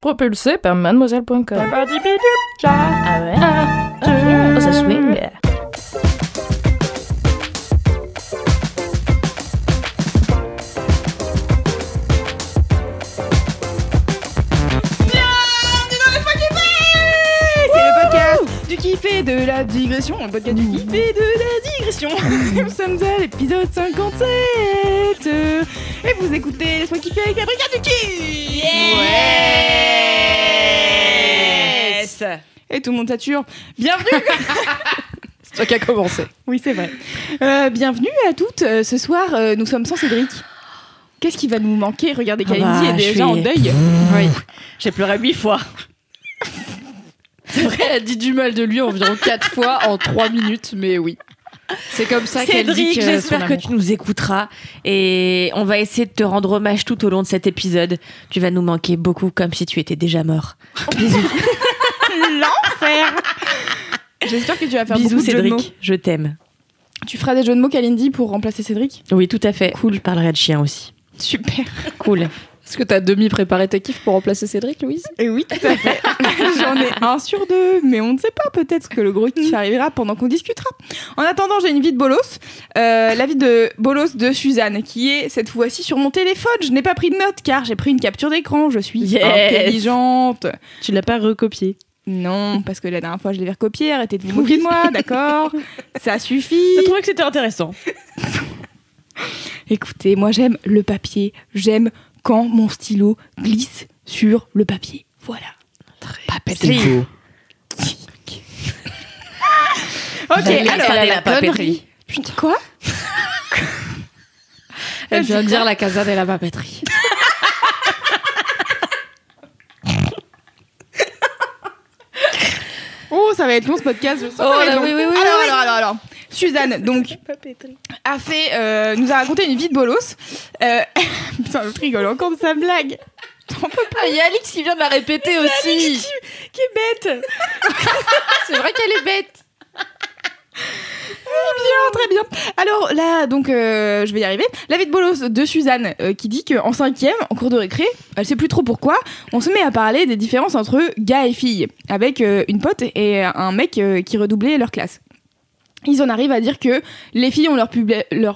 Propulsé par mademoiselle.com. Ah ouais, Ça swing. du kiff et de la digression, le podcast du kiff et de la digression. Nous sommes à l'épisode 57 et vous écoutez Laisse-moi kiffer avec la brigade du kiff. Yes. Et tout le monde sature. Bienvenue. C'est toi qui as commencé. Oui, c'est vrai. Bienvenue à toutes. Ce soir, nous sommes sans Cédric. Qu'est-ce qui va nous manquer? Regardez, Kalindi est déjà en deuil. Oui. J'ai pleuré 8 fois. C'est vrai, elle a dit du mal de lui environ 4 fois en 3 minutes, mais oui. C'est comme ça qu'elle dit Cédric, j'espère que tu nous écouteras et on va essayer de te rendre hommage tout au long de cet épisode. Tu vas nous manquer beaucoup comme si tu étais déjà mort. Bisous. L'enfer. J'espère que tu vas faire Bisous beaucoup de jeux de mots. Cédric, je t'aime. Tu feras des jeux de mots, Kalindi, pour remplacer Cédric? Oui, tout à fait. Cool. Je parlerai de chien aussi. Super. Cool. Est-ce que t'as demi-préparé tes kiffs pour remplacer Cédric, Louise? Et oui, tout à fait. J'en ai 1 sur 2, mais on ne sait pas. Peut-être que le gros kiff arrivera pendant qu'on discutera. En attendant, j'ai une vie de bolos. La vie de bolos de Suzanne, qui est cette fois-ci sur mon téléphone. Je n'ai pas pris de notes car j'ai pris une capture d'écran. Je suis intelligente. Tu l'as pas recopié? Non, parce que la dernière fois, je l'avais recopié. Arrêtez de vous moquer de moi, d'accord? Ça suffit. J'ai trouvé que c'était intéressant. Écoutez, moi, j'aime le papier. J'aime quand mon stylo glisse sur le papier. Voilà. Papeterie. Ok, alors la papeterie. Putain, quoi? Elle vient de dire la casa de la papeterie. Oh, ça va être long ce podcast. Je sens que ça va être long. oui. Alors. Suzanne, donc, a fait, nous a raconté une vie de bolos. Putain, je rigole encore de sa blague. Il y a Alix qui vient de la répéter aussi. Qui est bête. C'est vrai qu'elle est bête. Très bien. Alors là, donc, je vais y arriver. La vie de bolos de Suzanne, qui dit qu'en 5e, en cours de récré, elle sait plus trop pourquoi, on se met à parler des différences entre gars et filles, avec une pote et un mec qui redoublait leur classe. Ils en arrivent à dire que les filles ont leur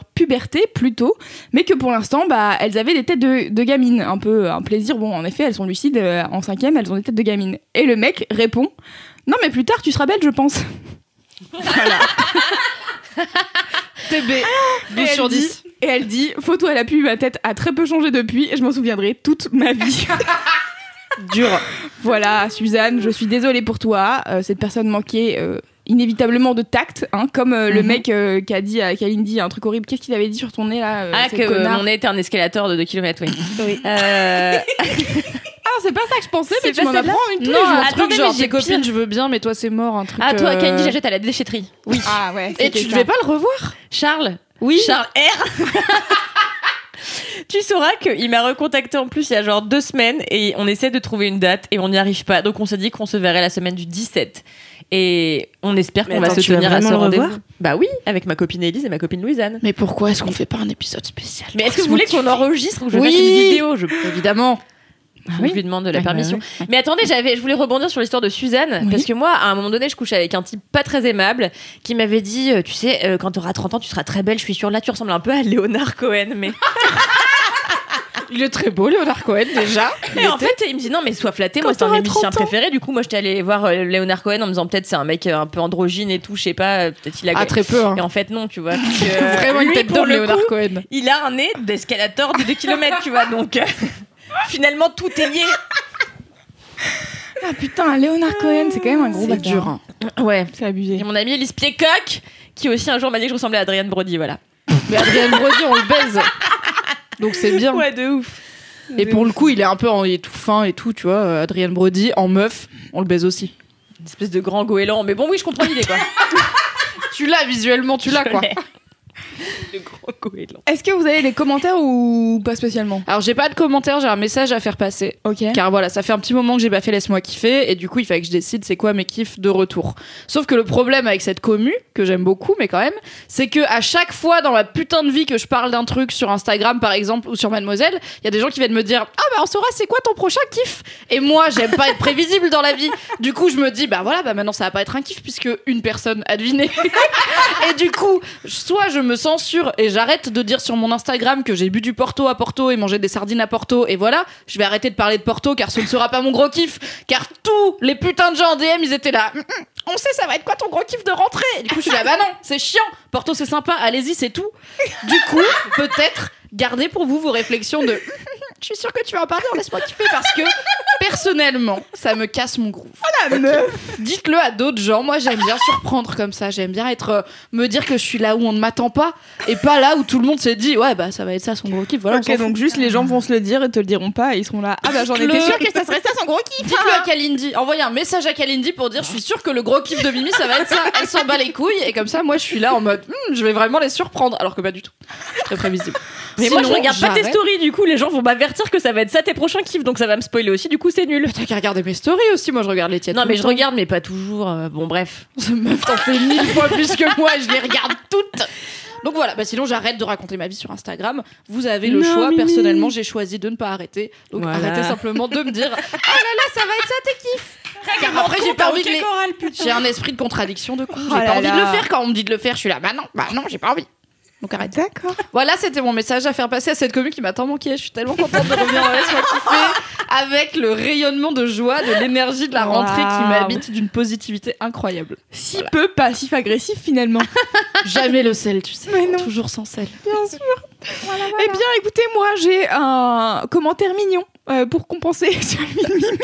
puberté plus tôt, mais que pour l'instant, elles avaient des têtes de gamines. Un peu un plaisir. Bon, en effet, elles sont lucides. En 5e, elles ont des têtes de gamines. Et le mec répond: non, mais plus tard, tu seras belle, je pense. Voilà. TB, 12 sur 10. Et elle dit: photo à l'appui, ma tête a très peu changé depuis et je m'en souviendrai toute ma vie. Dur. Voilà, Suzanne, je suis désolée pour toi. Cette personne manquait inévitablement de tact, hein, comme le mec qui a dit à Kalindi un truc horrible. Qu'est-ce qu'il avait dit sur ton nez là? Mon nez était un escalator de 2 km, oui. Alors, c'est pas ça que je pensais, mais tu m'en apprends une tous les Non, jours. un truc genre j'ai tes copines, je veux bien, mais toi c'est mort, un truc. Ah, toi, Kalindi, j'achète à la déchetterie. Oui. Ah ouais. Et tu devais pas le revoir? Charles? Oui. Charles R. Tu sauras qu'il m'a recontacté en plus il y a genre 2 semaines et on essaie de trouver une date et on n'y arrive pas. Donc on s'est dit qu'on se verrait la semaine du 17. Et on espère qu'on va se tenir à ce rendez-vous. Bah oui, avec ma copine Élise et ma copine Louisanne. Mais pourquoi est-ce qu'on fait pas un épisode spécial? Mais est-ce que vous voulez qu'on enregistre ou que je fasse une vidéo? Évidemment. Je lui demande de la permission. Mais attendez, je voulais rebondir sur l'histoire de Suzanne, parce que moi, à un moment donné, je couchais avec un type pas très aimable qui m'avait dit, tu sais, quand t'auras 30 ans, tu seras très belle, je suis sûre. Là, tu ressembles un peu à Léonard Cohen, mais... Il est très beau, Léonard Cohen, déjà. Et en fait, il me dit non, mais sois flatté, moi c'est un de mes musiciens préférés. Du coup, moi j'étais allée voir Léonard Cohen en me disant peut-être c'est un mec un peu androgyne et tout, je sais pas, peut-être il a. Ah, très peu, hein. Et en fait, non, tu vois. Vraiment une tête d'homme, Léonard Cohen. Il a un nez d'escalator de 2 km, tu vois, donc finalement tout est lié. Ah putain, Léonard Cohen, c'est quand même un gros bâtard. C'est dur, hein. Ouais, c'est abusé. Et mon ami Elise Piecoq, qui aussi un jour m'a dit que je ressemblais à Adrienne Brody, voilà. Mais Adrienne Brody, on le baise. Donc c'est bien. Ouais, de ouf. Et pour le coup, il est tout fin et tout, tu vois. Adrienne Brody, en meuf, on le baise aussi. Une espèce de grand goéland. Mais bon, oui, je comprends l'idée, quoi. Tu l'as, visuellement, tu l'as, quoi. Le grand goéland. Est-ce que vous avez des commentaires ou pas spécialement? Alors j'ai pas de commentaires, j'ai un message à faire passer. Ok. Car voilà, ça fait un petit moment que j'ai pas fait Laisse-moi kiffer et du coup il fallait que je décide c'est quoi mes kiffs de retour. Sauf que le problème avec cette commu, que j'aime beaucoup mais quand même, c'est que à chaque fois dans ma putain de vie que je parle d'un truc sur Instagram par exemple ou sur Mademoiselle, il y a des gens qui viennent me dire ah bah on saura c'est quoi ton prochain kiff. Et moi j'aime pas être prévisible dans la vie. Du coup je me dis bah voilà, bah maintenant ça va pas être un kiff puisque une personne a deviné. Et du coup soit je me censure et j'arrête de dire sur mon Instagram que j'ai bu du Porto à Porto et mangé des sardines à Porto et voilà, je vais arrêter de parler de Porto car ce ne sera pas mon gros kiff, car tous les putains de gens en DM ils étaient là on sait ça va être quoi ton gros kiff de rentrée, et du coup je suis là bah non c'est chiant, Porto c'est sympa, allez-y c'est tout. Du coup peut-être gardez pour vous vos réflexions de je suis sûre que tu vas en parler, laisse-moi kiffer parce que personnellement ça me casse mon groove. Oh la meuf. Dites-le à d'autres gens, moi j'aime bien surprendre comme ça, j'aime bien être me dire que je suis là où on ne m'attend pas et pas là où tout le monde s'est dit ouais bah ça va être ça son gros kiff, voilà. Ok, donc juste les gens vont se le dire et te le diront pas et ils seront là ah bah j'en étais sûre que ça serait ça son gros kiff. Dites-le à Kalindi, envoyez un message à Kalindi pour dire je suis sûre que le gros kiff de Mimi ça va être ça, elle s'en bat les couilles et comme ça moi je suis là en mode je vais vraiment les surprendre alors que pas du tout, très prévisible. Mais sinon, moi je regarde pas tes j'arrête. stories, du coup les gens vont m'avertir que ça va être ça tes prochains kiffs, donc ça va me spoiler aussi, du coup c'est nul. T'as qu'à regarder mes stories aussi, moi je regarde les tiennes. Non tout mais le je temps. regarde mais pas toujours, bon bref. Ce meuf t'en fait 1000 fois plus que moi, je les regarde toutes. Donc voilà, bah sinon j'arrête de raconter ma vie sur Instagram. Vous avez le Non, choix. Mimi. Personnellement, j'ai choisi de ne pas arrêter. Donc Voilà. arrêtez simplement de me dire ah là là, ça va être ça tes kiffs. Car après j'ai pas envie de les... J'ai un esprit de contradiction de con. Oh J'ai là pas envie de là. le faire quand on me dit de le faire. Je suis là, bah non, j'ai pas envie. Donc arrête. D'accord. Voilà, c'était mon message à faire passer à cette commune qui m'a tant manqué. Je suis tellement contente de revenir dans Laisse-moi kiffer avec le rayonnement de joie, de l'énergie de la rentrée qui Waouh. m'habite d'une positivité incroyable. Si Voilà. peu passif-agressif finalement. Jamais le sel, tu sais. Mais non. Toujours sans sel. Bien sûr. Eh bien, écoutez, moi, j'ai un commentaire mignon pour compenser celui de Mimi.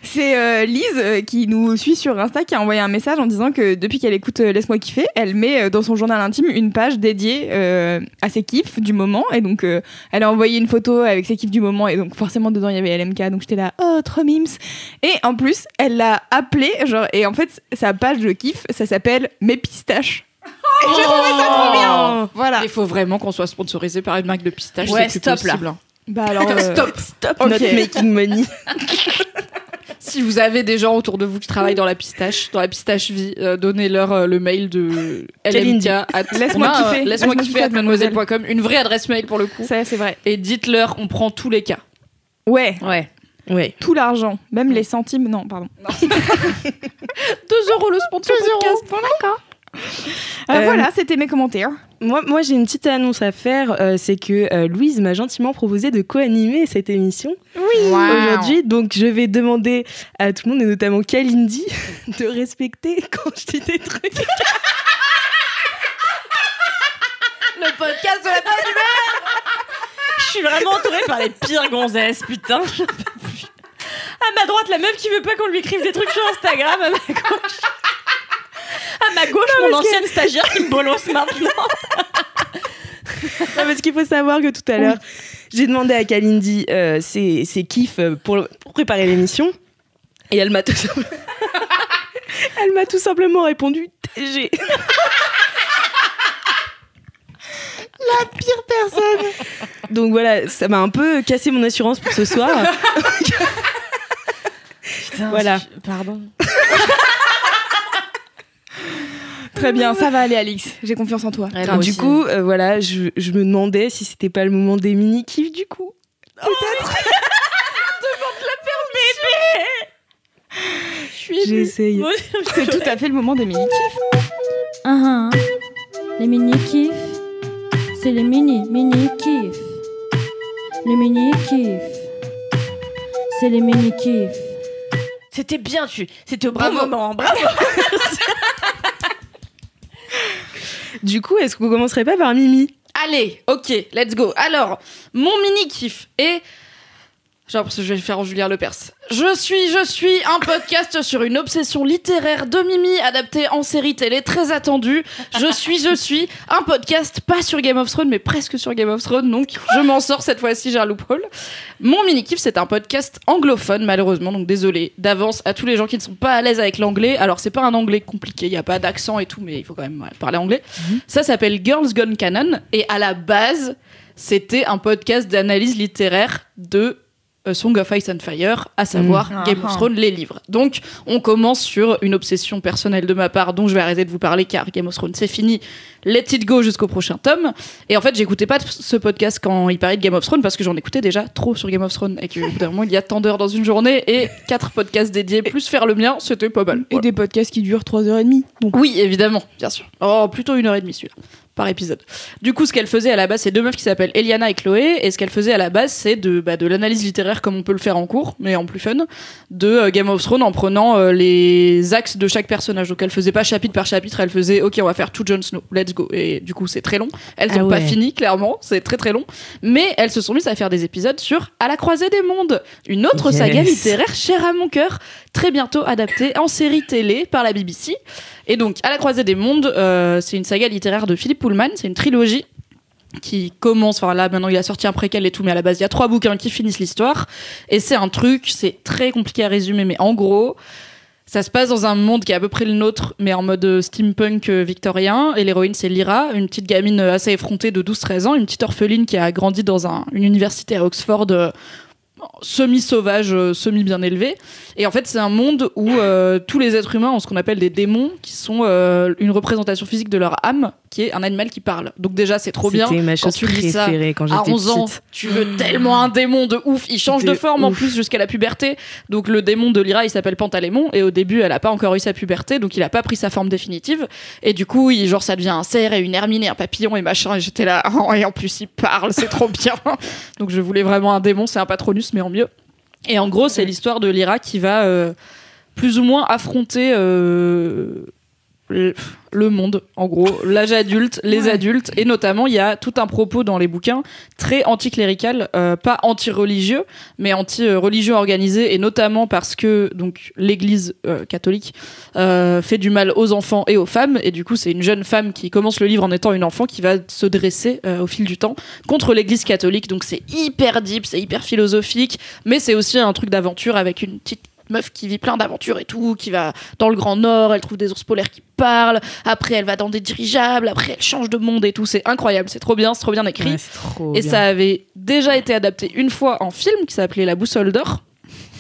C'est Lise qui nous suit sur Insta qui a envoyé un message en disant que depuis qu'elle écoute Laisse-moi kiffer, elle met dans son journal intime une page dédiée à ses kiffs du moment. Et donc, elle a envoyé une photo avec ses kiffs du moment. Et donc, forcément, dedans, il y avait LMK. Donc, j'étais là, oh, trop mimes. Et en plus, elle l'a appelé, genre, et en fait, sa page de kiff, ça s'appelle Mes pistaches. Et j'ai trouvé ça trop bien. Voilà. Il faut vraiment qu'on soit sponsorisé par une marque de pistache. Ouais, c'est plus stop, là. possible, hein. Bah alors, Stop Ok. not making money. Si vous avez des gens autour de vous qui travaillent dans la pistache vie, donnez-leur le mail de Kalindi. LMK. Laisse-moi kiffer. Laisse-moi kiffer à mademoiselle.com. Une vraie adresse mail pour le coup. ça, c'est vrai. Et dites-leur, on prend tous les cas. Ouais, Ouais. tout l'argent, même les centimes. Non, pardon. 2 € le sponsor podcast. Bon, d'accord. Voilà, c'était mes commentaires. Moi, j'ai une petite annonce à faire. C'est que Louise m'a gentiment proposé de co-animer cette émission aujourd'hui. Donc, je vais demander à tout le monde, et notamment Kalindi, de respecter quand je dis des trucs. Le podcast de la bonne humeur. Je suis vraiment entourée par les pires gonzesses, putain. J'en peux plus. À ma droite, la meuf qui veut pas qu'on lui écrive des trucs sur Instagram. À ma gauche, mon ancienne stagiaire qui me bolosse maintenant. Non, parce qu'il faut savoir que tout à l'heure, j'ai demandé à Kalindi ses kiffs pour préparer l'émission. Et elle m'a tout simplement répondu TG. La pire personne. Donc voilà, ça m'a un peu cassé mon assurance pour ce soir. Putain, Voilà. Pardon. Très bien, ça va aller, Alix. J'ai confiance en toi. Ouais, Alors, moi du aussi. coup, voilà, je me demandais si c'était pas le moment des mini-kiffs du coup. Peut-être. J'essaye. Moi, C'est tout à fait le moment des mini-kiffs. Les mini-kiffs, c'est les mini-kiffs. Les mini-kiffs, c'est les mini-kiffs. C'était bien, c'était au bon Bravo. moment. Bravo. Du coup, est-ce qu'on commencerait pas par Mimi? Allez, ok, let's go. Alors, mon mini kiff est J'ai l'impression que je vais le faire en Julien Lepers. Je suis un podcast sur une obsession littéraire de Mimi, adapté en série télé, très attendue. Je suis un podcast pas sur Game of Thrones, mais presque sur Game of Thrones, donc je m'en sors cette fois-ci, j'ai un loophole. Mon mini-kiff, c'est un podcast anglophone, malheureusement, donc désolé d'avance à tous les gens qui ne sont pas à l'aise avec l'anglais. Alors, c'est pas un anglais compliqué, il n'y a pas d'accent et tout, mais il faut quand même parler anglais. Ça s'appelle Girls Gone Canon, et à la base, c'était un podcast d'analyse littéraire de Song of Ice and Fire, à savoir Game of Thrones, les livres. Donc, on commence sur une obsession personnelle de ma part, dont je vais arrêter de vous parler, car Game of Thrones, c'est fini. Let it go jusqu'au prochain tome. Et en fait, j'écoutais pas ce podcast quand il parlait de Game of Thrones, parce que j'en écoutais déjà trop sur Game of Thrones, et que, évidemment, il y a tant d'heures dans une journée, et 4 podcasts dédiés, plus faire le mien, c'était pas mal. Et des podcasts qui durent 3h30. Donc. Oui, évidemment, bien sûr. Oh, plutôt 1h30 celui-là. Par épisode. Du coup, ce qu'elle faisait à la base, c'est 2 meufs qui s'appellent Eliana et Chloé, et ce qu'elle faisait à la base, c'est de l'analyse littéraire comme on peut le faire en cours, mais en plus fun, de Game of Thrones en prenant les axes de chaque personnage. Donc elle faisait pas chapitre par chapitre, elle faisait ok, on va faire tout Jon Snow, let's go. Et du coup, c'est très long. Elles ont pas fini, clairement, c'est très très long. Mais elles se sont mises à faire des épisodes sur À la croisée des mondes, une autre saga littéraire chère à mon cœur, très bientôt adaptée en série télé par la BBC. Et donc, À la croisée des mondes, c'est une saga littéraire de Philippe Pullman, c'est une trilogie qui commence, enfin là maintenant il a sorti un préquel et tout, mais à la base il y a 3 bouquins qui finissent l'histoire, et c'est un truc, c'est très compliqué à résumer, mais en gros, ça se passe dans un monde qui est à peu près le nôtre, mais en mode steampunk victorien, et l'héroïne c'est Lyra, une petite gamine assez effrontée de 12-13 ans, une petite orpheline qui a grandi dans une université à Oxford, semi-sauvage, semi-bien élevé. Et en fait, c'est un monde où tous les êtres humains ont ce qu'on appelle des démons, qui sont une représentation physique de leur âme, qui est un animal qui parle. Donc déjà, c'est trop bien. C'était ma chose préférée quand j'étais à 11 ans, petite. tu veux tellement un démon de ouf. Il change de forme en plus jusqu'à la puberté. Donc le démon de Lyra, il s'appelle Pantalémon. Et au début, elle a pas encore eu sa puberté, donc il a pas pris sa forme définitive. Et du coup, ça devient un cerf et une hermine et un papillon et machin. Et j'étais là, oh, et en plus, il parle, c'est trop bien. Donc je voulais vraiment un démon, c'est un Patronus, mais en mieux. Et en gros, c'est l'histoire de Lyra qui va plus ou moins affronter le monde, en gros, l'âge adulte, les adultes, et notamment il y a tout un propos dans les bouquins très anticlérical, pas anti-religieux, mais anti-religieux organisé, et notamment parce que donc l'Église catholique fait du mal aux enfants et aux femmes, et du coup c'est une jeune femme qui commence le livre en étant une enfant qui va se dresser au fil du temps contre l'Église catholique, donc c'est hyper deep, c'est hyper philosophique, mais c'est aussi un truc d'aventure avec une petite meuf qui vit plein d'aventures et tout, qui va dans le Grand Nord, elle trouve des ours polaires qui parlent, après elle va dans des dirigeables, après elle change de monde et tout, c'est incroyable, c'est trop bien écrit. Et ça avait déjà été adapté une fois en film qui s'appelait La Boussole d'Or,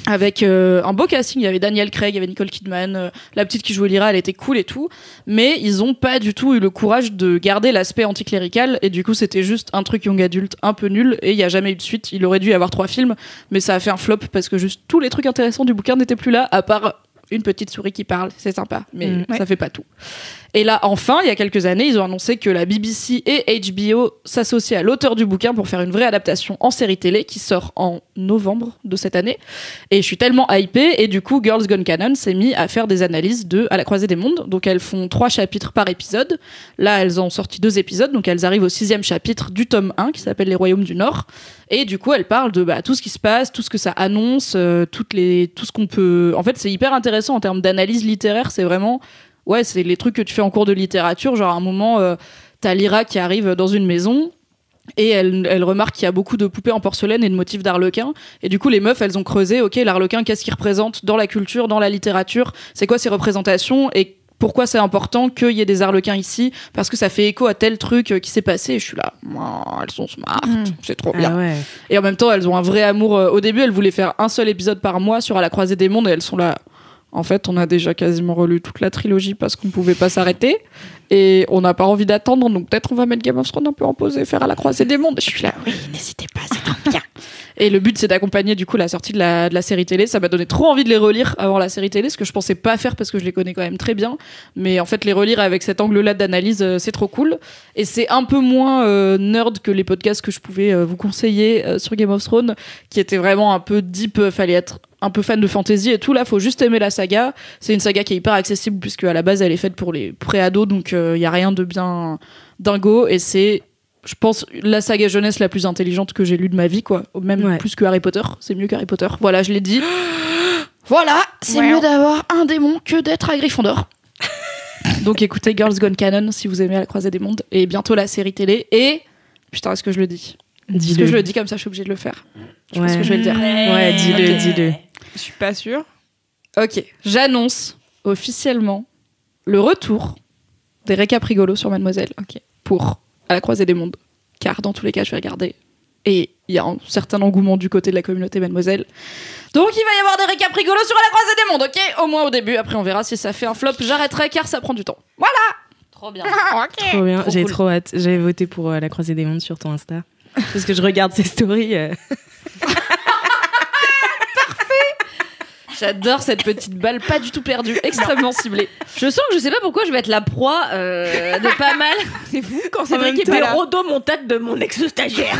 avec un beau casting, il y avait Daniel Craig, il y avait Nicole Kidman, la petite qui jouait Lyra, elle était cool et tout, mais ils ont pas du tout eu le courage de garder l'aspect anticlérical, et du coup c'était juste un truc young adulte un peu nul, et il y a jamais eu de suite. Il aurait dû y avoir 3 films, mais ça a fait un flop parce que juste tous les trucs intéressants du bouquin n'étaient plus là, à part une petite souris qui parle, c'est sympa, mais ça fait pas tout. Et là, enfin, il y a quelques années, ils ont annoncé que la BBC et HBO s'associaient à l'auteur du bouquin pour faire une vraie adaptation en série télé qui sort en novembre de cette année. Et je suis tellement hypée, et du coup, Girls Gone Canon s'est mis à faire des analyses de À la croisée des mondes. Donc elles font 3 chapitres par épisode. Là, elles ont sorti 2 épisodes, donc elles arrivent au 6e chapitre du tome 1 qui s'appelle Les Royaumes du Nord. Et du coup, elles parlent de tout ce qui se passe, tout ce que ça annonce, tout ce qu'on peut... En fait, c'est hyper intéressant en termes d'analyse littéraire, c'est vraiment... Ouais, c'est les trucs que tu fais en cours de littérature. Genre, à un moment, t'as Lyra qui arrive dans une maison et elle remarque qu'il y a beaucoup de poupées en porcelaine et de motifs d'arlequin. Et du coup, les meufs, elles ont creusé, ok, l'arlequin, qu'est-ce qu'il représente dans la culture, dans la littérature? C'est quoi ses représentations? Et pourquoi c'est important qu'il y ait des arlequins ici? Parce que ça fait écho à tel truc qui s'est passé. Et je suis là, oh, elles sont smart, c'est trop bien. Ouais. Et en même temps, elles ont un vrai amour. Au début, elles voulaient faire un seul épisode par mois sur À la croisée des mondes, et elles sont là... En fait, on a déjà quasiment relu toute la trilogie parce qu'on pouvait pas s'arrêter, et on n'a pas envie d'attendre, donc peut-être on va mettre Game of Thrones un peu en pause et faire À la croisée des mondes. Je suis là, oui, n'hésitez pas, c'est trop bien. Et le but, c'est d'accompagner du coup la sortie de la série télé. Ça m'a donné trop envie de les relire avant la série télé, ce que je pensais pas faire parce que je les connais quand même très bien. Mais en fait, les relire avec cet angle-là d'analyse, c'est trop cool. Et c'est un peu moins nerd que les podcasts que je pouvais vous conseiller sur Game of Thrones, qui étaient vraiment un peu deep, fallait être un peu fan de fantasy et tout. Là, faut juste aimer la saga. C'est une saga qui est hyper accessible puisque à la base, elle est faite pour les pré-ados, donc il y a rien de bien dingo, et c'est je pense, la saga jeunesse la plus intelligente que j'ai lue de ma vie, quoi. Même plus que Harry Potter. C'est mieux qu'Harry Potter. Voilà, je l'ai dit. Voilà, c'est mieux d'avoir un démon que d'être à Gryffondor. Donc écoutez Girls Gone Canon si vous aimez La Croisée des Mondes. Et bientôt la série télé. Et... Putain, est-ce que je le dis ? Est-ce que je le dis comme ça, je suis obligée de le faire. Je pense que je vais le dire. Ouais, dis-le. Je suis pas sûre. Ok, j'annonce officiellement le retour des récaps rigolos sur Mademoiselle pour À la Croisée des Mondes. Car dans tous les cas, je vais regarder. Et il y a un certain engouement du côté de la communauté Mademoiselle. Donc il va y avoir des récaps rigolos sur À la Croisée des Mondes, ok ? Au moins au début, après on verra si ça fait un flop. J'arrêterai car ça prend du temps. Voilà. Trop bien. Trop bien, j'ai cool. trop hâte. J'avais voté pour La Croisée des Mondes sur ton Insta. Parce que je regarde ses stories. J'adore cette petite balle, pas du tout perdue, extrêmement ciblée. Je sens que je sais pas pourquoi je vais être la proie de pas mal. C'est fou quand C'est vrai qu'il est rodomontade de mon ex-stagiaire.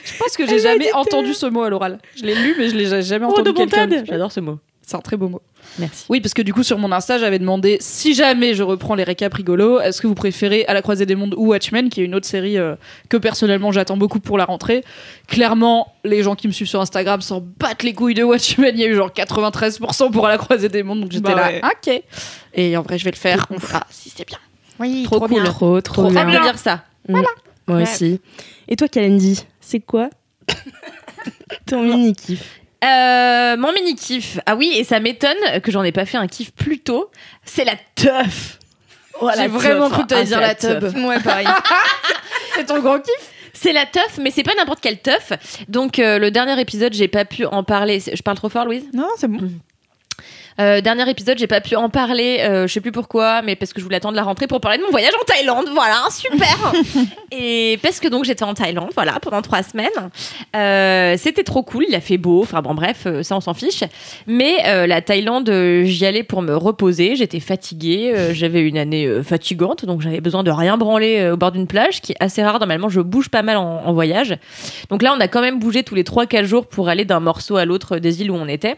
Je pense que j'ai jamais entendu ce mot à l'oral. Je l'ai lu, mais je l'ai jamais entendu quelqu'un. J'adore ce mot. C'est un très beau mot. Merci. Oui, parce que du coup, sur mon Insta, j'avais demandé si jamais je reprends les récaps rigolos, est-ce que vous préférez À la Croisée des Mondes ou Watchmen, qui est une autre série que personnellement j'attends beaucoup pour la rentrée. Clairement, les gens qui me suivent sur Instagram s'en battent les couilles de Watchmen. Il y a eu genre 93% pour À la Croisée des Mondes, donc j'étais ok. Et en vrai, je vais le faire. On verra si c'est bien. Oui, trop cool. bien. Trop J'aime bien. de dire ça. Voilà. Moi aussi. Et toi, Kalindi, c'est quoi ton mini-kiff? Mon mini kiff. Ah oui, et ça m'étonne que j'en ai pas fait un kiff plus tôt. C'est la teuf. Oh, J'ai vraiment cru que t'allais dire la teub. Ouais, pareil. C'est ton grand kiff? C'est la teuf, mais c'est pas n'importe quelle teuf. Donc le dernier épisode, j'ai pas pu en parler. Je parle trop fort, Louise? Non, c'est bon. Dernier épisode, j'ai pas pu en parler, je sais plus pourquoi, mais parce que je voulais attendre la rentrée pour parler de mon voyage en Thaïlande, voilà, super. Et parce que donc j'étais en Thaïlande, voilà, pendant 3 semaines. C'était trop cool, il a fait beau, enfin bon bref, ça on s'en fiche. Mais la Thaïlande, j'y allais pour me reposer, j'étais fatiguée, j'avais une année fatigante, donc j'avais besoin de rien branler au bord d'une plage, qui est assez rare, normalement je bouge pas mal en voyage. Donc là on a quand même bougé tous les 3-4 jours pour aller d'un morceau à l'autre des îles où on était.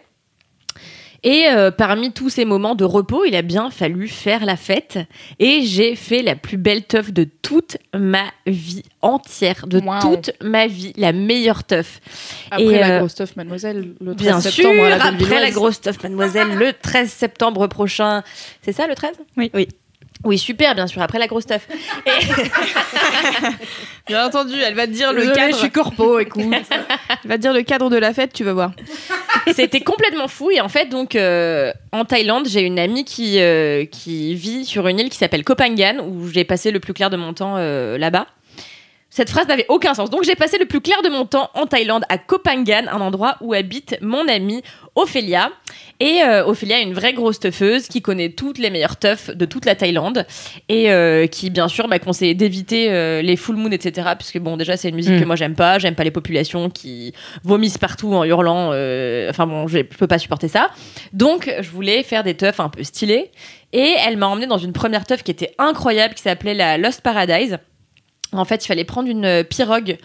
Et parmi tous ces moments de repos, il a bien fallu faire la fête. Et j'ai fait la plus belle teuf de toute ma vie entière, de toute ma vie, la meilleure teuf. Après la grosse teuf, Mademoiselle, le 13 bien septembre sûr, à la après Bellevilloise. la grosse teuf, Mademoiselle, le 13 septembre prochain. C'est ça, le 13 ? Oui. Oui, super, bien sûr, après la grosse teuf. Bien entendu, elle va te dire le Désolée, cadre. je suis corpo, écoute. Elle va te dire le cadre de la fête, tu vas voir. C'était complètement fou. Et en fait, donc, en Thaïlande, j'ai une amie qui vit sur une île qui s'appelle Koh Phangan, où j'ai passé le plus clair de mon temps là-bas. Cette phrase n'avait aucun sens. Donc, j'ai passé le plus clair de mon temps en Thaïlande, à Koh Phangan, un endroit où habite mon amie Ophélia. Et Ophélia est une vraie grosse teufeuse qui connaît toutes les meilleures teufs de toute la Thaïlande et qui, bien sûr, m'a conseillé d'éviter les full moon, etc. Puisque, bon, déjà, c'est une musique que moi, j'aime pas les populations qui vomissent partout en hurlant. Enfin, bon, je peux pas supporter ça. Donc, je voulais faire des teufs un peu stylées. Et elle m'a emmenée dans une première teuf qui était incroyable, qui s'appelait la Lost Paradise. En fait, il fallait prendre une pirogue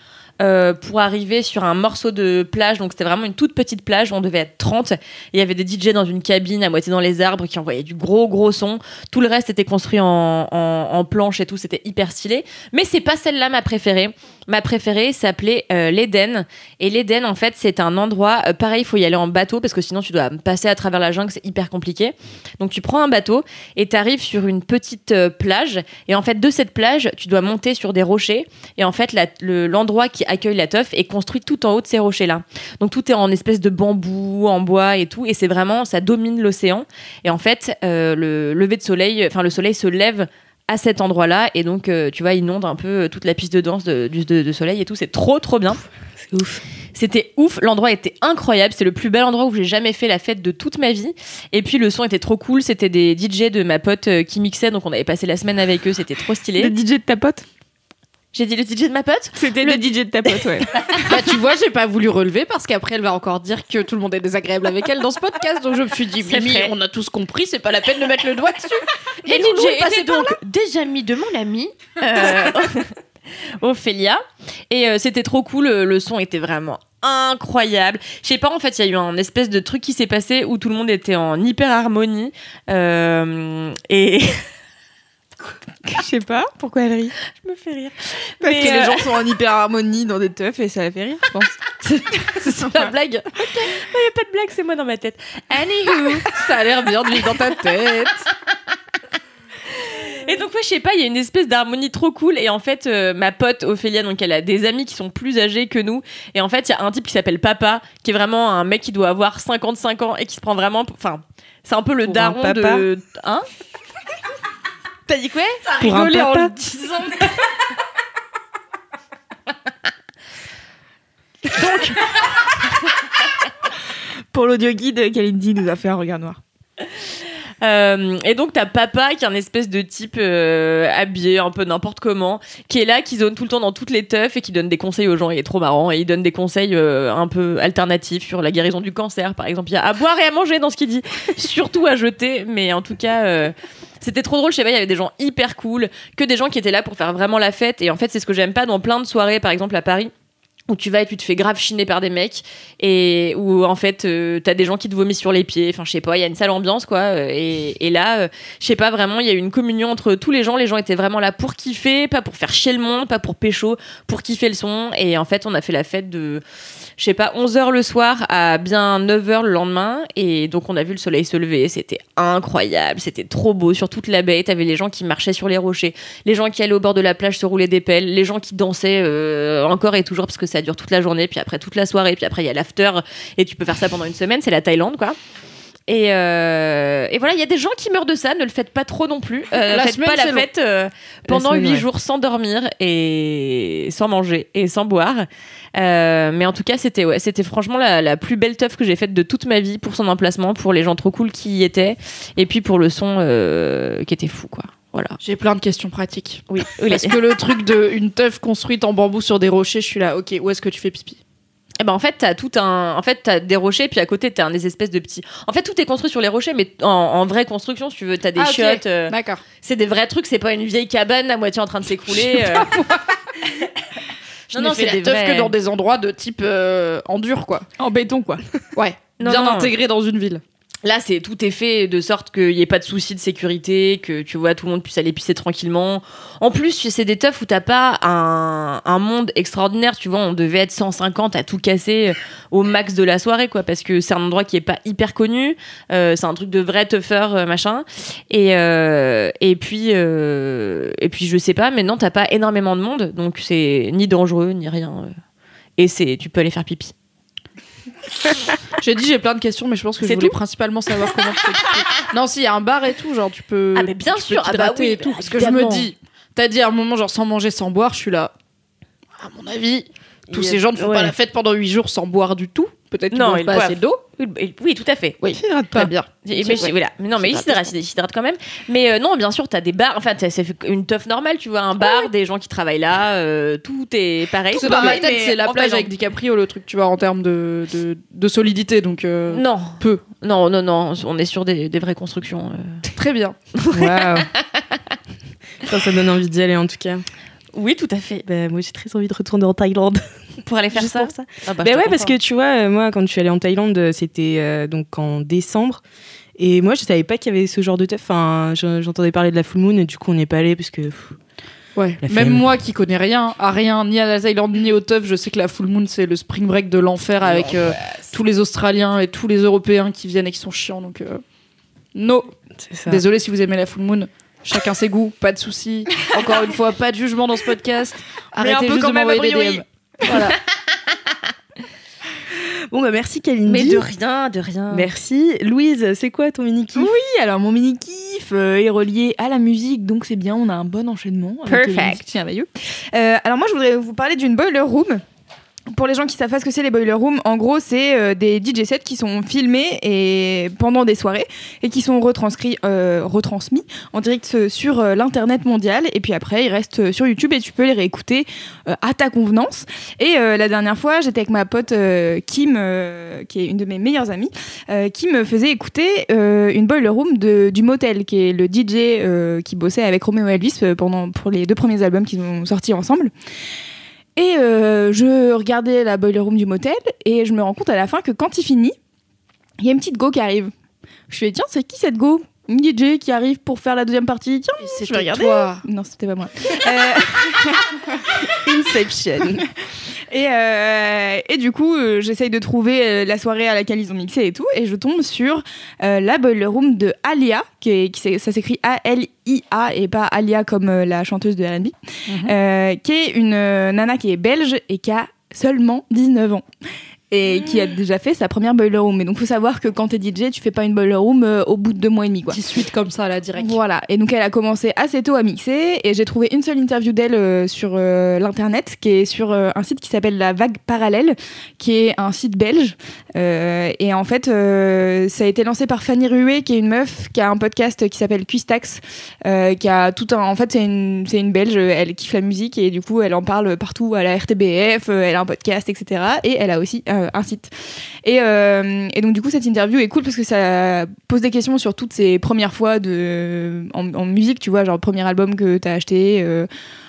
pour arriver sur un morceau de plage. Donc, c'était vraiment une toute petite plage. On devait être 30. Et il y avait des DJ dans une cabine à moitié dans les arbres qui envoyaient du gros son. Tout le reste était construit en planche et tout. C'était hyper stylé. Mais c'est pas celle-là ma préférée. Ma préférée s'appelait l'Éden. Et l'Éden, en fait, c'est un endroit... pareil, il faut y aller en bateau parce que sinon, tu dois passer à travers la jungle. C'est hyper compliqué. Donc, tu prends un bateau et tu arrives sur une petite plage. Et en fait, de cette plage, tu dois monter sur des rochers. Et en fait, l'endroit qui accueille la teuf est construit tout en haut de ces rochers-là. Donc, tout est en espèce de bambou, en bois et tout. Et c'est vraiment... Ça domine l'océan. Et en fait, le lever de soleil... Enfin, le soleil se lève à cet endroit-là et donc tu vois inonde un peu toute la piste de danse de soleil et tout, c'est trop bien. C'est ouf. C'était ouf, l'endroit était incroyable, c'est le plus bel endroit où j'ai jamais fait la fête de toute ma vie. Et puis le son était trop cool, c'était des DJ de ma pote qui mixaient, donc on avait passé la semaine avec eux, c'était trop stylé. Le DJ de ta pote? J'ai dit le DJ de ma pote? C'était le DJ de ta pote, ouais. Bah, tu vois, j'ai pas voulu relever parce qu'après, elle va encore dire que tout le monde est désagréable avec elle dans ce podcast. Donc, je me suis dit, Mimi, on a tous compris, c'est pas la peine de mettre le doigt dessus. Les DJ étaient donc des amis de mon amie, Ophélia. Et c'était trop cool, le son était vraiment incroyable. Je sais pas, en fait, il y a eu un espèce de truc qui s'est passé où tout le monde était en hyper harmonie. Et... Je sais pas, pourquoi elle rit? Je me fais rire. Parce que les gens sont en hyper harmonie dans des teufs et ça la fait rire, je pense. C'est ça la blague. Il n'y a pas de blague, c'est moi dans ma tête. Anywho, ça a l'air bien de vivre dans ta tête. Et donc, je sais pas, il y a une espèce d'harmonie trop cool. Et en fait, ma pote Ophélia, donc elle a des amis qui sont plus âgés que nous. Et en fait, il y a un type qui s'appelle Papa, qui est vraiment un mec qui doit avoir 55 ans et qui se prend vraiment. Enfin, c'est un peu le daron de. Hein? T'as dit quoi? T'as rigolé en le disant. Donc, pour l'audio guide, Kalindi nous a fait un regard noir. Et donc t'as Papa qui est un espèce de type habillé un peu n'importe comment, qui est là, qui zone tout le temps dans toutes les teufs et qui donne des conseils aux gens. Il est trop marrant et il donne des conseils un peu alternatifs sur la guérison du cancer par exemple. Il y a à boire et à manger dans ce qu'il dit, surtout à jeter, mais en tout cas c'était trop drôle. Je sais pas, il y avait des gens hyper cool, que des gens qui étaient là pour faire vraiment la fête. Et en fait c'est ce que j'aime pas dans plein de soirées, par exemple à Paris, où tu vas et tu te fais grave chiner par des mecs et où en fait t'as des gens qui te vomissent sur les pieds, enfin je sais pas, il y a une sale ambiance quoi, et là je sais pas, vraiment il y a eu une communion entre tous les gens étaient vraiment là pour kiffer, pas pour faire chier le monde, pas pour pécho, pour kiffer le son. Et en fait on a fait la fête de je sais pas 11h le soir à bien 9h le lendemain, et donc on a vu le soleil se lever, c'était incroyable, c'était trop beau sur toute la baie. T'avais les gens qui marchaient sur les rochers, les gens qui allaient au bord de la plage se rouler des pelles, les gens qui dansaient encore et toujours parce que ça dure toute la journée, puis après toute la soirée, puis après il y a l'after et tu peux faire ça pendant une semaine. C'est la Thaïlande quoi. Et voilà, il y a des gens qui meurent de ça, ne le faites pas trop non plus. Faites pas la fête pendant 8 jours sans dormir et sans manger et sans boire. Mais en tout cas, c'était franchement la plus belle teuf que j'ai faite de toute ma vie, pour son emplacement, pour les gens trop cool qui y étaient, et puis pour le son qui était fou quoi. Voilà. J'ai plein de questions pratiques. Oui. Parce que le truc d'une teuf construite en bambou sur des rochers, je suis là, ok, où est-ce que tu fais pipi? Et ben en fait t'as des rochers, puis à côté t'as des espèces de petits. En fait tout est construit sur les rochers, mais en vraie construction si tu veux, t'as des chiottes. D'accord. C'est des vrais trucs, c'est pas une vieille cabane à moitié en train de s'écrouler. Non, c'est la teuf que dans des endroits de type en dur quoi. En béton quoi. Ouais. Bien intégré dans une ville. Là, tout est fait de sorte qu'il n'y ait pas de souci de sécurité, que tu vois, tout le monde puisse aller pisser tranquillement. En plus, c'est des teufs où t'as pas un monde extraordinaire, tu vois, on devait être 150 à tout casser au max de la soirée, quoi, parce que c'est un endroit qui est pas hyper connu, c'est un truc de vrai teufeur, machin. Et puis, je sais pas, mais non, t'as pas énormément de monde, donc c'est ni dangereux, ni rien. Et tu peux aller faire pipi. J'ai plein de questions, mais je pense que je voulais principalement savoir comment je fais. Non, s'il y a un bar et tout, genre tu peux. Ah, mais bien sûr, t'hydrater et tout. Parce que je me dis, t'as dit à un moment, genre sans manger, sans boire, je suis là. À mon avis, tous ces gens ne font pas la fête pendant 8 jours sans boire du tout. Peut-être qu'ils ne boivent pas assez d'eau. Oui, tout à fait. Oui, ils s'hydratent pas. Très bien. Mais non, mais ils s'hydratent quand même. Mais non, bien sûr, t'as des bars. Enfin, c'est une teuf normale, tu vois, un bar, des gens qui travaillent là, tout est pareil. C'est dans ma tête, c'est la plage avec DiCaprio, le truc, tu vois, en termes de solidité. Donc, non. Peu. Non, on est sur des vraies constructions. Très bien. Waouh. Ça donne envie d'y aller en tout cas. Oui, tout à fait. Moi, j'ai très envie de retourner en Thaïlande. Pour aller faire Juste ça. Pour ça. Ouais, parce que tu vois, moi, quand je suis allée en Thaïlande, c'était donc en décembre. Et moi, je savais pas qu'il y avait ce genre de teuf. Enfin, j'entendais parler de la full moon et du coup, on n'est pas allé parce que. Ouais. Même moi qui connais rien, ni à la Thaïlande ni au teuf, je sais que la full moon c'est le spring break de l'enfer avec tous les Australiens et tous les Européens qui viennent et qui sont chiants. Donc, no. Désolé si vous aimez la full moon. Chacun ses goûts, pas de soucis. Encore une fois, pas de jugement dans ce podcast. Arrêtez juste de m'envoyer des DM. Voilà. Bon, merci Kalindi. Mais de rien. Merci. Louise, c'est quoi ton mini-kiff? Oui, alors mon mini-kiff est relié à la musique, donc c'est bien, on a un bon enchaînement. Perfect. C'est merveilleux. Alors moi, je voudrais vous parler d'une boiler room. Pour les gens qui savent pas ce que c'est les boiler rooms, en gros c'est des DJ sets qui sont filmés et pendant des soirées et qui sont retransmis en direct sur l'internet mondial, et puis après ils restent sur YouTube et tu peux les réécouter à ta convenance. Et la dernière fois j'étais avec ma pote Kim, qui est une de mes meilleures amies, qui me faisait écouter une boiler room du Motel, qui est le DJ qui bossait avec Romeo Elvis pour les 2 premiers albums qu'ils ont sortis ensemble. Et je regardais la boiler room du Motel et je me rends compte à la fin que quand il finit, il y a une petite go qui arrive. Je lui dis tiens, c'est qui cette go? une DJ qui arrive pour faire la deuxième partie. Tiens, je vais regarder. Toi. Non, c'était pas moi. Inception. Et du coup, j'essaye de trouver la soirée à laquelle ils ont mixé et tout, et je tombe sur la Boiler Room de Alia, ça s'écrit A-L-I-A et pas Alia comme la chanteuse de R&B, qui est une nana qui est belge et qui a seulement 19 ans. Et qui a déjà fait sa première Boiler Room. Et donc, il faut savoir que quand t'es DJ, tu fais pas une Boiler Room au bout de 2 mois et demi, quoi. 18 comme ça, là, direct. Voilà. Et donc, elle a commencé assez tôt à mixer. Et j'ai trouvé une seule interview d'elle sur l'internet, qui est sur un site qui s'appelle La Vague Parallèle, qui est un site belge. Et en fait, ça a été lancé par Fanny Rué, qui est une meuf qui a un podcast qui s'appelle Quistax, qui a tout un. En fait, c'est une belge. Elle kiffe la musique et du coup, elle en parle partout à la RTBF. Elle a un podcast, etc. Et elle a aussi un site. Et donc, du coup, cette interview est cool parce que ça pose des questions sur toutes ses premières fois en musique, tu vois, genre premier album que t'as acheté,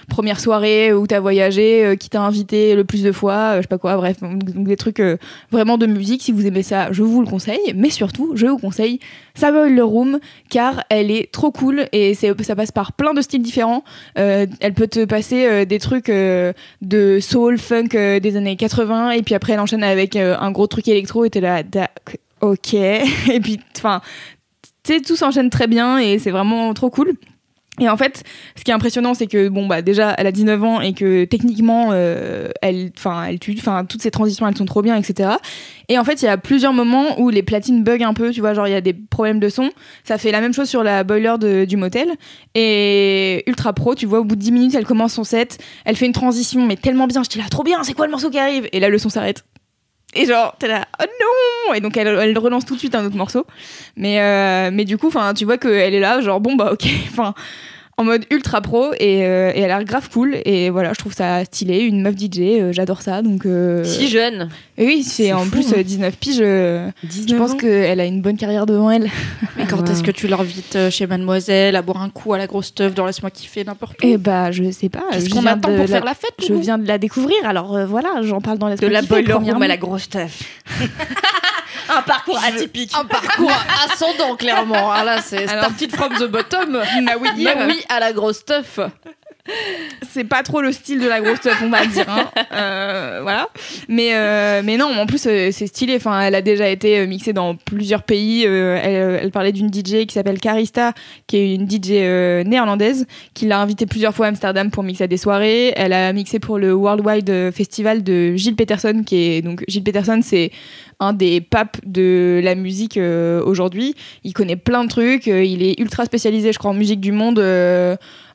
première soirée où t'as voyagé, qui t'a invité le plus de fois, je sais pas quoi, bref, donc des trucs vraiment de musique. Si vous aimez ça, je vous le conseille, mais surtout, je vous conseille sa Boiler Room car elle est trop cool et ça passe par plein de styles différents. Elle peut te passer des trucs de soul, funk des années 80 et puis après elle enchaîne avec un gros truc électro et t'es là, ok, et puis enfin, tu sais, tout s'enchaîne très bien et c'est vraiment trop cool. Et en fait, ce qui est impressionnant, c'est que bon bah déjà elle a 19 ans et que techniquement elle tue, enfin toutes ces transitions elles sont trop bien, etc. Et en fait il y a plusieurs moments où les platines bug un peu, tu vois, genre il y a des problèmes de son. Ça fait la même chose sur la boiler du motel et ultra pro, tu vois, au bout de 10 minutes elle commence son set, elle fait une transition mais tellement bien, je dis là trop bien, c'est quoi le morceau qui arrive? Et là le son s'arrête. Et genre, t'es là, oh non! Et donc, elle relance tout de suite un autre morceau. Mais du coup, tu vois qu'elle est là, genre, bon, bah, ok. Enfin, en mode ultra pro. Et elle a l'air grave cool. Et voilà, je trouve ça stylé. Une meuf DJ, j'adore ça. Donc, si jeune. Et oui, c'est en plus 19 piges. Je pense qu'elle a une bonne carrière devant elle. Mais quand est-ce que tu l'invites chez Mademoiselle à boire un coup à la grosse teuf dans Laisse-moi kiffer n'importe où? Eh bah, je sais pas. Qu'est-ce qu'on attend pour faire la fête? Je viens de la découvrir. Alors voilà, j'en parle dans Laisse-moi kiffer. De la Boiler Room à la grosse grosse teuf. Un parcours atypique. Un parcours ascendant, clairement. Ah là, c'est started from the bottom. Oui à la grosse teuf. C'est pas trop le style de la grosse teuf, on va dire. Voilà. Mais non, en plus, c'est stylé. Enfin, elle a déjà été mixée dans plusieurs pays. Elle parlait d'une DJ qui s'appelle Carista, qui est une DJ néerlandaise, qui l'a invitée plusieurs fois à Amsterdam pour mixer à des soirées. Elle a mixé pour le Worldwide Festival de Gilles Peterson, donc Gilles Peterson, c'est un des papes de la musique aujourd'hui. Il connaît plein de trucs. Il est ultra spécialisé, je crois, en musique du monde.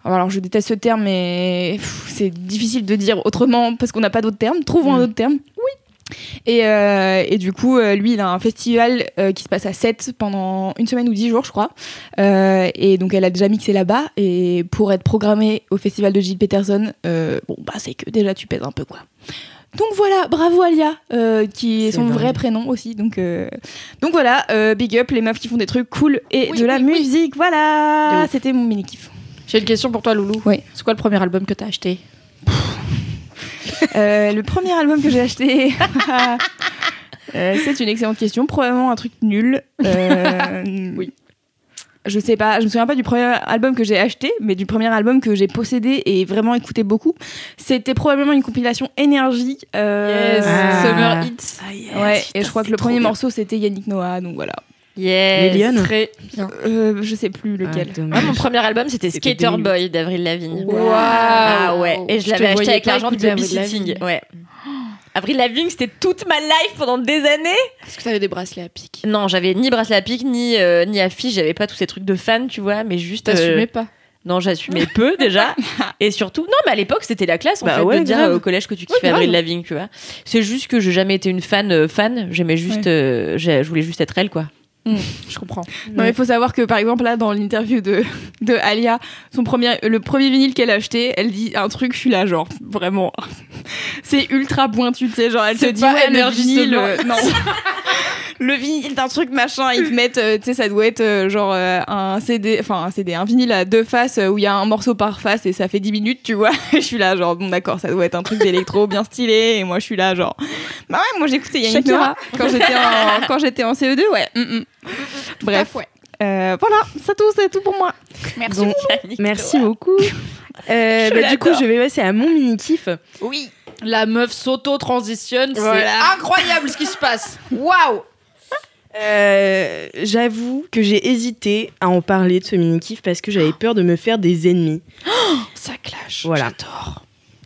Alors, je déteste ce terme, mais c'est difficile de dire autrement parce qu'on n'a pas d'autres termes. Trouvons un autre terme. Oui. Et du coup, lui, il a un festival qui se passe à Sète pendant 1 semaine ou 10 jours, je crois. Et donc, elle a déjà mixé là-bas. Et pour être programmée au festival de Gilles Peterson, c'est que déjà, tu pèses un peu, quoi. Donc voilà, bravo Alia, qui est son vrai prénom aussi. Donc voilà, big up les meufs qui font des trucs cool et de la musique. Voilà, c'était mon mini-kiff. J'ai une question pour toi, Loulou. Oui. C'est quoi le premier album que t'as acheté? Le premier album que j'ai acheté... c'est une excellente question. Probablement un truc nul. Oui. Je sais pas, je me souviens pas du premier album que j'ai acheté, mais du premier album que j'ai possédé et vraiment écouté beaucoup. C'était probablement une compilation Énergie. Summer Hits. Ouais, et je crois que le premier morceau c'était Yannick Noah, donc voilà. Yes. Les Lyonnes. Très bien. Je sais plus lequel. Mon premier album c'était Skater Boy d'Avril Lavigne. Wow. Ah ouais, et je l'avais acheté avec l'argent du Avril babysitting. Ouais. Avril Lavigne, c'était toute ma life pendant des années. Est-ce que t'avais des bracelets à pic? Non, j'avais ni bracelet à pic, ni affiche, j'avais pas tous ces trucs de fan, tu vois, mais juste... T'assumais pas? Non, j'assumais peu déjà. Et surtout, non, mais à l'époque, c'était la classe, en fait, de dire au collège que tu kiffais Avril Lavigne, tu vois. C'est juste que j'ai jamais été une fan. J'aimais juste... je voulais juste être elle, quoi. Je comprends. Non, mais il faut savoir que par exemple là dans l'interview de Alia, le premier vinyle qu'elle a acheté, elle dit un truc, je suis là genre vraiment c'est ultra pointu, tu sais, genre elle te dit ouais, le vinyle non. Le vinyle d'un truc machin, ils te mettent tu sais, ça doit être genre un vinyle à 2 faces où il y a un morceau par face et ça fait 10 minutes, tu vois. Je suis là genre bon d'accord, ça doit être un truc d'électro bien stylé et moi je suis là genre bah ouais, moi j'écoutais Yannick Noah quand j'étais en CE2, ouais. Bref, Voilà, c'est tout pour moi. Merci. Donc, merci beaucoup. Du coup, je vais passer à mon mini-kiff. Oui. La meuf s'auto-transitionne, c'est incroyable ce qui se passe. Waouh. J'avoue que j'ai hésité à en parler de ce mini-kiff parce que j'avais peur de me faire des ennemis. Ça clash, voilà. J'adore.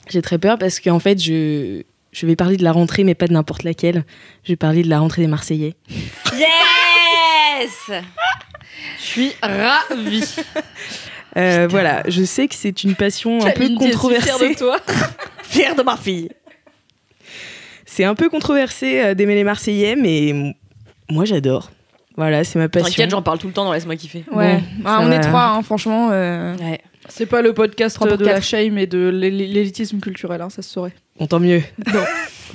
J'ai très peur parce qu'en fait, je vais parler de la rentrée, mais pas de n'importe laquelle. Je vais parler de la rentrée des Marseillais. Yes. Je suis ravie. Voilà, je sais que c'est une passion un peu controversée. Fière de toi. Fière de ma fille. C'est un peu controversé d'aimer les Marseillais, mais moi j'adore. Voilà, c'est ma passion. T'inquiète, j'en parle tout le temps dans Laisse-moi kiffer. Ouais, bon, on est 3, hein, franchement. Ouais. C'est pas le podcast de la shame et de l'élitisme culturel, hein, ça se saurait. Bon, tant mieux. Non.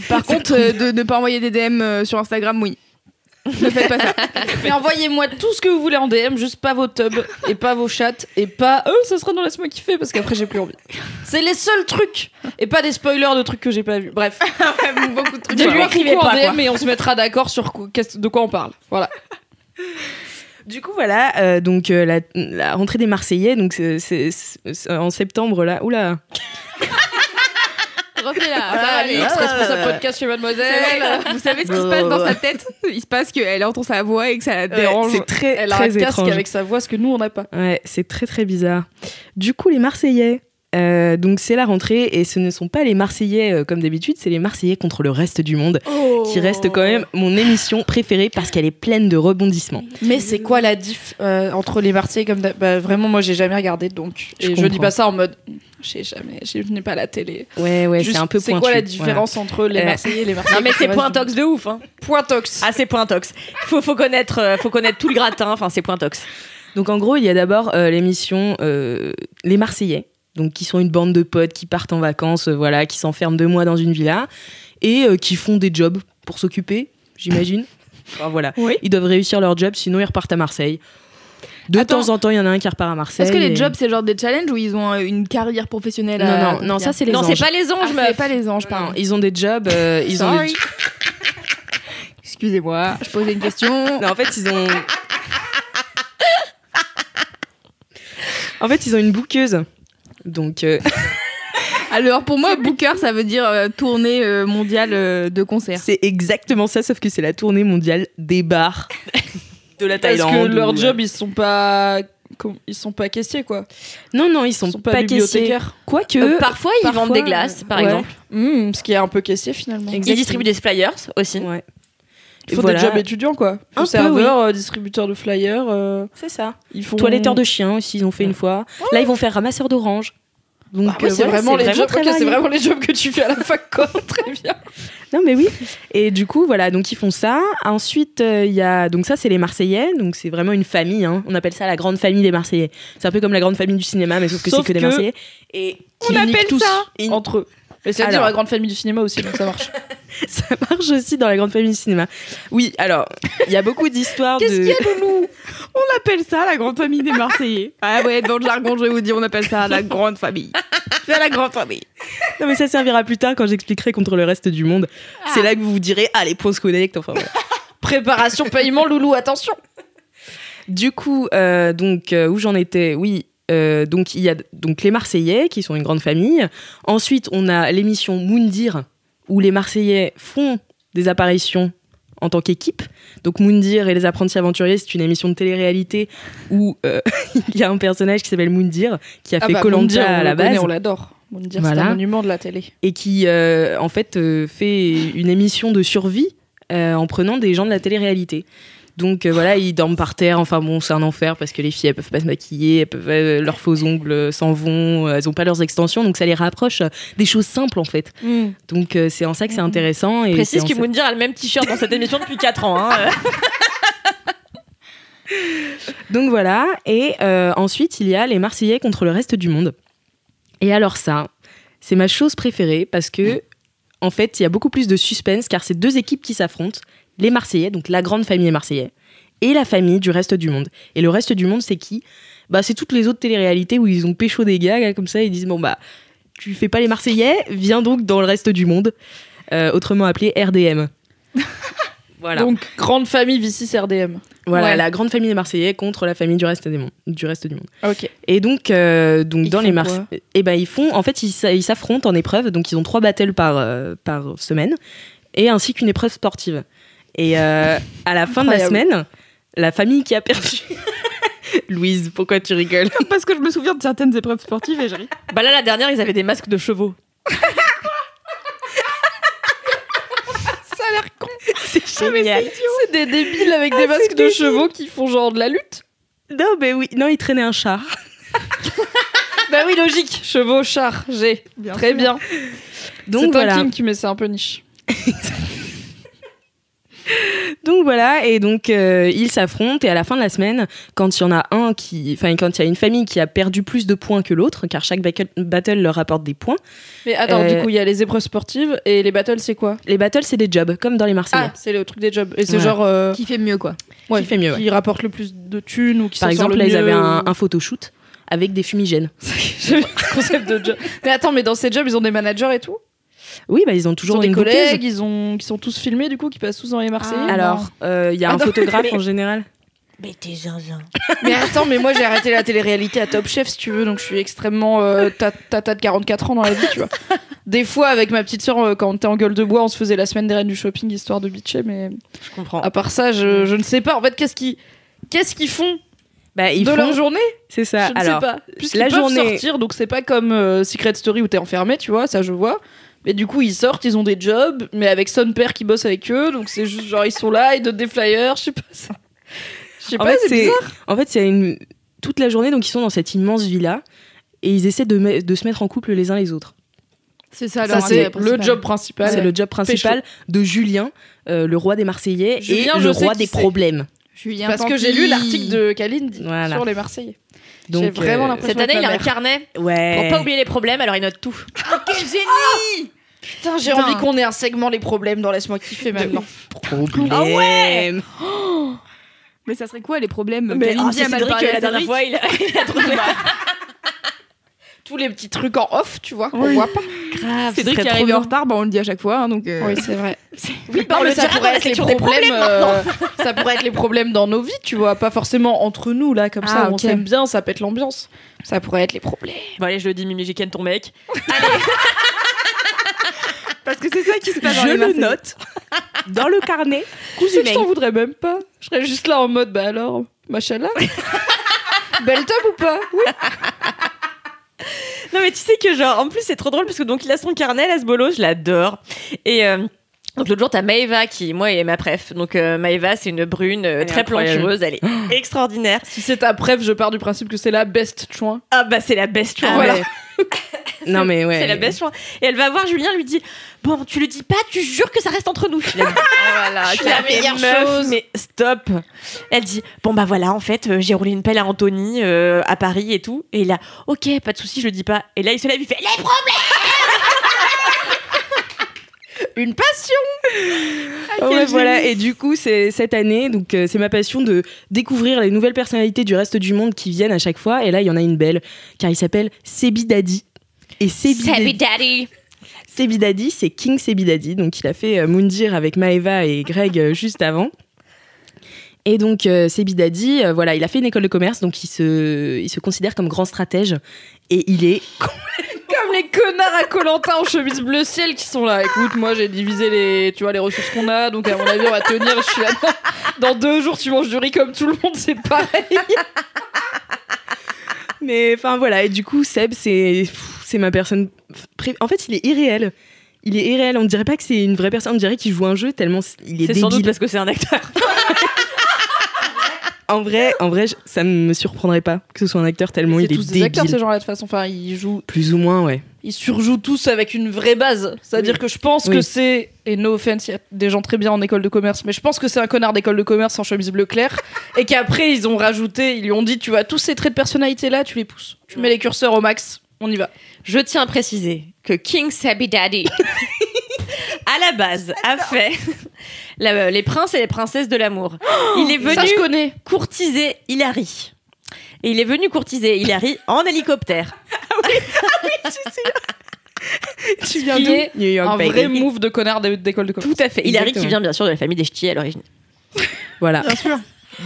Par contre, de ne pas envoyer des DM sur Instagram, oui. Ne faites pas ça. Mais envoyez-moi tout ce que vous voulez en DM, juste pas vos tubs et pas vos chats et pas ça sera dans Laisse-moi kiffer parce qu'après j'ai plus envie. C'est les seuls trucs et pas des spoilers de trucs que j'ai pas vus. Bref, beaucoup de trucs. Dis-moi en DM et on se mettra d'accord sur de quoi on parle. Voilà. Du coup, voilà, donc la rentrée des Marseillais, donc c'est en septembre là. Oula. Refais-la. Alix, responsable podcast chez Mademoiselle. Vous savez ce qui se passe dans sa tête? Il se passe qu'elle entend sa voix et que ça la dérange. C'est très, elle a très un casque étrange. avec sa voix, ce que nous on n'a pas. Ouais, c'est très très bizarre. Du coup, les Marseillais. Donc c'est la rentrée et ce ne sont pas les Marseillais comme d'habitude, c'est les Marseillais contre le reste du monde qui reste quand même mon émission préférée parce qu'elle est pleine de rebondissements. Mais c'est quoi la diff entre les Marseillais comme vraiment moi j'ai jamais regardé donc je dis pas ça en mode je n'ai pas la télé. Ouais, juste, c'est un peu pointu. C'est quoi la différence entre les Marseillais et les Marseillais? Non mais c'est pointox de ouf hein. Pointox. Ah c'est pointox. Faut connaître tout le gratin, enfin c'est pointox. Donc en gros, il y a d'abord l'émission Les Marseillais. Donc, qui sont une bande de potes qui partent en vacances, voilà, qui s'enferment 2 mois dans une villa et qui font des jobs pour s'occuper, j'imagine. Enfin, voilà. Oui. Ils doivent réussir leur job, sinon ils repartent à Marseille. De temps en temps, il y en a un qui repart à Marseille. Est-ce que les jobs, c'est genre des challenges ou ils ont une carrière professionnelle? Non, ça c'est les anges. Non, c'est pas les anges, c'est pas les anges, pardon. Ils ont des jobs, ils ont des... Excusez-moi, je posais une question. Non, en fait, ils ont une bookeuse. Donc, alors pour moi, booker, ça veut dire tournée mondiale de concert. C'est exactement ça, sauf que c'est la tournée mondiale des bars de la Thaïlande. Parce que leur job, ils sont pas caissiers, quoi. Non, ils sont pas caissiers. Quoique, parfois, ils vendent des glaces, par exemple. Ce qui est un peu caissier, finalement. Exactement. Ils distribuent des flyers aussi. Ouais. Ils font des jobs étudiants, quoi. Serveurs, distributeurs de flyers. C'est ça. Ils font... Toiletteurs de chiens aussi, ils ont fait une fois. Là, ils vont faire ramasseurs d'oranges. Donc, c'est vraiment les jobs. C'est vraiment les jobs que tu fais à la fac, quoi. Très bien. Non, mais oui. Et du coup, voilà, donc ils font ça. Ensuite, il y a... Donc ça, c'est les Marseillais. Donc c'est vraiment une famille. Hein. On appelle ça la grande famille des Marseillais. C'est un peu comme la grande famille du cinéma, mais sauf que c'est que des Marseillais. Et on appelle tous ça entre eux. Mais c'est à dire la grande famille du cinéma aussi, donc ça marche. Ça marche aussi dans la grande famille du cinéma. Oui, alors, il y a beaucoup d'histoires Qu'est-ce qu'il y a, Loulou? On appelle ça la grande famille des Marseillais. Ah ouais, dans le jargon, je vais vous dire, on appelle ça la grande famille. C'est la grande famille. Non, mais ça servira plus tard quand j'expliquerai contre le reste du monde. C'est là que vous vous direz, les points se connectent, enfin voilà. Préparation, paiement, Loulou, attention. Du coup, où j'en étais? Oui. Donc il y a donc les Marseillais qui sont une grande famille. Ensuite on a l'émission Moundir où les Marseillais font des apparitions en tant qu'équipe. Donc Moundir et les apprentis aventuriers, c'est une émission de télé-réalité où il y a un personnage qui s'appelle Moundir qui a fait Koh-Lanta à la base. On l'adore. Moundir, c'est un monument de la télé. Et qui en fait fait une émission de survie en prenant des gens de la télé-réalité. Donc voilà, ils dorment par terre. Enfin bon, c'est un enfer parce que les filles, elles peuvent pas se maquiller, leurs faux ongles s'en vont, elles ont pas leurs extensions, donc ça les rapproche des choses simples en fait. Donc c'est en ça que c'est intéressant. Et précise que Moundir a le même t-shirt dans cette émission depuis 4 ans. Hein. Donc voilà, et ensuite il y a les Marseillais contre le reste du monde. Et alors ça, c'est ma chose préférée parce que en fait, il y a beaucoup plus de suspense car c'est 2 équipes qui s'affrontent. Les Marseillais, donc la grande famille Marseillais, et la famille du reste du monde. Et le reste du monde, c'est qui? C'est toutes les autres téléréalités où ils ont pécho des gars, là, comme ça, ils disent, tu fais pas les Marseillais, viens donc dans le reste du monde, autrement appelé RDM. Voilà. Donc, grande famille Vicis RDM. Voilà, Ouais. la grande famille des Marseillais contre la famille du reste du monde. Ok. Et donc dans les font Marseillais, ils s'affrontent en épreuve. Donc ils ont 3 battles par semaine, et ainsi qu'une épreuve sportive. Et à la fin de la semaine, la famille qui a perdu. Louise, pourquoi tu rigoles? Parce que je me souviens de certaines épreuves sportives et je ris. Bah là, la dernière, ils avaient des masques de chevaux. Ça a l'air con. C'est génial. C'est des débiles avec des masques de chevaux qui font genre de la lutte. Non, mais oui, non, ils traînaient un char. Bah oui, logique. Chevaux, char, G. Très bien. Donc c'est voilà. un kink, mais c'est un peu niche. Donc voilà, et donc ils s'affrontent, et à la fin de la semaine, quand il y en a quand il y a une famille qui a perdu plus de points que l'autre, car chaque battle leur apporte des points. Mais attends, du coup, il y a les épreuves sportives et les battles, c'est quoi? Les battles, c'est des jobs, comme dans les Marseillais. Ah, c'est le truc des jobs. Et c'est Voilà. genre. Qui fait mieux, quoi. Ouais, qui fait mieux, ouais. Qui rapporte le plus de thunes ou qui Par s'en sort exemple, le là, ils mieux, avaient ou- un photoshoot avec des fumigènes. J'aime le concept de job. Mais attends, mais dans ces jobs, ils ont des managers et tout? Oui, bah, ils ont Ils toujours ont des une collègues, bouqueuse. qui sont tous filmés, du coup, qui passent tous dans les Marseillais? Ah, Alors, il y a un Attends, photographe mais- en général. Mais t'es zinzin. Mais attends, mais moi j'ai arrêté la télé-réalité à Top Chef si tu veux, donc je suis extrêmement tata de 44 ans dans la vie, tu vois. Des fois avec ma petite sœur, quand on était en gueule de bois, on se faisait la semaine des reines du shopping histoire de bitcher, mais Je comprends. à part ça, je ne sais pas. En fait, qu'est-ce qu'ils font Bah, ils de font... leur journée? C'est ça. Je ne Alors, sais pas. Puisqu'ils la peuvent journée- sortir, donc c'est pas comme Secret Story où t'es enfermé, tu vois, ça je vois. Mais du coup, ils sortent, ils ont des jobs, mais avec son père qui bosse avec eux, donc c'est juste genre ils sont là, ils donnent des flyers, je sais pas ça. Je sais En pas, fait, c'est bizarre. En fait, c'est toute la journée, donc ils sont dans cette immense villa, et ils essaient de se mettre en couple les uns les autres. C'est ça, Ça, leur c'est intérêt principal. le job principal. C'est le job principal de Julien, le roi des Marseillais, Julien, et je le sais roi qui des c'est. problèmes. Julien Parce que Tanti. j'ai lu l'article de Kalindi Voilà. sur les Marseillais. Donc, J'ai vraiment l'impression Cette année, d'être il a ma un mère. carnet Ouais. pour pas oublier les problèmes, alors il note tout. Putain, j'ai Putain. envie qu'on ait un segment les problèmes dans Laisse-moi kiffer maintenant. Problème. Ah ouais Mais ça serait quoi les problèmes? Mais Kalindi a mal Cédric, parlé à la dernière Cédric. fois, il a trouvé. Tous les petits trucs en off, tu vois, qu'on voit pas. Grave. Cédric qui est arrivé en retard, bah on le dit à chaque fois, hein, donc. Oui, c'est vrai. Oui, Non, on mais le ça dira dans pourrait la être les section des problèmes. problèmes Ça pourrait être les problèmes dans nos vies, tu vois, pas forcément entre nous là, comme ça, Ah, où on ok. s'aime bien, ça pète l'ambiance. Ça pourrait être les problèmes. Bon, allez, je le dis, Mimi Jiken, ton mec. Parce que c'est ça qui se passe dans Je les le Marseillais. note dans le carnet. C'est que je t'en voudrais même pas. Je serais juste là en mode, bah alors, machallah. Belle top ou pas? Oui. Non, mais tu sais que, genre, en plus, c'est trop drôle parce que donc il a son carnet, là, ce bolo, je l'adore. Et. Donc l'autre jour, t'as Maëva qui, moi, est ma préf. Donc Maëva, c'est une brune très incroyable. plantureuse, elle est extraordinaire. Si c'est ta préf, je pars du principe que c'est la best chouin. Ah bah c'est la best chouin. Voilà. Ouais. Non, mais ouais. C'est la best chouin. Et elle va voir Julien, lui dit bon, tu le dis pas, tu jures que ça reste entre nous. Je Voilà, suis la meilleure chose. Mais stop. Elle dit bon bah voilà, en fait, j'ai roulé une pelle à Anthony à Paris et tout. Et là, ok, pas de souci, je le dis pas. Et là, il se lève, il fait les problèmes. Une passion. Ouais, voilà. Et du coup, c'est cette année, donc c'est ma passion de découvrir les nouvelles personnalités du reste du monde qui viennent à chaque fois. Et là, il y en a une belle, car il s'appelle Sebi Daddy. Et Sebi Daddy. Sebi Daddy, c'est King Sebi Daddy. Donc, il a fait Moundir avec Maëva et Greg juste avant. Et donc, Sebi Daddy, voilà, il a fait une école de commerce, donc il se considère comme grand stratège. Et il est Comme les connards à Koh-Lanta en chemise bleu ciel qui sont là. Écoute, moi j'ai divisé les ressources qu'on a, donc à mon avis on va tenir. Je suis là. Dans 2 jours tu manges du riz comme tout le monde, c'est pareil. Mais enfin voilà, et du coup Seb c'est ma personne en fait il est irréel. Il est irréel, on dirait pas que c'est une vraie personne, on dirait qu'il joue un jeu tellement il est C'est sans doute débile. parce que c'est un acteur. En vrai, ça ne me surprendrait pas que ce soit un acteur tellement C'est il est tous des débile. acteurs ces gens-là de toute façon. Enfin, ils jouent, Plus ou moins, ouais. ils surjouent tous avec une vraie base. C'est-à-dire que je pense que c'est, et no offense, il y a des gens très bien en école de commerce, mais je pense que c'est un connard d'école de commerce en chemise bleu clair, et qu'après ils ont rajouté, ils lui ont dit, tu vois, tous ces traits de personnalité là, tu les pousses, tu mets les curseurs au max, on y va. Je tiens à préciser que King Sabi Daddy, à la base, a fait les princes et les princesses de l'amour. Il est Ça je venu connais. courtiser Hilary. Et il est venu courtiser Hilary en hélicoptère. Tu viens de New York, un vrai move de connard d'école de commerce. Tout à fait. Hilary qui vient bien sûr de la famille des ch'tis à l'origine. Voilà. Bien sûr.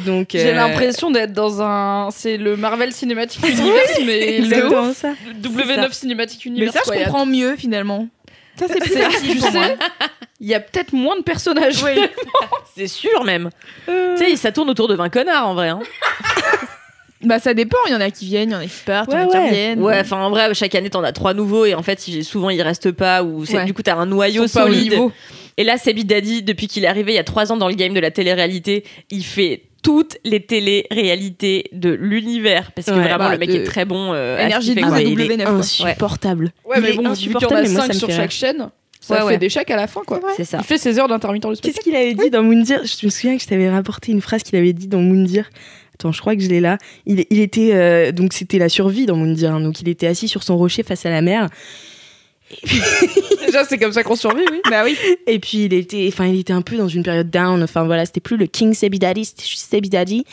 Donc, j'ai l'impression d'être dans c'est le Marvel Cinematic Universe, mais exactement ça. W9 Cinematic Universe. Mais ça, je comprends mieux finalement. Ça, c'est plus facile pour moi. Il y a peut-être moins de personnages. Oui. C'est sûr même. Tu sais, ça tourne autour de 20 connards en vrai. Hein. Bah ça dépend, il y en a qui viennent, il y en a qui partent, il y en a qui reviennent. Ouais, enfin en vrai, chaque année t'en as 3 nouveaux et en fait souvent ils restent pas ou du coup t'as un noyau solide. Et là, Sebi Daddy, depuis qu'il est arrivé il y a 3 ans dans le game de la télé-réalité, il fait toutes les télé-réalités de l'univers parce que vraiment le mec est très bon. Énergie de W9, il est insupportable. Ouais, mais bon, vu qu'il y en a 5 sur chaque chaîne. Ça fait des chèques à la fin, quoi. C'est ça. Il fait ses heures d'intermittent du spectacle. Qu'est-ce qu'il avait dit dans Moundir ? Je me souviens que je t'avais rapporté une phrase qu'il avait dit dans Moundir. Attends, je crois que je l'ai là. Il était donc c'était la survie dans Moundir. Hein, donc il était assis sur son rocher face à la mer. Déjà, c'est comme ça qu'on survit, oui. Bah oui. Et puis il était un peu dans une période down. Enfin voilà, c'était plus le King Sebi Daddy, c'était juste Sebi Daddy.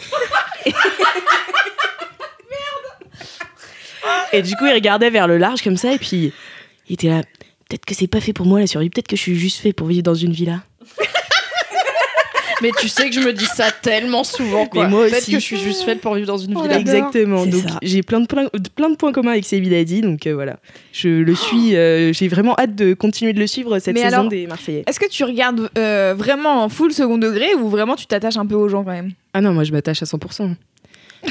Et du coup, il regardait vers le large comme ça et puis il était là. Peut-être que c'est pas fait pour moi la survie. Peut-être que je suis juste fait pour vivre dans une villa. Mais tu sais que je me dis ça tellement souvent, quoi. Mais moi aussi. Peut-être que je suis juste faite pour vivre dans une villa. Exactement. Donc j'ai plein de points communs avec Sebi Daddy. Donc voilà, je le suis. J'ai vraiment hâte de continuer de le suivre cette saison des Marseillais. Est-ce que tu regardes vraiment en full second degré ou vraiment tu t'attaches un peu aux gens quand même ? Ah non, moi je m'attache à 100%.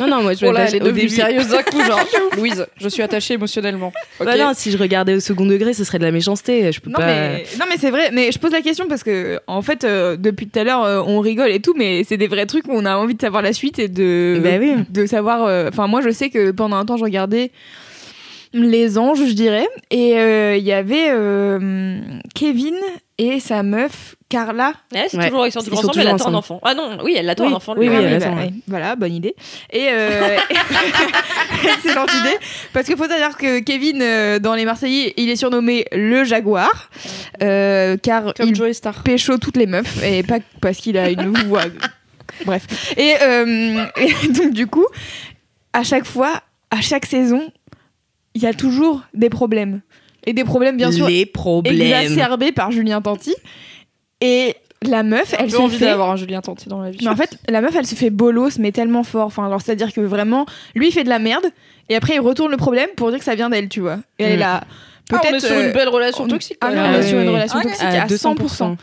Non, moi je m'attache au début. Sérieuse d'un coup, genre Louise, je suis attachée émotionnellement. Okay. Bah non, si je regardais au second degré, ce serait de la méchanceté. Je peux pas. Non mais c'est vrai. Mais je pose la question parce que en fait, depuis tout à l'heure, on rigole et tout, mais c'est des vrais trucs où on a envie de savoir la suite et de savoir. Enfin, moi, je sais que pendant un temps, je regardais Les Anges, je dirais, et il y avait Kevin et sa meuf Carla. Ouais, c'est toujours, ils sont toujours ensemble, elle attend un enfant. Ah non, oui, elle attend un enfant. Oui, elle attend. Voilà, bonne idée. Et excellente idée. Parce qu'il faut savoir que Kevin, dans Les Marseillais, il est surnommé le Jaguar. Car comme il Joey Star. pécho toutes les meufs. Et pas parce qu'il a une voix. Bref. Et donc, du coup, à chaque fois, à chaque saison, il y a toujours des problèmes. Et des problèmes, bien sûr, exacerbés par Julien Tanti. Et la meuf, elle se fait... J'ai envie d'avoir un Julien Tanti dans la vie. Mais en fait, la meuf, elle se fait bolos, mais tellement fort. Enfin, alors, c'est-à-dire que vraiment, lui, il fait de la merde, et après, il retourne le problème pour dire que ça vient d'elle, tu vois. Et elle est là... Peut-être on est sur une belle relation toxique. Ah non, on est sur une relation toxique à 200%.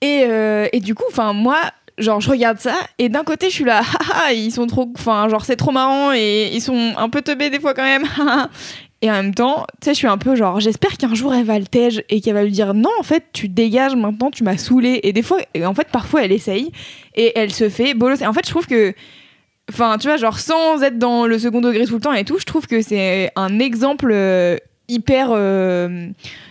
Et du coup, enfin, moi... Genre, je regarde ça, et d'un côté, je suis là, ils sont trop... Enfin, genre, c'est trop marrant, et ils sont un peu teubés des fois quand même. Et en même temps, tu sais, je suis un peu genre, j'espère qu'un jour, elle va le tège, et qu'elle va lui dire, non, en fait, tu dégages maintenant, tu m'as saoulée. Et des fois, en fait, parfois, elle essaye, et elle se fait bolos. Et en fait, je trouve que... Enfin, tu vois, genre, sans être dans le second degré tout le temps et tout, je trouve que c'est un exemple hyper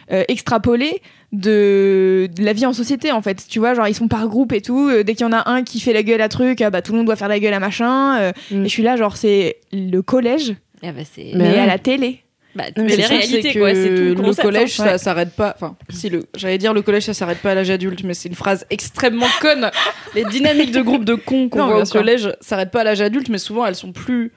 extrapolé de la vie en société, en fait. Tu vois, genre, ils sont par groupe et tout. Dès qu'il y en a un qui fait la gueule à truc, bah, tout le monde doit faire la gueule à machin. Et je suis là, genre, c'est le collège, mais à la télé. Bah, mais les réalités, quoi, c'est tout. Le collège, ça s'arrête pas. Enfin, si j'allais dire le collège, ça s'arrête pas à l'âge adulte, mais c'est une phrase extrêmement conne. Les dynamiques de groupe de cons qu'on voit au collège s'arrêtent pas à l'âge adulte, mais souvent elles sont plus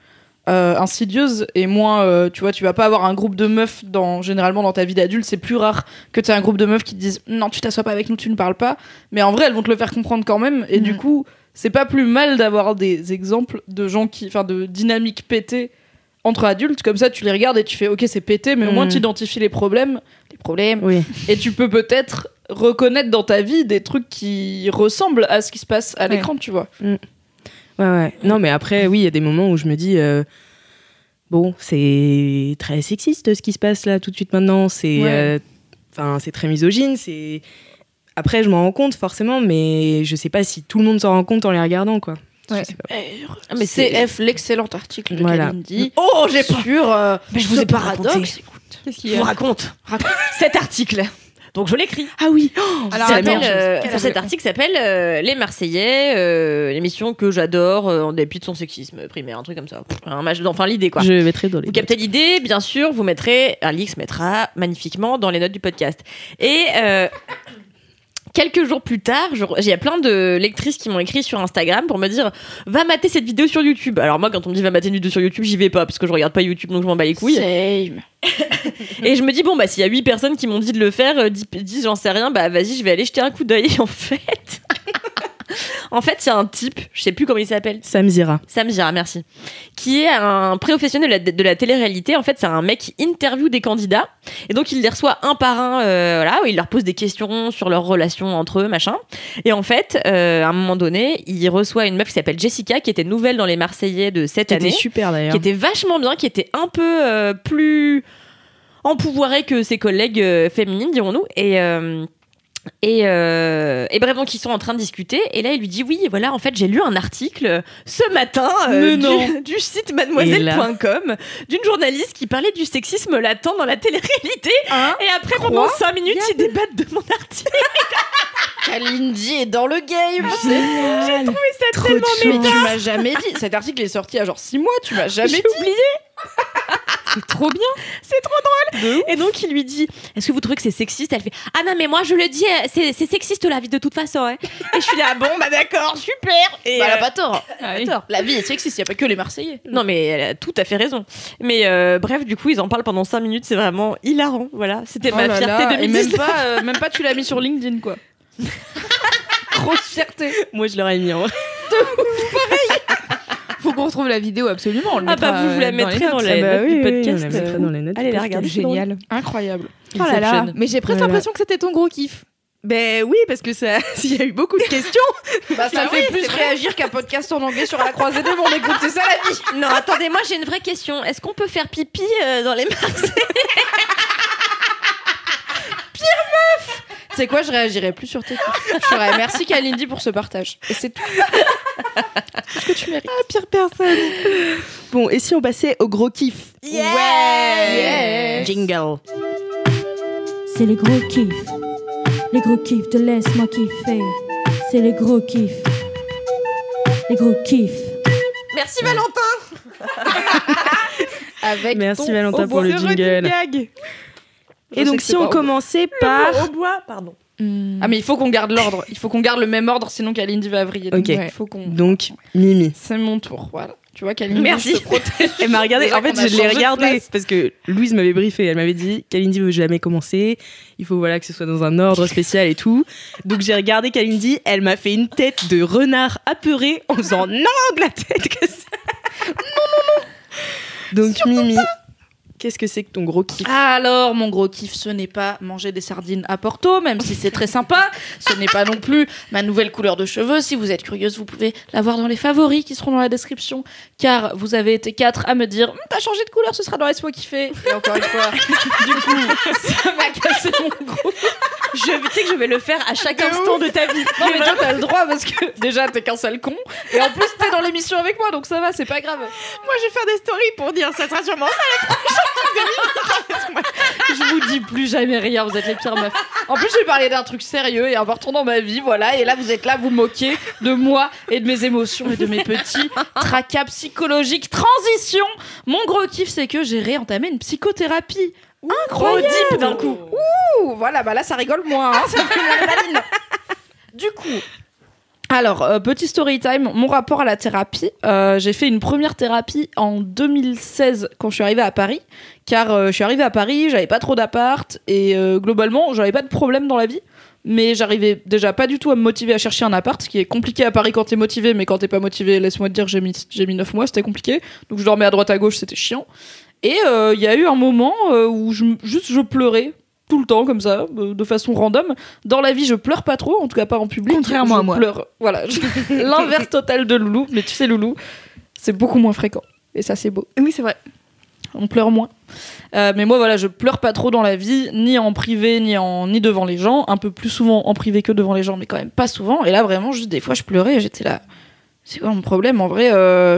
insidieuses et moins. Tu vois, tu vas pas avoir un groupe de meufs généralement dans ta vie d'adulte. C'est plus rare que tu aies un groupe de meufs qui te disent non, tu t'assois pas avec nous, tu ne parles pas. Mais en vrai, elles vont te le faire comprendre quand même. Et du coup, c'est pas plus mal d'avoir des exemples de gens de dynamiques pétées entre adultes, comme ça tu les regardes et tu fais ok, c'est pété, mais au moins tu identifies les problèmes, oui. Et tu peux peut-être reconnaître dans ta vie des trucs qui ressemblent à ce qui se passe à l'écran, tu vois. Ouais. Non, mais après, oui, il y a des moments où je me dis bon, c'est très sexiste ce qui se passe là tout de suite maintenant, c'est c'est très misogyne, c'est... Après, je m'en rends compte forcément, mais je sais pas si tout le monde s'en rend compte en les regardant, quoi. Ouais. Mais CF, l'excellent article de Kalindi. Oh, j'ai peur. Mais je vous ai pas raconté. Qu'est-ce qu'il y a ? Je vous raconte. Cet article. Donc je l'écris. Ah oui. Alors cet article s'appelle Les Marseillais, l'émission que j'adore en dépit de son sexisme primaire, un truc comme ça. Enfin l'idée quoi. Je mettrai dans les. Vous captez l'idée, bien sûr. Vous mettrez. Alix mettra magnifiquement dans les notes du podcast. Et quelques jours plus tard, il y a plein de lectrices qui m'ont écrit sur Instagram pour me dire va mater cette vidéo sur YouTube. Alors moi, quand on me dit va mater une vidéo sur YouTube, j'y vais pas parce que je regarde pas YouTube, donc je m'en bats les couilles. Same. Et je me dis, bon, bah, s'il y a 8 personnes qui m'ont dit de le faire, 10 j'en sais rien, bah, vas-y, je vais aller jeter un coup d'œil. Et en fait, il y a un type, je sais plus comment il s'appelle. Sam Zira, merci. Qui est un professionnel de la télé-réalité. En fait, c'est un mec qui interviewe des candidats. Et donc, il les reçoit un par un, voilà, où il leur pose des questions sur leurs relations entre eux, machin. Et en fait, à un moment donné, il reçoit une meuf qui s'appelle Jessica, qui était nouvelle dans les Marseillais de cette année. Qui était super d'ailleurs. Qui était vachement bien, qui était un peu plus empouvoirée que ses collègues féminines, dirons-nous. Et bref, donc ils sont en train de discuter et là il lui dit oui voilà en fait j'ai lu un article ce matin du site mademoiselle.com d'une journaliste qui parlait du sexisme latent dans la télé-réalité et après pendant 5 minutes ils débattent de mon article. Kalindi est dans le game. J'ai trouvé ça tellement méta. Tu m'as jamais dit, cet article est sorti à genre 6 mois, tu m'as jamais dit. Oublié. C'est trop bien, c'est trop drôle. Et donc il lui dit est-ce que vous trouvez que c'est sexiste? Elle fait ah non mais moi je le dis c'est sexiste la vie de toute façon hein. Et je suis là bon bah d'accord super. Et elle a pas tort. La vie est sexiste, il y a pas que les Marseillais. Non mais elle a tout à fait raison. Mais bref du coup ils en parlent pendant 5 minutes, c'est vraiment hilarant. Voilà, c'était ma fierté 2019. Et même pas tu l'as mis sur LinkedIn quoi. Grosse fierté. Moi je l'aurais mis en pareil. Faut qu'on retrouve la vidéo absolument. On le mettra, vous la mettrez dans les notes du podcast. On la mettra dans les notes. Allez la regarder, génial, incroyable. Oh là là. Mais j'ai presque l'impression que c'était ton gros kiff. Ben oui, parce que ça, s'il y a eu beaucoup de questions, ça fait plus réagir qu'un podcast en anglais sur la croisée de mon écoute, c'est ça la vie. Non, attendez, moi j'ai une vraie question. Est-ce qu'on peut faire pipi dans les Marseillais? Pire meuf. Tu sais quoi, je réagirais plus sur tes kiffs. Je ferais merci Kalindi pour ce partage. Et c'est tout. Tout ce que tu mérites. Ah, pire personne. Bon, et si on passait au gros kiff? Ouais. Jingle. C'est les gros kiffs. Les gros kiffs de laisse-moi kiffer. C'est les gros kiffs. Les gros kiffs. Merci Valentin. Merci Valentin pour le jingle. Et donc si on commençait par... Au bois, pardon. Ah mais il faut qu'on garde l'ordre. Il faut qu'on garde le même ordre, sinon Kalindi va vriller. Ok. Il faut qu'on... Donc Mimi. C'est mon tour, voilà. Tu vois Kalindi, merci. Je te protège. Elle m'a regardé. En fait, je l'ai regardé parce que Louise m'avait briefé. Elle m'avait dit Kalindi veut jamais commencer. Il faut voilà que ce soit dans un ordre spécial et tout. Donc j'ai regardé Kalindi. Elle m'a fait une tête de renard apeuré en faisant non de la tête que ça. Non. Donc surtout Mimi. Qu'est-ce que c'est que ton gros kiff? Alors, mon gros kiff, ce n'est pas manger des sardines à Porto, même si c'est très sympa. Ce n'est pas non plus ma nouvelle couleur de cheveux. Si vous êtes curieuse, vous pouvez la voir dans les favoris qui seront dans la description. Car vous avez été 4 à me dire t'as changé de couleur, ce sera dans Laisse-moi kiffer. Et encore une fois, du coup, ça m'a cassé mon gros. Tu sais que je vais le faire à chaque instant de ta vie. Non, mais toi, t'as le droit parce que déjà, t'es qu'un sale con. Et en plus, t'es dans l'émission avec moi, donc ça va, c'est pas grave. Moi, je vais faire des stories pour dire ça sera sûrement ça la prochaine. Je vous dis plus jamais rien, vous êtes les pires meufs. En plus, je vais parler d'un truc sérieux et important dans ma vie, voilà. Et là, vous êtes là, vous moquez de moi et de mes émotions et de mes petits tracas psychologiques. Transition. Mon gros kiff, c'est que j'ai réentamé une psychothérapie. Incroyable. Deep d'un coup. Ouh, voilà, bah là, ça rigole moins. Hein, ça fait moins maline. Du coup. Alors, petit story time, mon rapport à la thérapie. J'ai fait une première thérapie en 2016 quand je suis arrivée à Paris. Car je suis arrivée à Paris, j'avais pas trop d'appart et globalement, j'avais pas de problème dans la vie. Mais j'arrivais déjà pas du tout à me motiver à chercher un appart, ce qui est compliqué à Paris quand t'es motivé, mais quand t'es pas motivé, laisse-moi te dire, j'ai mis 9 mois, c'était compliqué. Donc je dormais à droite à gauche, c'était chiant. Et il y a eu un moment où je pleurais. Tout le temps comme ça, de façon random. Dans la vie, je pleure pas trop, en tout cas pas en public. Contrairement à moi. Pleure. Voilà, l'inverse total de Loulou. Mais tu sais, Loulou, c'est beaucoup moins fréquent. Et ça, c'est beau. Oui, c'est vrai. On pleure moins. Mais moi, voilà, je pleure pas trop dans la vie, ni en privé, ni devant les gens. Un peu plus souvent en privé que devant les gens, mais quand même pas souvent. Et là, vraiment, juste des fois, je pleurais et j'étais là. C'est quoi mon problème? En vrai,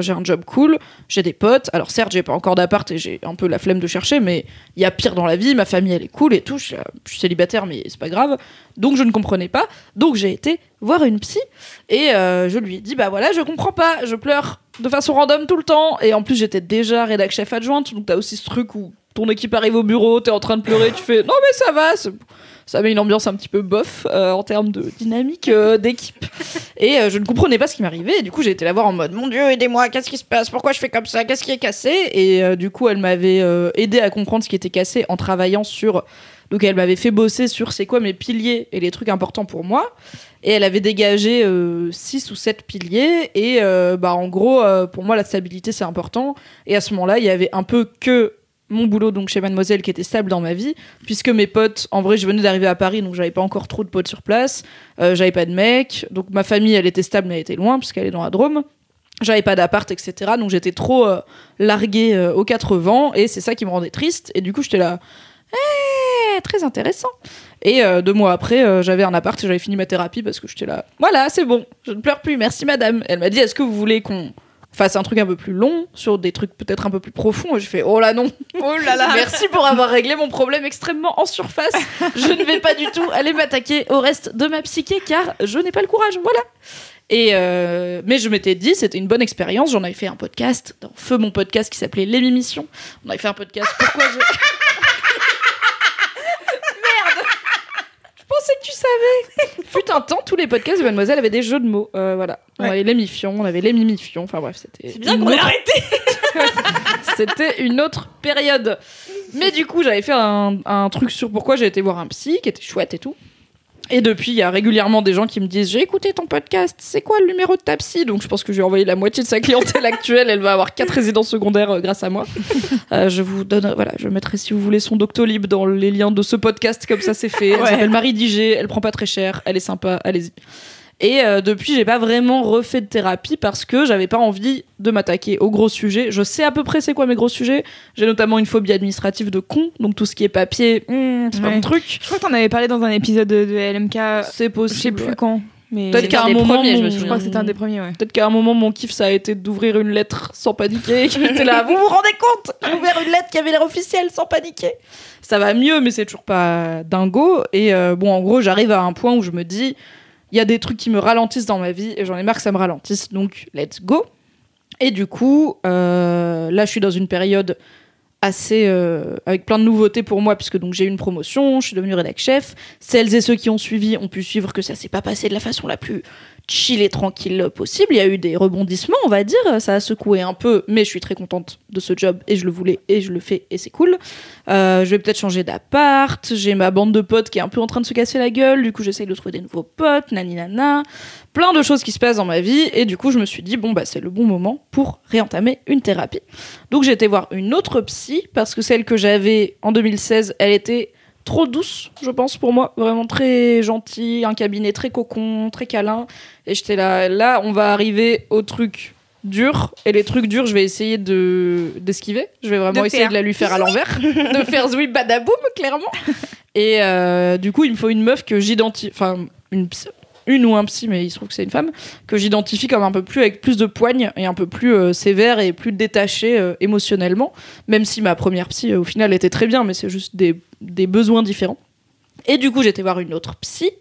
j'ai un job cool, j'ai des potes. Alors certes, j'ai pas encore d'appart et j'ai un peu la flemme de chercher, mais il y a pire dans la vie. Ma famille, elle est cool et tout. Je suis célibataire, mais c'est pas grave. Donc je ne comprenais pas. Donc j'ai été voir une psy et je lui ai dit bah voilà, je comprends pas, je pleure de façon random tout le temps. Et en plus, j'étais déjà rédac chef adjointe, donc t'as aussi ce truc où ton équipe arrive au bureau, t'es en train de pleurer, tu fais non mais ça va. ça met une ambiance un petit peu bof en termes de dynamique d'équipe. Et je ne comprenais pas ce qui m'arrivait. Et du coup, j'ai été la voir en mode, mon Dieu, aidez-moi, qu'est-ce qui se passe? Pourquoi je fais comme ça? Qu'est-ce qui est cassé? Et du coup, elle m'avait aidé à comprendre ce qui était cassé en travaillant sur... Donc elle m'avait fait bosser sur c'est quoi mes piliers et les trucs importants pour moi. Et elle avait dégagé 6 ou 7 piliers. Et en gros, pour moi, la stabilité, c'est important. Et à ce moment-là, il y avait un peu que mon boulot donc chez Mademoiselle qui était stable dans ma vie, puisque mes potes, en vrai je venais d'arriver à Paris, donc j'avais pas encore trop de potes sur place, j'avais pas de mec, donc ma famille elle était stable mais elle était loin puisqu'elle est dans la Drôme, j'avais pas d'appart, etc. Donc j'étais trop larguée aux 4 vents, et c'est ça qui me rendait triste. Et du coup j'étais là, très intéressant. Et 2 mois après, j'avais un appart et j'avais fini ma thérapie parce que j'étais là, voilà, c'est bon, je ne pleure plus, merci madame. Elle m'a dit, est-ce que vous voulez qu'on fasse un truc un peu plus long, sur des trucs peut-être un peu plus profonds? Et j'ai fait, oh là non, oh là là. Merci pour avoir réglé mon problème extrêmement en surface. Je ne vais pas du tout aller m'attaquer au reste de ma psyché car je n'ai pas le courage, voilà. Et mais je m'étais dit, c'était une bonne expérience. J'en avais fait un podcast, dans Feu mon podcast, qui s'appelait Les Mimitions. On avait fait un podcast, pourquoi je... Je pensais que tu savais. Fut un temps, tous les podcasts de Mademoiselle avaient des jeux de mots. Voilà. On avait les mifions, on avait les mimifions. Enfin bref, c'était. C'est bien qu'on ait arrêté. C'était une autre période. Mais du coup, j'avais fait un truc sur pourquoi j'ai été voir un psy, qui était chouette et tout. Et depuis, il y a régulièrement des gens qui me disent, j'ai écouté ton podcast, c'est quoi le numéro de ta psy? Donc je pense que je vais envoyer la moitié de sa clientèle actuelle, elle va avoir 4 résidences secondaires grâce à moi. Je vous donne, voilà, je mettrai si vous voulez son Doctolib dans les liens de ce podcast, comme ça c'est fait. Elle s'appelle Marie Digé, elle prend pas très cher, elle est sympa, allez-y. Et depuis, j'ai pas vraiment refait de thérapie parce que j'avais pas envie de m'attaquer aux gros sujets. Je sais à peu près c'est quoi mes gros sujets. J'ai notamment une phobie administrative de con, donc tout ce qui est papier, c'est pas mon truc. Je crois que t'en avais parlé dans un épisode de LMK. C'est possible. Je sais plus quand. Mais peut-être qu'à un moment, je crois que c'était un des premiers, ouais. Peut-être qu'à un moment, mon kiff, ça a été d'ouvrir une lettre sans paniquer. J'étais là, vous vous rendez compte? J'ai ouvert une lettre qui avait l'air officielle sans paniquer. Ça va mieux, mais c'est toujours pas dingo. Et bon, en gros, j'arrive à un point où je me dis, il y a des trucs qui me ralentissent dans ma vie et j'en ai marre que ça me ralentisse, donc let's go. Et du coup, là, je suis dans une période assez avec plein de nouveautés pour moi, puisque donc j'ai eu une promotion, je suis devenue rédac chef. Celles et ceux qui ont suivi ont pu suivre que ça s'est pas passé de la façon la plus chill et tranquille possible. Il y a eu des rebondissements, on va dire, ça a secoué un peu, mais je suis très contente de ce job et je le voulais et je le fais et c'est cool. Je vais peut-être changer d'appart, j'ai ma bande de potes qui est un peu en train de se casser la gueule, du coup j'essaye de trouver des nouveaux potes, nani nana, plein de choses qui se passent dans ma vie, et du coup je me suis dit bon bah c'est le bon moment pour réentamer une thérapie. Donc j'ai été voir une autre psy parce que celle que j'avais en 2016, elle était trop douce, je pense, pour moi, vraiment très gentille, un cabinet très cocon, très câlin, et j'étais là on va arriver au truc dur, et les trucs durs je vais essayer d'esquiver, je vais vraiment essayer de la lui faire à l'envers, de faire zouï badaboum clairement. Et du coup il me faut une meuf que j'identifie, enfin une ou un psy, mais il se trouve que c'est une femme, que j'identifie comme un peu plus avec plus de poigne et un peu plus sévère et plus détachée émotionnellement, même si ma première psy au final était très bien, mais c'est juste des besoins différents. Et du coup j'étais voir une autre psy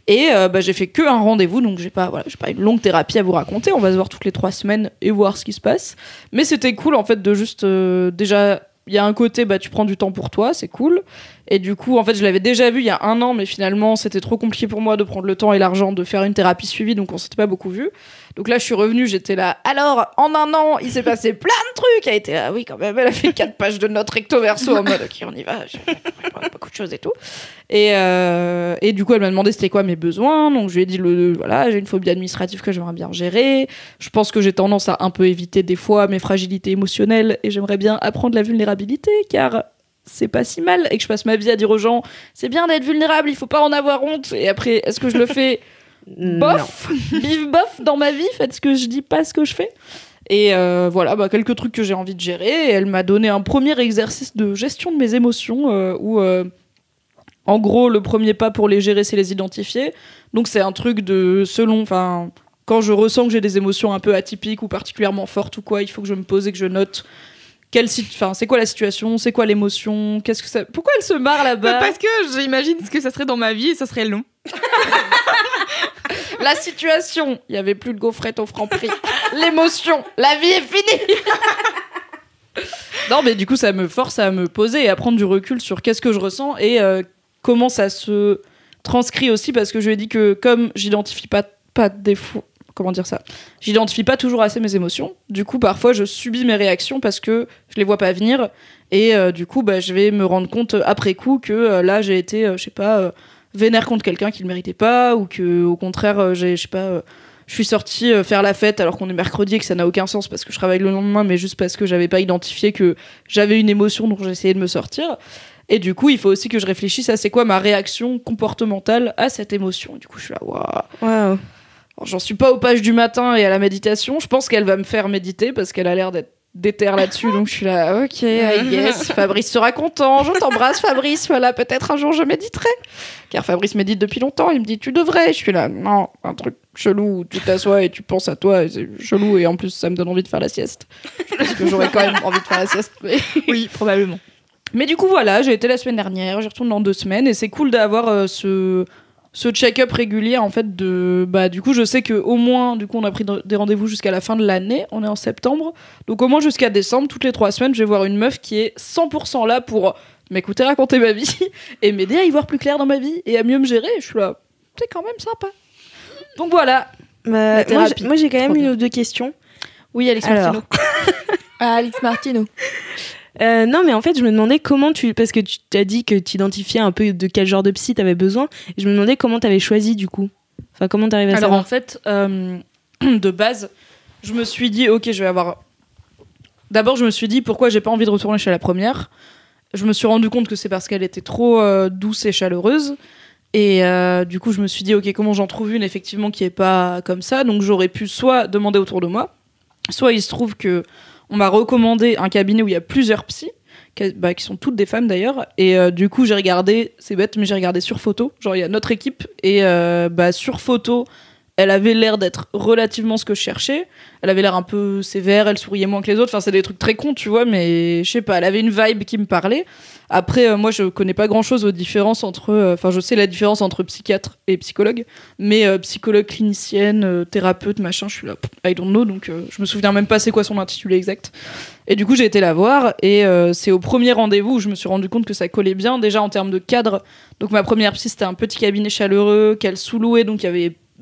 et j'ai fait que un rendez-vous, donc j'ai pas une longue thérapie à vous raconter, on va se voir toutes les 3 semaines et voir ce qui se passe, mais c'était cool en fait de juste déjà il y a un côté tu prends du temps pour toi, c'est cool. Et du coup en fait je l'avais déjà vu il y a 1 an, mais finalement c'était trop compliqué pour moi de prendre le temps et l'argent de faire une thérapie suivie, donc on s'était pas beaucoup vu. Donc là je suis revenue, j'étais là, alors en 1 an il s'est passé plein de trucs. Elle était oui quand même, elle a fait 4 pages de notes recto verso en mode ok on y va, beaucoup de choses et tout. Et du coup elle m'a demandé c'était quoi mes besoins, donc je lui ai dit voilà, j'ai une phobie administrative que j'aimerais bien gérer, je pense que j'ai tendance à un peu éviter des fois mes fragilités émotionnelles et j'aimerais bien apprendre la vulnérabilité car c'est pas si mal, et que je passe ma vie à dire aux gens c'est bien d'être vulnérable, il faut pas en avoir honte, et après est-ce que je le fais bof, bif bof dans ma vie, faites ce que je dis, pas ce que je fais. Et voilà, quelques trucs que j'ai envie de gérer, et elle m'a donné un premier exercice de gestion de mes émotions où en gros le premier pas pour les gérer c'est les identifier, donc c'est un truc de quand je ressens que j'ai des émotions un peu atypiques ou particulièrement fortes ou quoi, il faut que je me pose et que je note c'est quoi la situation, c'est quoi l'émotion, qu'est-ce que ça... Pourquoi elle se marre là-bas? Parce que j'imagine ce que ça serait dans ma vie et ça serait long. La situation, il y avait plus de gaufrettes au Franprix. L'émotion, la vie est finie. Non mais du coup ça me force à me poser et à prendre du recul sur qu'est-ce que je ressens et comment ça se transcrit aussi, parce que je lui ai dit que comme j'identifie pas défaut, comment dire ça, j'identifie pas toujours assez mes émotions, du coup parfois je subis mes réactions parce que je les vois pas venir, et du coup je vais me rendre compte après coup que là j'ai été je sais pas vénère contre quelqu'un qui le méritait pas, ou que au contraire je suis sortie faire la fête alors qu'on est mercredi et que ça n'a aucun sens parce que je travaille le lendemain, mais juste parce que j'avais pas identifié que j'avais une émotion dont j'essayais de me sortir. Et du coup, il faut aussi que je réfléchisse à c'est quoi ma réaction comportementale à cette émotion. Et du coup, je suis là, waouh. J'en suis pas aux pages du matin et à la méditation. Je pense qu'elle va me faire méditer parce qu'elle a l'air d'être déter là-dessus. Donc je suis là, ok, I guess. Fabrice sera content. Je t'embrasse, Fabrice. Voilà, peut-être un jour je méditerai. Car Fabrice médite depuis longtemps. Il me dit, tu devrais. Je suis là, non, un truc chelou où tu t'assois et tu penses à toi. Et c'est chelou et en plus, ça me donne envie de faire la sieste. Je pense que j'aurais quand même envie de faire la sieste. Mais... oui, probablement. Mais du coup, voilà, j'ai été la semaine dernière. J'y retourne dans 2 semaines et c'est cool d'avoir ce check-up régulier en fait du coup je sais que au moins du coup on a pris des rendez-vous jusqu'à la fin de l'année, on est en septembre, donc au moins jusqu'à décembre, toutes les 3 semaines je vais voir une meuf qui est 100% là pour m'écouter raconter ma vie et m'aider à y voir plus clair dans ma vie et à mieux me gérer. Je suis là, c'est quand même sympa. Donc voilà. Moi j'ai quand même une ou deux questions. Oui, Alix Martino. Alix Martino. Non, mais en fait, je me demandais parce que tu t'as dit que tu identifiais un peu de quel genre de psy t'avais besoin, et je me demandais comment t'avais choisi du coup. Enfin, comment t'arrivais à savoir. Alors en fait, de base, je me suis dit, ok, je vais avoir. D'abord, je me suis dit pourquoi j'ai pas envie de retourner chez la première. Je me suis rendu compte que c'est parce qu'elle était trop douce et chaleureuse. Et du coup, je me suis dit, ok, comment j'en trouve une effectivement qui est pas comme ça. Donc j'aurais pu soit demander autour de moi, soit il se trouve que on m'a recommandé un cabinet où il y a plusieurs psys, qui sont toutes des femmes d'ailleurs, et du coup j'ai regardé, c'est bête, mais j'ai regardé sur photo, genre il y a notre équipe, et sur photo, elle avait l'air d'être relativement ce que je cherchais, elle avait l'air un peu sévère, elle souriait moins que les autres, enfin c'est des trucs très cons, tu vois, mais je sais pas, elle avait une vibe qui me parlait. Après, moi je connais pas grand chose aux différences entre, je sais la différence entre psychiatre et psychologue, mais psychologue, clinicienne, thérapeute, machin, je suis là, I don't know, donc je me souviens même pas c'est quoi son intitulé exact. Et du coup j'ai été la voir, et c'est au premier rendez-vous où je me suis rendu compte que ça collait bien, déjà en termes de cadre. Donc ma première psy c'était un petit cabinet chaleureux, qu'elle sous-louait, donc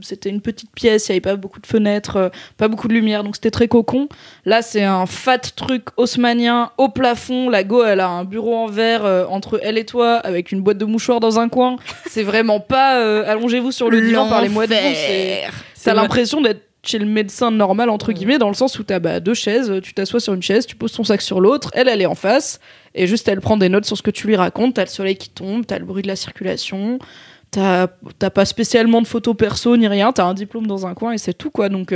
c'était une petite pièce, il n'y avait pas beaucoup de fenêtres, pas beaucoup de lumière, donc c'était très cocon. Là, c'est un fat truc haussmannien au plafond. La go, elle a un bureau en verre entre elle et toi, avec une boîte de mouchoirs dans un coin. C'est vraiment pas allongez-vous sur le divan, parlez-moi de vous. T'as l'impression d'être chez le médecin normal, entre guillemets, dans le sens où t'as 2 chaises, tu t'assois sur une chaise, tu poses ton sac sur l'autre, elle est en face, et juste elle prend des notes sur ce que tu lui racontes. T'as le soleil qui tombe, t'as le bruit de la circulation. T'as pas spécialement de photos perso ni rien, t'as un diplôme dans un coin et c'est tout quoi. Donc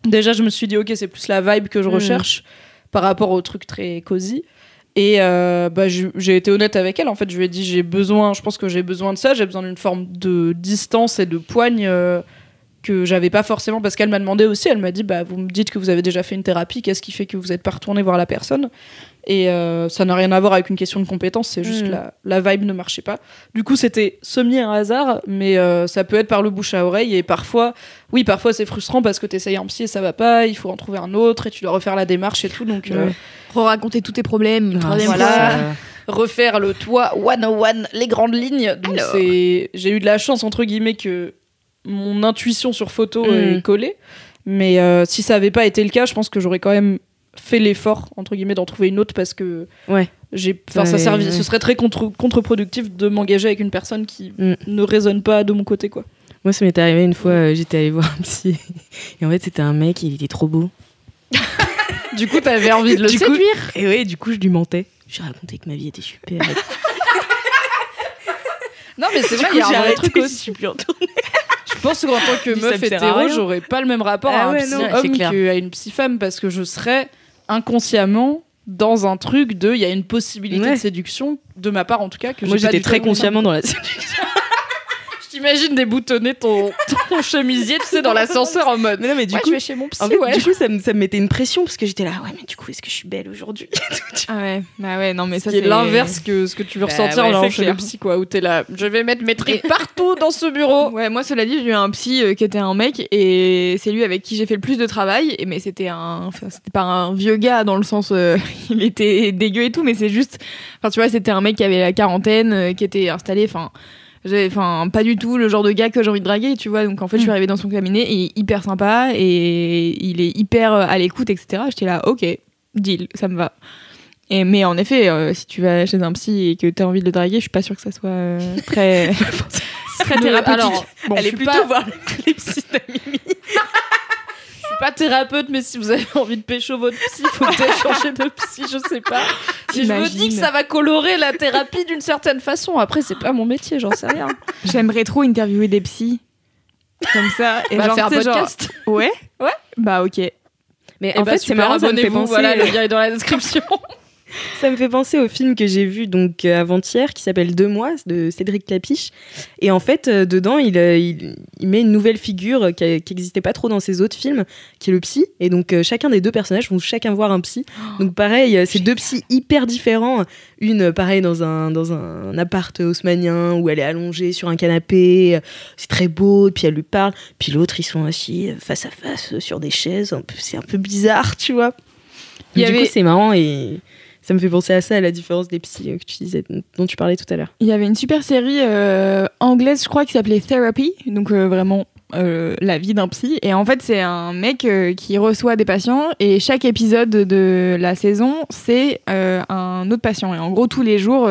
déjà je me suis dit ok, c'est plus la vibe que je recherche par rapport au truc très cosy. Et j'ai été honnête avec elle, en fait je lui ai dit je pense que j'ai besoin de ça, j'ai besoin d'une forme de distance et de poigne que j'avais pas forcément, parce qu'elle m'a demandé aussi, elle m'a dit vous me dites que vous avez déjà fait une thérapie, qu'est-ce qui fait que vous êtes pas retourné voir la personne? Et ça n'a rien à voir avec une question de compétence, c'est juste la vibe ne marchait pas. Du coup, c'était semi un hasard, mais ça peut être par le bouche à oreille. Et parfois c'est frustrant parce que t'essayes un psy et ça va pas, il faut en trouver un autre et tu dois refaire la démarche et tout. Donc, raconter tous tes problèmes, une troisième fois. Refaire le toit 101, les grandes lignes. Donc j'ai eu de la chance, entre guillemets, que mon intuition sur photo est collée. Mais si ça avait pas été le cas, je pense que j'aurais quand même fait l'effort entre guillemets d'en trouver une autre, parce que ce serait très contre-productif de m'engager avec une personne qui ne résonne pas de mon côté quoi. Moi ça m'est arrivé une fois, j'étais allée voir un psy et en fait c'était un mec, il était trop beau. Du coup t'avais envie de le séduire. Et ouais, du coup je lui mentais, je racontais que ma vie était super. Non mais c'est vrai, il y a un vrai truc aussi. Je pense qu'en tant que meuf hétéro, j'aurais pas le même rapport à un psy-homme qu'à une psy-femme, parce que je serais inconsciemment dans un truc il y a une possibilité de séduction, de ma part en tout cas. Que moi j'étais très consciemment dans la séduction. Je T'imagines déboutonner ton chemisier, tu sais, dans l'ascenseur en mode. Mais non, mais du coup, je vais chez mon psy, en fait, du coup, ça me mettait une pression parce que j'étais là, ouais, mais du coup, est-ce que je suis belle aujourd'hui? Ah ouais, bah ouais, non, mais ça c'est c'est l'inverse que ce que tu veux ressentir en allant chez le psy, quoi, où t'es là, je vais mettre mes tripes partout dans ce bureau. Ouais, moi, cela dit, j'ai eu un psy qui était un mec et c'est lui avec qui j'ai fait le plus de travail. Mais c'était pas un vieux gars dans le sens, il était dégueu et tout, mais c'est juste, enfin, tu vois, c'était un mec qui avait la quarantaine, qui était installé, pas du tout le genre de gars que j'ai envie de draguer, tu vois. Donc en fait, je suis arrivée dans son cabinet et il est hyper sympa et il est hyper à l'écoute, etc. J'étais là, ok, deal, ça me va. Mais en effet, si tu vas chez un psy et que t'as envie de le draguer, je suis pas sûre que ça soit très très thérapeutique. Alors, bon, elle est plutôt voir les psys d'Amimi. Je suis pas thérapeute, mais si vous avez envie de pécho votre psy, faut peut-être changer de psy, je sais pas. Si je me dis que ça va colorer la thérapie d'une certaine façon. Après, c'est pas mon métier, j'en sais rien. J'aimerais trop interviewer des psys comme ça et faire un podcast. Ouais. Bah ok. Mais en fait, c'est marrant, ça me fait penser. Voilà, le lien est dans la description. Ça me fait penser au film que j'ai vu donc avant-hier qui s'appelle 2 mois de Cédric Clapiche et en fait dedans il met une nouvelle figure qui n'existait pas trop dans ses autres films qui est le psy et donc chacun des deux personnages vont chacun voir un psy donc pareil c'est deux psys hyper différents, une pareil dans un appart haussmannien où elle est allongée sur un canapé, c'est très beau, puis elle lui parle, puis l'autre ils sont assis face à face sur des chaises, c'est un peu bizarre, tu vois. Du coup c'est marrant et ça me fait penser à ça, à la différence des psys que tu disais, dont tu parlais tout à l'heure. Il y avait une super série anglaise, je crois, qui s'appelait Therapy, donc vraiment la vie d'un psy. Et en fait, c'est un mec qui reçoit des patients et chaque épisode de la saison, c'est un autre patient. Et en gros, tous les jours,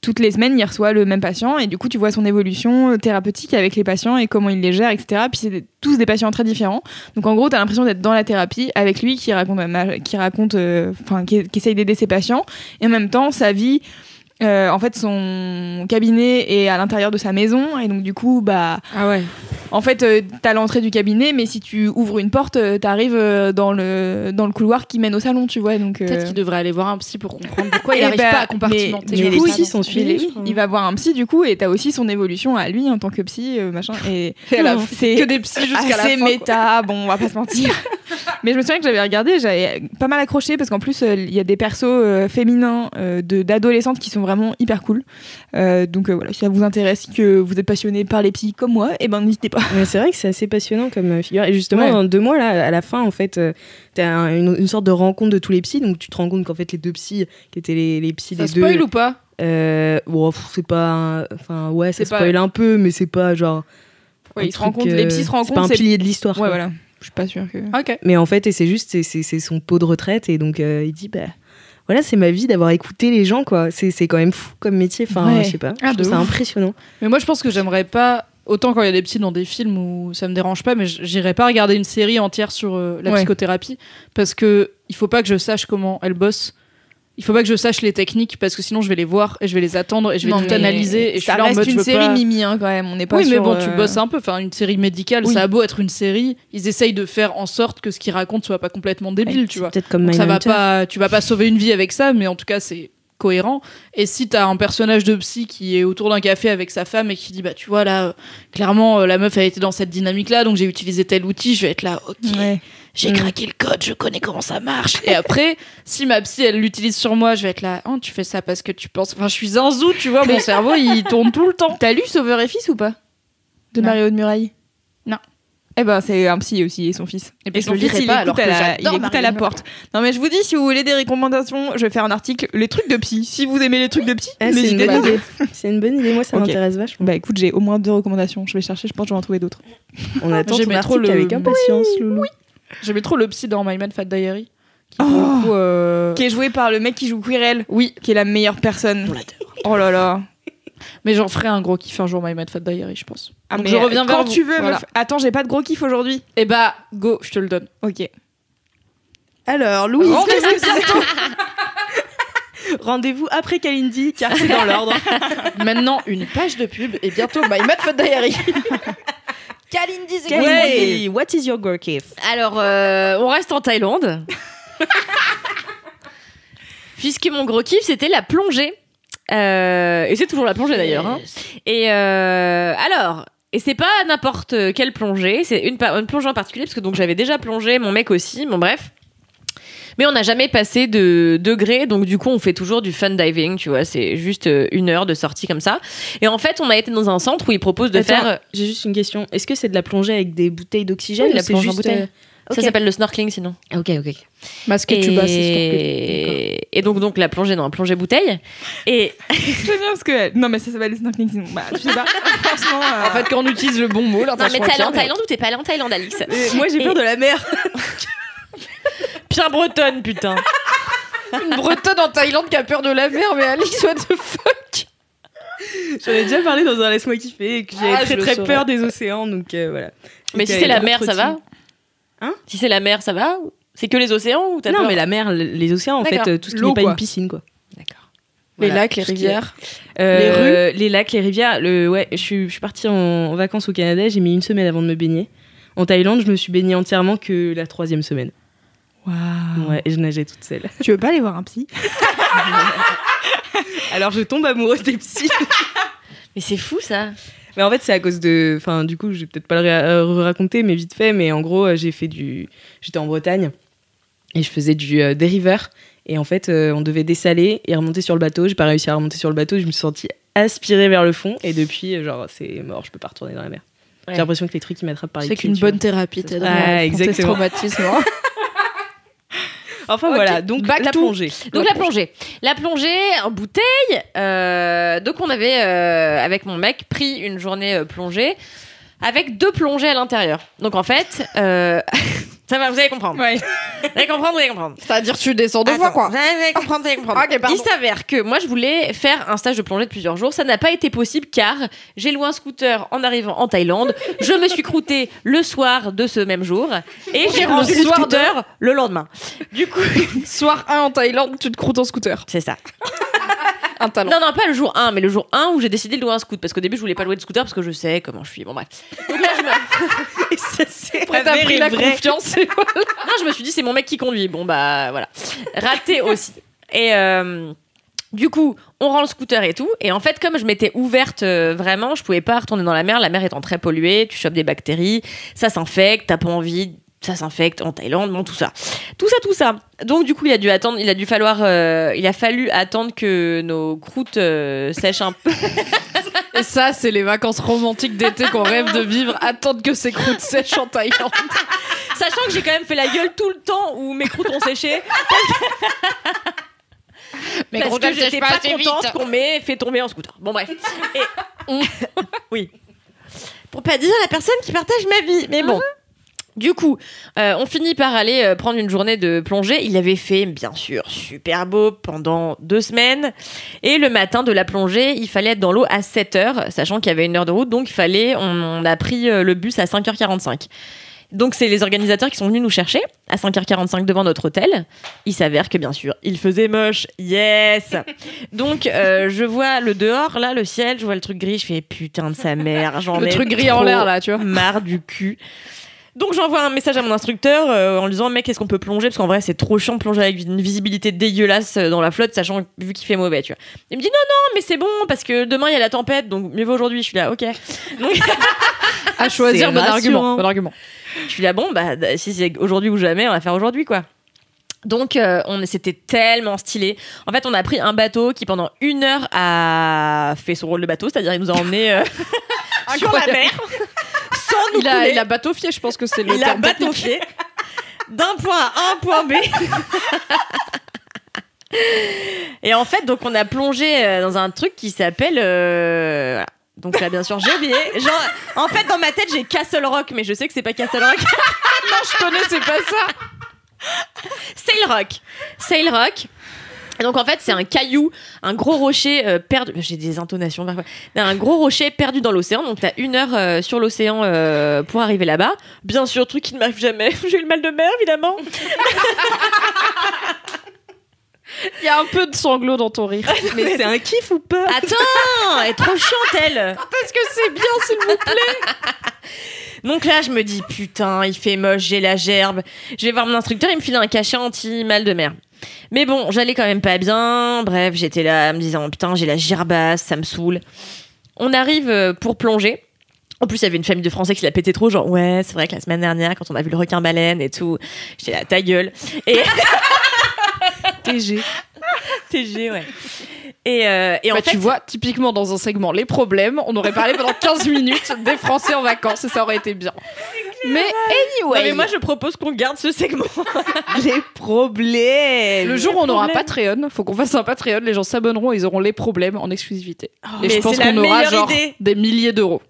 toutes les semaines, il reçoit le même patient et du coup, tu vois son évolution thérapeutique avec les patients et comment il les gère, etc. Puis c'est tous des patients très différents. Donc en gros, t'as l'impression d'être dans la thérapie avec lui qui essaye d'aider ses patients et en même temps, sa vie. En fait, son cabinet est à l'intérieur de sa maison et donc du coup, en fait, t'as l'entrée du cabinet, mais si tu ouvres une porte, t'arrives dans le couloir qui mène au salon, tu vois. Donc peut-être qu'il devrait aller voir un psy pour comprendre pourquoi il n'arrive pas à compartimenter. Mais les psys sont suivis. Il va voir un psy du coup, et t'as aussi son évolution à lui en tant que psy, machin. Et c'est que des psys jusqu'à la fin. C'est méta, bon, on va pas se mentir. Mais je me souviens que j'avais regardé, j'avais pas mal accroché parce qu'en plus il y a des persos féminins d'adolescentes qui sont vraiment hyper cool. Donc voilà, si ça vous intéresse, que vous êtes passionné par les psys comme moi, et ben n'hésitez pas. Mais c'est vrai que c'est assez passionnant comme figure. Et justement, dans 2 mois là, à la fin, en fait, t'as une sorte de rencontre de tous les psys. Donc tu te rends compte qu'en fait les deux psys qui étaient les psys des deux. Ça spoil ou pas? Bon, c'est pas, enfin ouais, ça spoil un peu, mais c'est pas genre. Ouais, ils se rencontrent, les psys se rencontrent. C'est pas un pilier de l'histoire. Ouais, voilà. Je suis pas sûre que. Ok. Mais en fait, et c'est juste, c'est son pot de retraite, et donc il dit, voilà, c'est ma vie d'avoir écouté les gens, quoi. C'est quand même fou comme métier. Enfin, je sais pas. Je trouve ça impressionnant. Mais moi, je pense que j'aimerais pas. Autant quand il y a des psys dans des films où ça me dérange pas, mais j'irais pas regarder une série entière sur la psychothérapie parce que il faut pas que je sache comment elle bosse. Il faut pas que je sache les techniques parce que sinon je vais les voir et je vais les attendre et je vais tout analyser et je suis là en mode une série Mimi quand même, on n'est pas mais bon, tu bosses un peu, enfin une série médicale, ça a beau être une série, ils essayent de faire en sorte que ce qu'ils racontent soit pas complètement débile, tu vois. Peut-être comme donc ça va pas, tu vas pas sauver une vie avec ça, mais en tout cas c'est cohérent. Et si t'as un personnage de psy qui est autour d'un café avec sa femme et qui dit tu vois là clairement la meuf a été dans cette dynamique là donc j'ai utilisé tel outil, je vais être là j'ai craqué le code, je connais comment ça marche. Et après, si ma psy, elle l'utilise sur moi, je vais être là, tu fais ça parce que tu penses... Enfin, je suis un zoo, tu vois, mon cerveau, il tourne tout le temps. T'as lu Sauveur et Fils ou pas? De Mario de Muraille? Non. Eh ben, c'est un psy aussi, et son fils. Et son fils, il écoute à la porte. Non, mais je vous dis, si vous voulez des recommandations, je vais faire un article, les trucs de psy. Si vous aimez les trucs de psy, c'est une bonne idée. C'est une bonne idée, moi, ça m'intéresse vachement. Bah écoute, j'ai au moins 2 recommandations. Je vais chercher, je pense que je vais en trouver d'autres. On attend ton article avec impatience, Loulou. Oui. J'aimais trop le psy dans My Man Fat Diary. Qui est joué par le mec qui joue Quirrell. Oui. Qui est la meilleure personne. On l'adore. Oh là là. Mais j'en ferai un gros kiff un jour, My Man Fat Diary, je pense. Donc je reviens vers vous. Quand tu veux, voilà. Attends, j'ai pas de gros kiff aujourd'hui. Eh bah, go, je te le donne. Ok. Alors, Louise, qu'est-ce que c'est? Rendez-vous après Kalindi, car c'est dans l'ordre. Maintenant, une page de pub et bientôt My Man Fat Diary. Kalindi, what is your girl kiff? Alors, on reste en Thaïlande. Puisque mon gros kiff, c'était la plongée. Et c'est toujours la plongée d'ailleurs. Hein. Et alors, et c'est pas n'importe quelle plongée, c'est une plongée en particulier, parce que donc j'avais déjà plongé, mon mec aussi, bon bref. Mais on n'a jamais passé de degré, donc du coup on fait toujours du fun diving, tu vois, c'est juste 1 heure de sortie comme ça. Et en fait on a été dans un centre où ils proposent de faire... J'ai juste une question, est-ce que c'est de la plongée avec des bouteilles d'oxygène? Oui, la plongée en bouteille. Okay. Ça s'appelle le snorkeling sinon. Ok. Masque tuba, c'est snorkeling. Et donc la plongée, non, plongée bouteille. Et j'aime bien parce que non mais ça s'appelle le snorkeling sinon. Bah je sais pas. Franchement. En fait quand on utilise le bon mot là. Non mais t'es allée en Thaïlande ou t'es pas allée en Thaïlande, Alix? Moi j'ai peur de la mer. Bien bretonne, putain. Une bretonne en Thaïlande qui a peur de la mer, mais Alix, what the fuck? J'en ai déjà parlé dans un Laisse-moi kiffer et que j'avais très peur des océans, donc voilà. Mais si c'est la mer, ça va? Hein? Si c'est la mer, ça va? C'est que les océans ou t'as peur? Non, mais la mer, les océans, en fait, tout ce qui n'est pas une piscine, quoi. D'accord. Voilà. Les lacs, les rivières, les rues, les lacs, les rivières. Ouais, je suis partie en vacances au Canada. J'ai mis 1 semaine avant de me baigner. En Thaïlande, je me suis baignée entièrement que la 3e semaine. Waouh. Ouais, et je nageais toute seule. Tu veux pas aller voir un psy? Alors je tombe amoureuse des psys. Mais c'est fou ça. Mais en fait, c'est à cause de... Enfin, du coup, je vais peut-être pas le raconter, mais vite fait. Mais en gros, j'étais en Bretagne et je faisais du dériveur. Et en fait, on devait dessaler et remonter sur le bateau. J'ai pas réussi à remonter sur le bateau. Je me suis sentie aspirée vers le fond. Et depuis, genre, c'est mort. Je peux pas retourner dans la mer. Ouais. J'ai l'impression que les trucs, ils m'attrapent par les pieds. C'est qu'une bonne thérapie t'aide à affronter ce traumatisme. Enfin voilà, donc la plongée. Donc la plongée. La plongée en bouteille. Donc on avait, avec mon mec, pris une journée plongée avec 2 plongées à l'intérieur. Donc en fait... Ça va, vous allez comprendre. Ouais. Vous allez comprendre. C'est-à-dire tu descends 2 fois, quoi. Vous allez comprendre. Okay, il s'avère que moi, je voulais faire un stage de plongée de plusieurs jours. Ça n'a pas été possible car j'ai loué un scooter en arrivant en Thaïlande. Je me suis croûtée le soir de ce même jour et j'ai rendu le scooter le lendemain. Du coup, soir 1 en Thaïlande, tu te croûtes en scooter. C'est ça. Un talent. Non, pas le jour 1, mais le jour 1 où j'ai décidé de louer un scooter. Parce qu'au début, je voulais pas louer de scooter parce que je sais comment je suis. Bon, bref. Donc là, Après, t'as pris la confiance. Et voilà. Non, je me suis dit, c'est mon mec qui conduit. Bon, bah, voilà. Raté aussi. Et du coup, on rend le scooter et tout. Et en fait, comme je m'étais ouverte vraiment, je pouvais pas retourner dans la mer. La mer étant très polluée, tu chopes des bactéries, ça s'infecte, t'as pas envie. Ça s'infecte en Thaïlande, bon, tout ça. Donc du coup, il a fallu attendre que nos croûtes sèchent un peu. Et ça, c'est les vacances romantiques d'été qu'on rêve de vivre, attendre que ces croûtes sèchent en Thaïlande. Sachant que j'ai quand même fait la gueule tout le temps où mes croûtes ont séché. Mais parce que j'étais pas contente qu'on m'ait fait tomber en scooter. Bon bref. Oui. Pour pas dire la personne qui partage ma vie. Mais bon. Du coup, on finit par aller prendre une journée de plongée. Il avait fait, bien sûr, super beau pendant 2 semaines. Et le matin de la plongée, il fallait être dans l'eau à 7h, sachant qu'il y avait 1 heure de route. Donc, on a pris le bus à 5h45. Donc, c'est les organisateurs qui sont venus nous chercher à 5h45 devant notre hôtel. Il s'avère que, bien sûr, il faisait moche. Yes. Donc, je vois le dehors, là, le ciel, je vois le truc gris. Je fais putain de sa mère. Le truc gris en l'air, là, tu vois. Marre du cul. Donc j'envoie un message à mon instructeur en lui disant mec, est-ce qu'on peut plonger, parce qu'en vrai c'est trop chiant de plonger avec une visibilité dégueulasse dans la flotte, sachant vu qu'il fait mauvais, tu vois. Il me dit non mais c'est bon parce que demain il y a la tempête, donc mieux vaut aujourd'hui. Je suis là ok. Donc à choisir, bon argument. Je suis là bon bah si c'est aujourd'hui ou jamais, on va faire aujourd'hui quoi. Donc c'était tellement stylé. En fait on a pris un bateau qui pendant 1 heure a fait son rôle de bateau, c'est-à-dire il nous a emmenés sur la mer. Il a bateaufié, je pense que c'est le terme. Il a bateaufié d'un point A à un point B. Et en fait, donc on a plongé dans un truc qui s'appelle. Voilà. Donc là, bien sûr, j'ai oublié. Genre, en fait, dans ma tête, j'ai Castle Rock, mais je sais que c'est pas Castle Rock. Non, je connais, c'est pas ça. Sail Rock. Donc en fait c'est un caillou, un gros rocher perdu. J'ai des intonations parfois. Un gros rocher perdu dans l'océan. Donc t'as 1 heure sur l'océan pour arriver là-bas. Bien sûr, truc qui ne m'arrive jamais. J'ai eu le mal de mer évidemment. Il y a un peu de sanglot dans ton rire. Mais c'est un kiff ou pas? Attends, elle est trop chiante elle. Est-ce que c'est bien s'il vous plaît? Donc là, je me dis, putain, il fait moche, j'ai la gerbe. Je vais voir mon instructeur, il me file un cachet anti-mal de mer. Mais bon, j'allais quand même pas bien. Bref, j'étais là me disant putain, j'ai la girbasse, ça me saoule. On arrive pour plonger. En plus, il y avait une famille de Français qui l'a pété trop, genre ouais, c'est vrai que la semaine dernière, quand on a vu le requin-baleine et tout, j'étais là, ta gueule. Et TG, ouais. Et en fait, tu vois, typiquement dans un segment les problèmes, on aurait parlé pendant 15 minutes des Français en vacances et ça aurait été bien. Mais anyway, non, mais moi je propose qu'on garde ce segment. les problèmes. Le jour où on aura un Patreon, faut qu'on fasse un Patreon, les gens s'abonneront et ils auront les problèmes en exclusivité. Et je pense qu'on aura genre des milliers d'euros.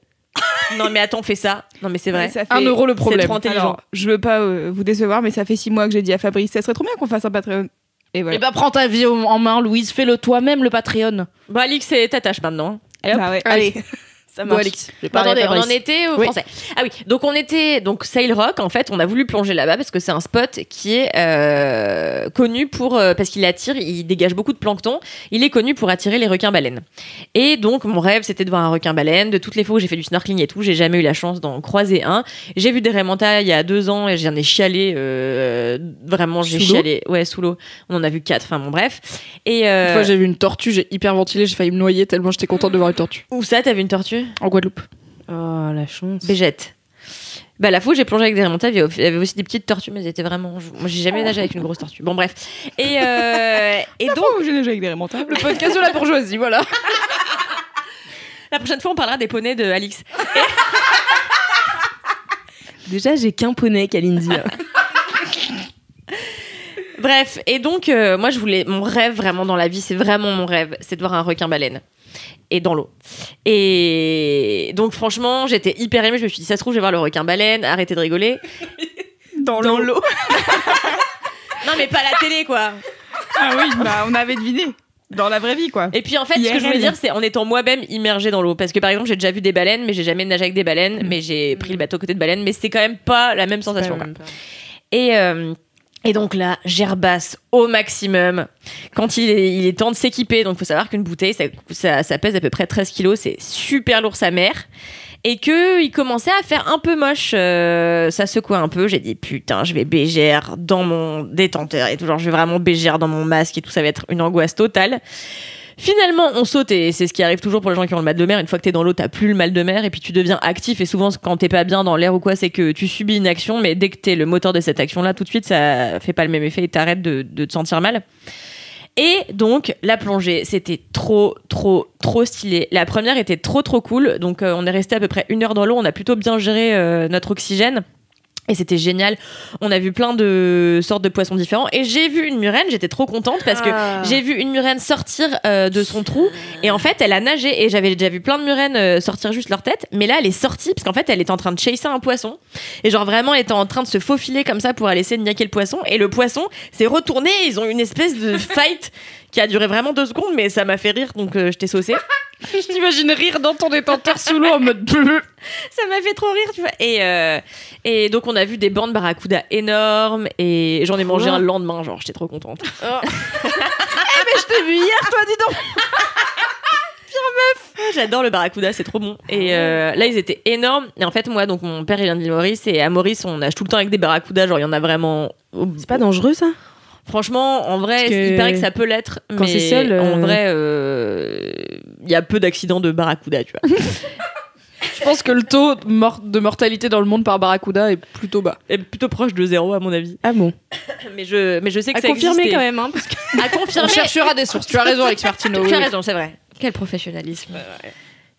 Non mais attends, fais ça. Non mais c'est vrai. Ça fait... 1 euro le problème. C'est trop intelligent. Alors, je veux pas vous décevoir, mais ça fait 6 mois que j'ai dit à Fabrice, ça serait trop bien qu'on fasse un Patreon. Et voilà. Et bah prends ta vie en main, Louise, fais-le toi-même le Patreon. Bon, Alix, c'est ta tâche maintenant. Et hop, ouais. allez. Ça marche. Bon, Alix, attendez, on en était au français. Ah oui, donc on était Sail Rock. En fait, on a voulu plonger là-bas parce que c'est un spot qui est connu pour parce qu'il attire, il dégage beaucoup de plancton. Il est connu pour attirer les requins-baleines. Et donc mon rêve, c'était de voir un requin-baleine. De toutes les fois où j'ai fait du snorkeling et tout, j'ai jamais eu la chance d'en croiser un. J'ai vu des raies mantas il y a 2 ans et j'en ai chialé. Vraiment, j'ai chialé. Ouais, sous l'eau. On en a vu 4. Enfin bon, bref. Et une fois, j'ai vu une tortue, j'ai hyper ventilé, j'ai failli me noyer tellement j'étais contente de voir une tortue. Où ça, t'as vu une tortue? En Guadeloupe. Oh, la chance. Bégette. Bah, la fois où j'ai plongé avec des remontades, il y avait aussi des petites tortues, mais elles étaient vraiment. Moi, j'ai jamais nagé avec une grosse tortue. Bon, bref. Et donc. J'ai nagé avec des remontables. Le podcast de la bourgeoisie, voilà. La prochaine fois, on parlera des poneys de Alix. Déjà, j'ai qu'un poney, Kalindi. Bref, et donc, moi, mon rêve vraiment dans la vie, c'est vraiment mon rêve, c'est de voir un requin-baleine. Et dans l'eau. Et donc, franchement, j'étais hyper émue. Je me suis dit, ça se trouve, je vais voir le requin-baleine. Arrêtez de rigoler. Dans l'eau. Non, mais pas la télé, quoi. Ah oui, bah on avait deviné. Dans la vraie vie, quoi. Et puis, en fait, ce que je voulais dire, c'est en étant moi-même immergée dans l'eau. Parce que, par exemple, j'ai déjà vu des baleines, mais j'ai jamais nagé avec des baleines. Mais j'ai pris le bateau côté de baleines. Mais c'est quand même pas la même sensation, quoi. Et donc là, gerbasse au maximum. Quand il est temps de s'équiper, donc il faut savoir qu'une bouteille, ça pèse à peu près 13 kilos, c'est super lourd sa mère. Et qu'il commençait à faire un peu moche, ça secouait un peu. J'ai dit putain, je vais bégère dans mon détenteur et tout, genre je vais vraiment bégère dans mon masque et tout, ça va être une angoisse totale. Finalement, on saute et c'est ce qui arrive toujours pour les gens qui ont le mal de mer. Une fois que t'es dans l'eau, t'as plus le mal de mer et puis tu deviens actif. Et souvent, quand t'es pas bien dans l'air ou quoi, c'est que tu subis une action, mais dès que t'es le moteur de cette action-là, tout de suite, ça fait pas le même effet et t'arrêtes de te sentir mal. Et donc, la plongée, c'était trop stylé. La première était trop cool. Donc, on est resté à peu près 1 heure dans l'eau. On a plutôt bien géré notre oxygène. Et c'était génial. On a vu plein de sortes de poissons différents. Et j'ai vu une murène. J'étais trop contente parce que j'ai vu une murène sortir de son trou. Et en fait, elle a nagé. Et j'avais déjà vu plein de murènes sortir juste leur tête. Mais là, elle est sortie parce qu'en fait, elle était en train de chasser un poisson. Et genre vraiment, elle était en train de se faufiler comme ça pour aller essayer de niaquer le poisson. Et le poisson s'est retourné. Et ils ont eu une espèce de fight qui a duré vraiment 2 secondes. Mais ça m'a fait rire. Donc, j'étais saucée. Je t'imagine rire dans ton détenteur sous l'eau en mode bleu. Ça m'a fait trop rire, tu vois. Et donc, on a vu des bancs de barracuda énormes et j'en ai mangé un le lendemain, genre, j'étais trop contente. Mais je t'ai vu hier, toi, dis donc. Pire meuf. J'adore le barracuda, c'est trop bon. Et là, ils étaient énormes. Et en fait, moi, donc, mon père, il vient de l'île Maurice et à Maurice, on nage tout le temps avec des barracudas. Genre, il y en a vraiment. C'est pas dangereux, ça? Franchement, en vrai, il paraît que ça peut l'être. Quand mais c'est seul. En vrai, il y a peu d'accidents de barracuda, tu vois. Je pense que le taux de mortalité dans le monde par barracuda est plutôt bas. Est plutôt proche de 0 à mon avis. Ah bon? mais je sais que à ça confirmer existait. Quand même, hein, parce que... À confirmer. On cherchera des sources. Tu as raison, Alex Martino. Tu as raison, c'est vrai. Quel professionnalisme.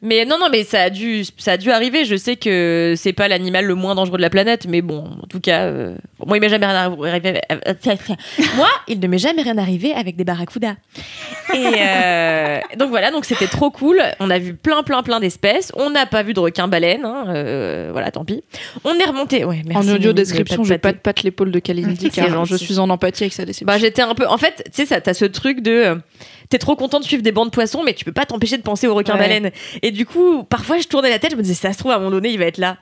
Mais non, mais ça a dû arriver. Je sais que c'est pas l'animal le moins dangereux de la planète, mais bon, en tout cas, moi, il m'est jamais rien arrivé. Moi, il ne m'est jamais rien arrivé avec des barracudas. Et donc voilà, donc c'était trop cool. On a vu plein d'espèces. On n'a pas vu de requin-baleine. Voilà, tant pis. On est remonté. Ouais, merci. En audio description, je pas de patte l'épaule de Kalindi car je suis en empathie avec sa déception. Bah, j'étais un peu. En fait, tu sais, t'as ce truc de. T'es trop content de suivre des bancs de poissons, mais tu peux pas t'empêcher de penser au requin-baleine. Et du coup, parfois, je tournais la tête, je me disais, ça se trouve, à un moment donné, il va être là.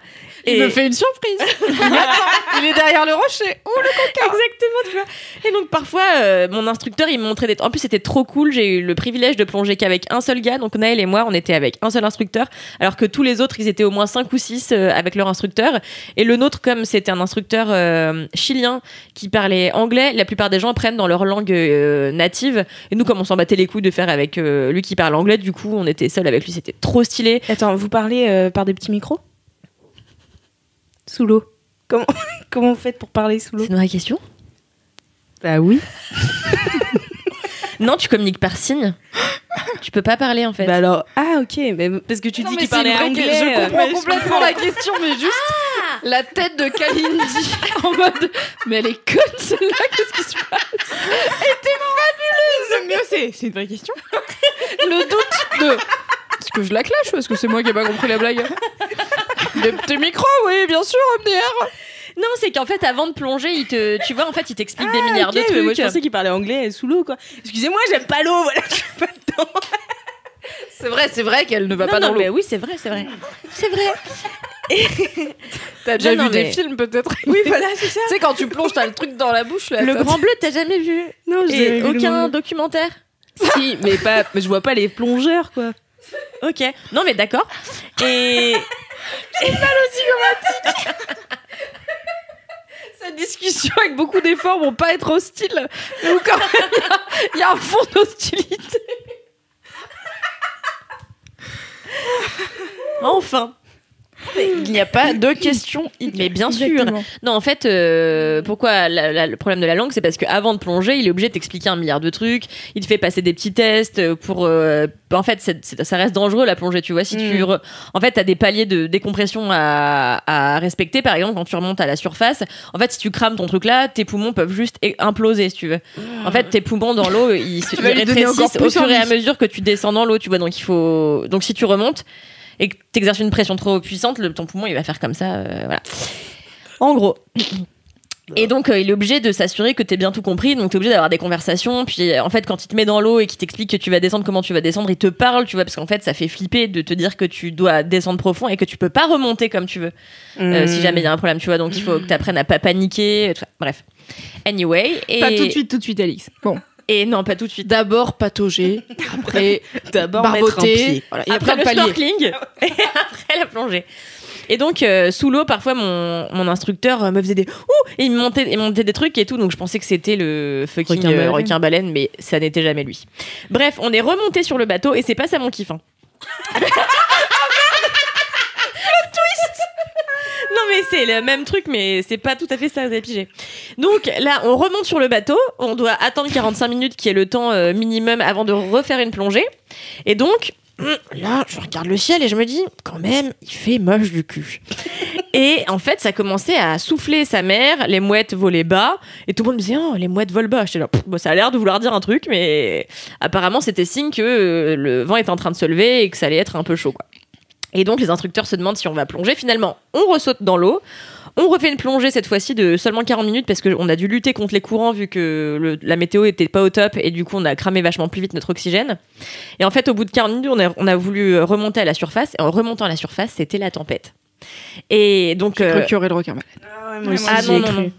Il me fait une surprise. Il est derrière le rocher. rocher ou le coca. Exactement, tu vois. Et donc parfois, mon instructeur, il me montrait des... En plus, c'était trop cool. J'ai eu le privilège de plonger qu'avec un seul gars. Donc Naël et moi, on était avec un seul instructeur. Alors que tous les autres, ils étaient au moins 5 ou 6 avec leur instructeur. Et le nôtre, comme c'était un instructeur chilien qui parlait anglais, la plupart des gens apprennent dans leur langue native. Et nous, comme on s'en battait les couilles de faire avec lui qui parle anglais, du coup, on était seuls avec lui. C'était trop stylé. Attends, vous parlez par des petits micros ? Sous l'eau. Comment vous faites pour parler sous l'eau ? C'est une vraie question ? Bah oui. Non, tu communiques par signe. Tu peux pas parler en fait. Bah alors, ok, mais parce que tu dis qu'il parlait anglais. Je comprends complètement la question, mais juste la tête de Kalindi en mode mais elle est conne celle-là, qu'est-ce qui se passe? Elle était fabuleuse. Le mieux, c'est une vraie question. Le doute de est-ce que je la clash ou est-ce que c'est moi qui ai pas compris la blague? Des petits micros, oui, bien sûr, MDR. Non, c'est qu'en fait, avant de plonger, tu vois, en fait, il t'explique des milliards de trucs. Oui, je pensais qu'il parlait anglais sous l'eau, quoi. Excusez-moi, j'aime pas l'eau, voilà, je suis pas dedans. C'est vrai qu'elle ne va pas dans l'eau. Mais oui, c'est vrai. C'est vrai. T'as déjà vu des films, peut-être? Oui, voilà, c'est ça. Tu sais, quand tu plonges, t'as le truc dans la bouche. Là, le Grand Bleu, t'as jamais vu? Non, j'ai aucun documentaire? Si, mais je vois pas les plongeurs, quoi. Ok. Non, mais d'accord. Et... J'ai mal aux zygomatiques. Cette discussion avec beaucoup d'efforts vont pas être hostiles, mais où quand même il y a un fond d'hostilité. Enfin. Il n'y a pas de question. Mais bien sûr. Non, en fait, pourquoi le problème de la langue, c'est parce qu'avant de plonger, il est obligé de t'expliquer un milliard de trucs. Il te fait passer des petits tests pour. En fait, ça reste dangereux la plongée, tu vois. Si en fait, t'as des paliers de décompression à respecter. Par exemple, quand tu remontes à la surface, en fait, si tu crames ton truc là, tes poumons peuvent juste imploser, si tu veux. En fait, tes poumons dans l'eau, ils rétrécissent au fur et à mesure que tu descends dans l'eau, tu vois. Donc si tu remontes et que t'exerces une pression trop puissante, ton poumon il va faire comme ça, voilà. En gros. Et donc il est obligé de s'assurer que t'es bien tout compris, donc t'es obligé d'avoir des conversations. Puis en fait, quand il te met dans l'eau et qu'il t'explique que tu vas descendre, comment tu vas descendre, il te parle, tu vois, parce qu'en fait ça fait flipper de te dire que tu dois descendre profond et que tu peux pas remonter comme tu veux si jamais il y a un problème, tu vois. Donc il faut que t'apprennes à pas paniquer, bref. Anyway. Et... Pas tout de suite, Alix. Bon. Et non, pas tout de suite. D'abord patauger, après barboter, voilà, et après le snorkeling, et après la plongée. Et donc, sous l'eau, parfois, mon instructeur me faisait des ouh, et il montait des trucs et tout. Donc, je pensais que c'était le fucking requin-baleine, mais ça n'était jamais lui. Bref, on est remonté sur le bateau et c'est pas ça mon kiff. Hein. Non mais c'est le même truc, mais c'est pas tout à fait ça, vous avez pigé. Donc là, on remonte sur le bateau, on doit attendre 45 minutes qui est le temps minimum avant de refaire une plongée. Et donc, là, je regarde le ciel et je me dis, quand même, il fait moche du cul. Et en fait, ça commençait à souffler sa mère, les mouettes volaient bas, et tout le monde me disait, oh, les mouettes volent bas. J'étais là, bon, ça a l'air de vouloir dire un truc, mais apparemment, c'était signe que le vent était en train de se lever et que ça allait être un peu chaud, quoi. Et donc, les instructeurs se demandent si on va plonger. Finalement, on ressaute dans l'eau. On refait une plongée, cette fois-ci, de seulement 40 minutes parce qu'on a dû lutter contre les courants vu que la météo était pas au top et du coup, on a cramé vachement plus vite notre oxygène. Et en fait, au bout de 40 minutes, on a voulu remonter à la surface. Et en remontant à la surface, c'était la tempête. Et donc... J'ai cru qu'il y aurait le requin-baleine.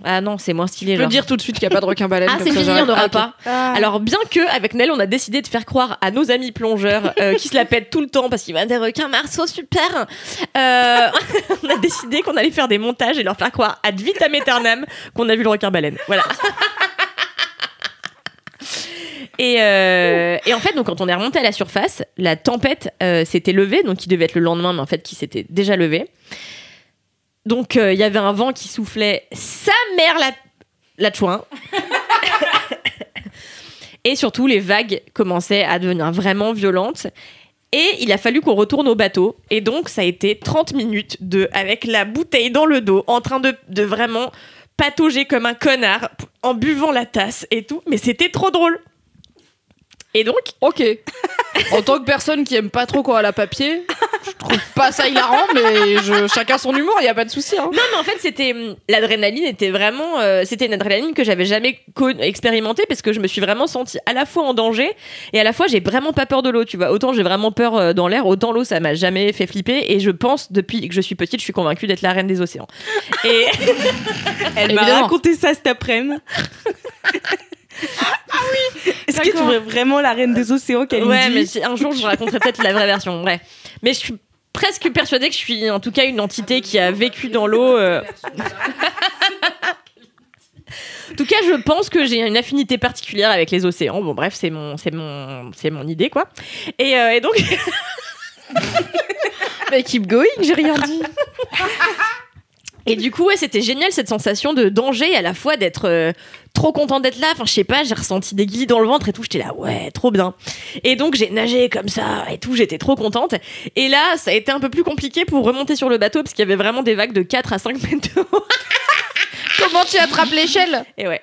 Ah non, c'est moins stylé. Je peux dire tout de suite qu'il n'y a pas de requin-baleine. Ah, c'est fini, on n'aura pas. Alors, bien que, avec Nel, on a décidé de faire croire à nos amis plongeurs qui se la pètent tout le temps parce qu'il y a des requins marceaux super. On a décidé qu'on allait faire des montages et leur faire croire ad vitam aeternam qu'on a vu le requin-baleine. Voilà. Et en fait, donc, quand on est remonté à la surface, la tempête s'était levée, donc qui devait être le lendemain, mais en fait, qui s'était déjà levée. Donc, il y avait un vent qui soufflait sa mère la chouin. Et surtout, les vagues commençaient à devenir vraiment violentes. Et il a fallu qu'on retourne au bateau. Et donc, ça a été 30 minutes avec la bouteille dans le dos, en train de vraiment patauger comme un connard, en buvant la tasse et tout. Mais c'était trop drôle. Et donc, ok. En tant que personne qui aime pas trop quand elle a papier, je trouve pas ça hilarant, mais chacun son humour, il y a pas de souci. Hein. Non, mais en fait, l'adrénaline était vraiment, c'était une adrénaline que j'avais jamais expérimentée parce que je me suis vraiment sentie à la fois en danger et à la fois j'ai vraiment pas peur de l'eau. Tu vois, autant j'ai vraiment peur dans l'air, autant l'eau ça m'a jamais fait flipper. Et je pense depuis que je suis petite, je suis convaincue d'être la reine des océans. Et elle m'a raconté ça cet après-midi. Ah oui. Est-ce que tu es vraiment la reine des océans qu'elle Ouais, dit mais un jour je vous raconterai peut-être la vraie version. Ouais. Mais je suis presque persuadée que je suis en tout cas une entité qui a vécu dans l'eau. En tout cas, je pense que j'ai une affinité particulière avec les océans. Bon, bref, c'est mon idée, quoi. Et donc. Mais keep going, j'ai rien dit. Et du coup, ouais, c'était génial cette sensation de danger et à la fois d'être trop contente d'être là. Enfin, je sais pas, j'ai ressenti des glis dans le ventre et tout. J'étais là, ouais, trop bien. Et donc, j'ai nagé comme ça et tout. J'étais trop contente. Et là, ça a été un peu plus compliqué pour remonter sur le bateau parce qu'il y avait vraiment des vagues de 4 à 5 mètres de haut. Comment tu attrapes l'échelle? Et ouais.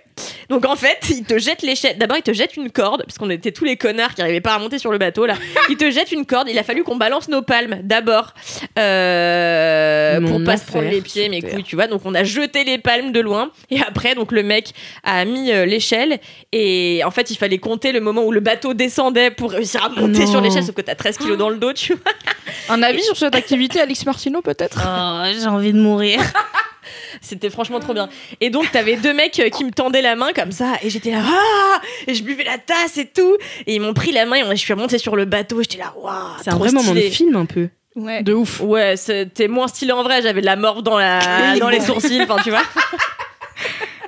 Donc en fait, ils te jettent l'échelle. D'abord, ils te jettent une corde, parce qu'on était tous les connards qui n'arrivaient pas à monter sur le bateau là. Ils te jettent une corde. Il a fallu qu'on balance nos palmes d'abord pour pas se prendre les pieds, mes couilles, tu vois. Donc on a jeté les palmes de loin. Et après, donc le mec a mis l'échelle. Et en fait, il fallait compter le moment où le bateau descendait pour réussir à monter sur l'échelle. Sauf que t'as 13 kilos dans le dos, tu vois. Un avis sur cette activité, Alix Martineau, peut-être? Oh, j'ai envie de mourir. C'était franchement trop bien. Et donc t'avais 2 mecs qui me tendaient la main comme ça et j'étais là et je buvais la tasse et tout et ils m'ont pris la main et je suis remontée sur le bateau. J'étais là c'est un vrai moment de film un peu. Ouais. De ouf. Ouais, c'était moins stylé en vrai. J'avais de la morve dans les sourcils. Enfin, tu vois.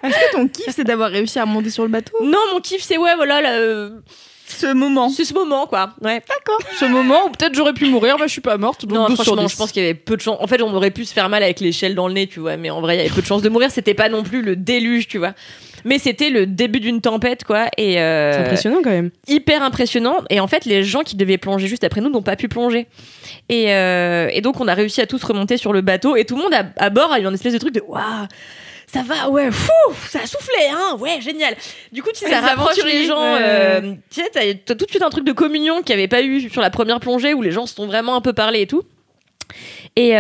Est-ce que ton kiff c'est d'avoir réussi à monter sur le bateau? Non, mon kiff c'est ce moment. C'est ce moment, quoi. Ouais. D'accord. Ce moment où peut-être j'aurais pu mourir, mais je suis pas morte. Donc non, franchement, je pense qu'il y avait peu de chance. En fait, on aurait pu se faire mal avec l'échelle dans le nez, tu vois. Mais en vrai, il y avait peu de chances de mourir. C'était pas non plus le déluge, tu vois. Mais c'était le début d'une tempête, quoi. Et c'est impressionnant quand même. Hyper impressionnant. Et en fait, les gens qui devaient plonger juste après nous n'ont pas pu plonger. Et donc, on a réussi à tous remonter sur le bateau. Et tout le monde à bord a eu une espèce de truc de waouh. Ça va, ouais, fou, ça a soufflé, hein, ouais, génial. Du coup, tu sais, ça rapproche les gens. Tu sais, t'as tout de suite un truc de communion qu'il n'y avait pas eu sur la première plongée où les gens se sont vraiment un peu parlé et tout. Et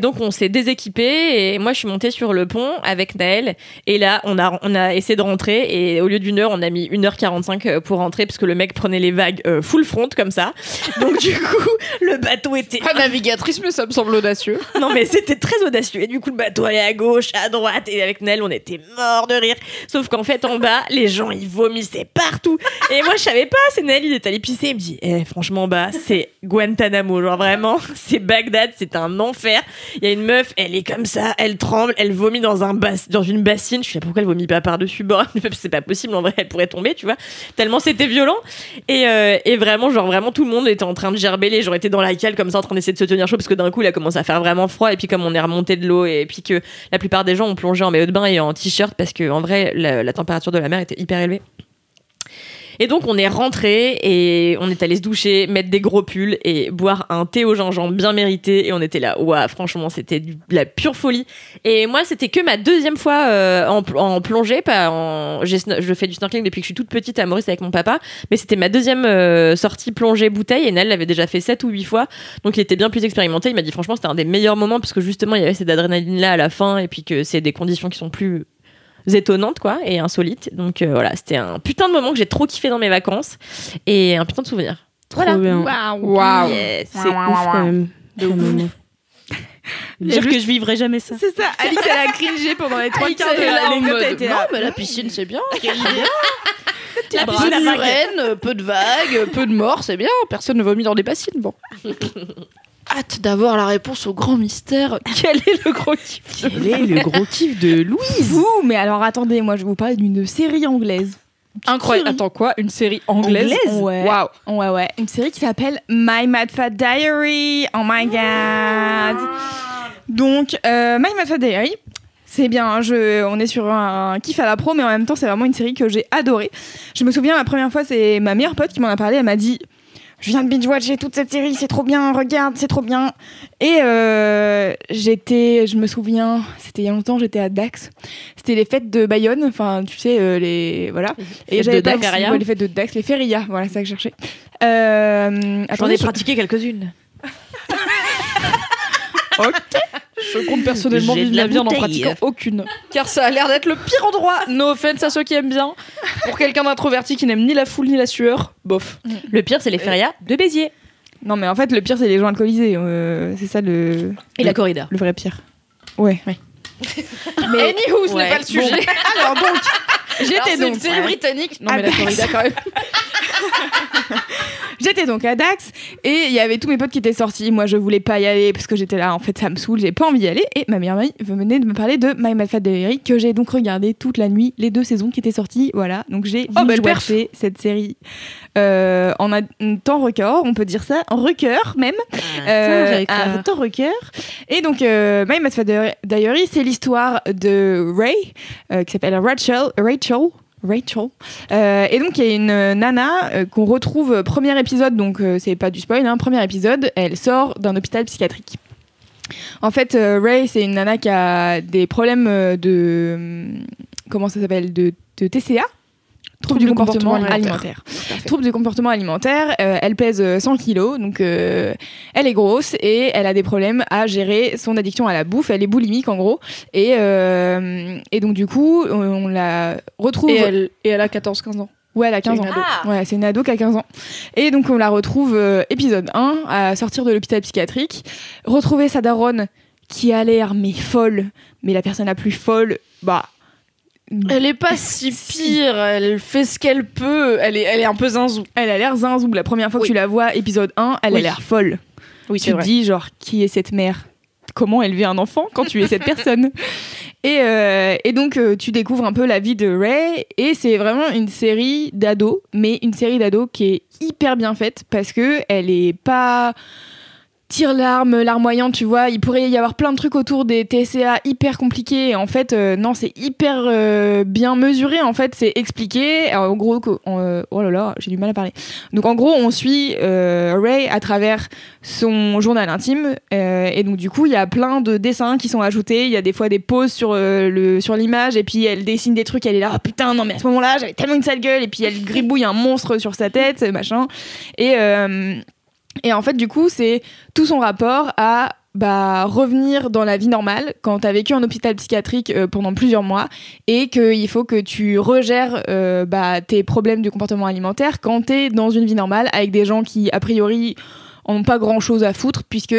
donc on s'est déséquipé et moi je suis montée sur le pont avec Naël et là on a essayé de rentrer et au lieu d'une heure on a mis 1h45 pour rentrer parce que le mec prenait les vagues full front comme ça. Donc du coup le bateau était pas navigatrice mais ça me semble audacieux. Non mais c'était très audacieux et du coup le bateau allait à gauche, à droite et avec Naël on était morts de rire. Sauf qu'en fait en bas les gens ils vomissaient partout et moi je savais pas, c'est Naël il est allé pisser, il me dit franchement bas c'est Guantanamo, genre vraiment c'est Bagdad, c'est un enfer. Il y a une meuf, elle est comme ça, elle tremble, elle vomit dans une bassine. Je suis là, pourquoi elle vomit pas par-dessus bord? C'est pas possible, en vrai, elle pourrait tomber, tu vois. Tellement c'était violent. Et vraiment, genre vraiment tout le monde était en train de gerber, les gens étaient dans la cale comme ça en train d'essayer de se tenir chaud parce que d'un coup il a commencé à faire vraiment froid et puis comme on est remonté de l'eau et puis que la plupart des gens ont plongé en maillot de bain et en t-shirt parce que en vrai la température de la mer était hyper élevée. Et donc on est rentré et on est allé se doucher, mettre des gros pulls et boire un thé au gingembre bien mérité et on était là, waouh, franchement c'était de la pure folie. Et moi c'était que ma deuxième fois en plongée, je fais du snorkeling depuis que je suis toute petite à Maurice avec mon papa, mais c'était ma deuxième sortie plongée bouteille et Nel l'avait déjà fait 7 ou 8 fois, donc il était bien plus expérimenté. Il m'a dit franchement c'était un des meilleurs moments parce que justement il y avait cette adrénaline là à la fin et puis que c'est des conditions qui sont plus étonnante quoi et insolite, donc voilà, c'était un putain de moment que j'ai trop kiffé dans mes vacances et un putain de souvenir. Voilà. Waouh. Yes. C'est ouf quand même de moment. Dire que je vivrai jamais ça. C'est ça. Alix elle a cringé pendant les 3 quarts de l'anecdote. Non mais la piscine c'est bien. La piscine, la reine, peu de vagues, peu de morts, c'est bien. Personne ne vomit dans des bassines. Bon. Hâte d'avoir la réponse au grand mystère. Quel est le gros kiff? Quel est le gros kiff de Louise? Vous, mais alors attendez, moi je vais vous parler d'une série anglaise. Incroyable. Attends quoi? Une série anglaise? Ouais. Waouh. Ouais. Une série qui s'appelle My Mad Fat Diary. Oh my god. Donc, My Mad Fat Diary, c'est bien. On est sur un kiff à la pro, mais en même temps, c'est vraiment une série que j'ai adorée. Je me souviens, la première fois, c'est ma meilleure pote qui m'en a parlé. Elle m'a dit... je viens de binge-watcher toute cette série, c'est trop bien, regarde, c'est trop bien. Et je me souviens, c'était il y a longtemps, j'étais à Dax. C'était les fêtes de Bayonne, enfin, tu sais, voilà. Et j'avais Dax, les fêtes de Dax, les férias, voilà, c'est ça que je cherchais. J'en ai pratiqué quelques-unes. Ok. Je compte personnellement vivre la vie en n'en pratiquant aucune. Car ça a l'air d'être le pire endroit. No offense à ceux qui aiment bien. Pour quelqu'un d'introverti qui n'aime ni la foule ni la sueur, bof. Le pire, c'est les férias de Béziers. Non, mais en fait, le pire, c'est les gens alcoolisés. C'est ça la corrida. Le vrai pire. Ouais. Mais anywho, ce n'est pas le sujet. Bon. Alors donc, j'étais donc... C'est une série britannique. Non, mais la corrida quand même. J'étais donc à Dax et il y avait tous mes potes qui étaient sortis. Moi, je voulais pas y aller parce que j'étais là. En fait, ça me saoule. J'ai pas envie d'y aller. Et ma meilleure amie venait de me parler de My Mad Fat Diary que j'ai donc regardé toute la nuit, les 2 saisons qui étaient sorties. Voilà. Donc j'ai binge-watché cette série en un temps record. On peut dire ça, en record même. Un temps record. Et donc My Mad Fat Diary, c'est l'histoire de Ray qui s'appelle Rachel. Et donc il y a une nana qu'on retrouve premier épisode, donc c'est pas du spoil, premier épisode, elle sort d'un hôpital psychiatrique. En fait, Ray, c'est une nana qui a des problèmes comment ça s'appelle, de TCA. Trouble du comportement alimentaire. Trouble du comportement alimentaire. Elle pèse 100 kilos, donc elle est grosse et elle a des problèmes à gérer son addiction à la bouffe. Elle est boulimique en gros. Et donc du coup, on la retrouve. Et elle a 14-15 ans. Ouais, elle a 15 ans. Ouais, c'est une ado qui a 15 ans. Et donc on la retrouve épisode 1 à sortir de l'hôpital psychiatrique. Retrouver sa daronne qui a l'air mais folle, mais la personne la plus folle, elle est pas si pire, elle fait ce qu'elle peut, elle est un peu zinzou. Elle a l'air zinzou. La première fois que tu la vois, épisode 1, elle a l'air folle. Oui, tu te dis, genre, qui est cette mère ? Comment élever un enfant quand tu es cette personne ? Et donc, tu découvres un peu la vie de Ray, et c'est vraiment une série d'ados, mais une série d'ados qui est hyper bien faite, parce que elle est pas... larmoyante, tu vois, il pourrait y avoir plein de trucs autour des TCA hyper compliqués, et en fait non, c'est hyper bien mesuré, en fait c'est expliqué. Alors, en gros, oh là là, j'ai du mal à parler. Donc en gros on suit Ray à travers son journal intime, et donc du coup il y a plein de dessins qui sont ajoutés, il y a des fois des pauses sur l'image, et puis elle dessine des trucs, elle est là, oh, putain non mais à ce moment là j'avais tellement une sale gueule, et puis elle gribouille un monstre sur sa tête, machin, et en fait, du coup, c'est tout son rapport à revenir dans la vie normale quand t'as vécu en hôpital psychiatrique pendant plusieurs mois, et qu'il faut que tu regères tes problèmes du comportement alimentaire quand t'es dans une vie normale avec des gens qui, a priori, en ont pas grand chose à foutre, puisque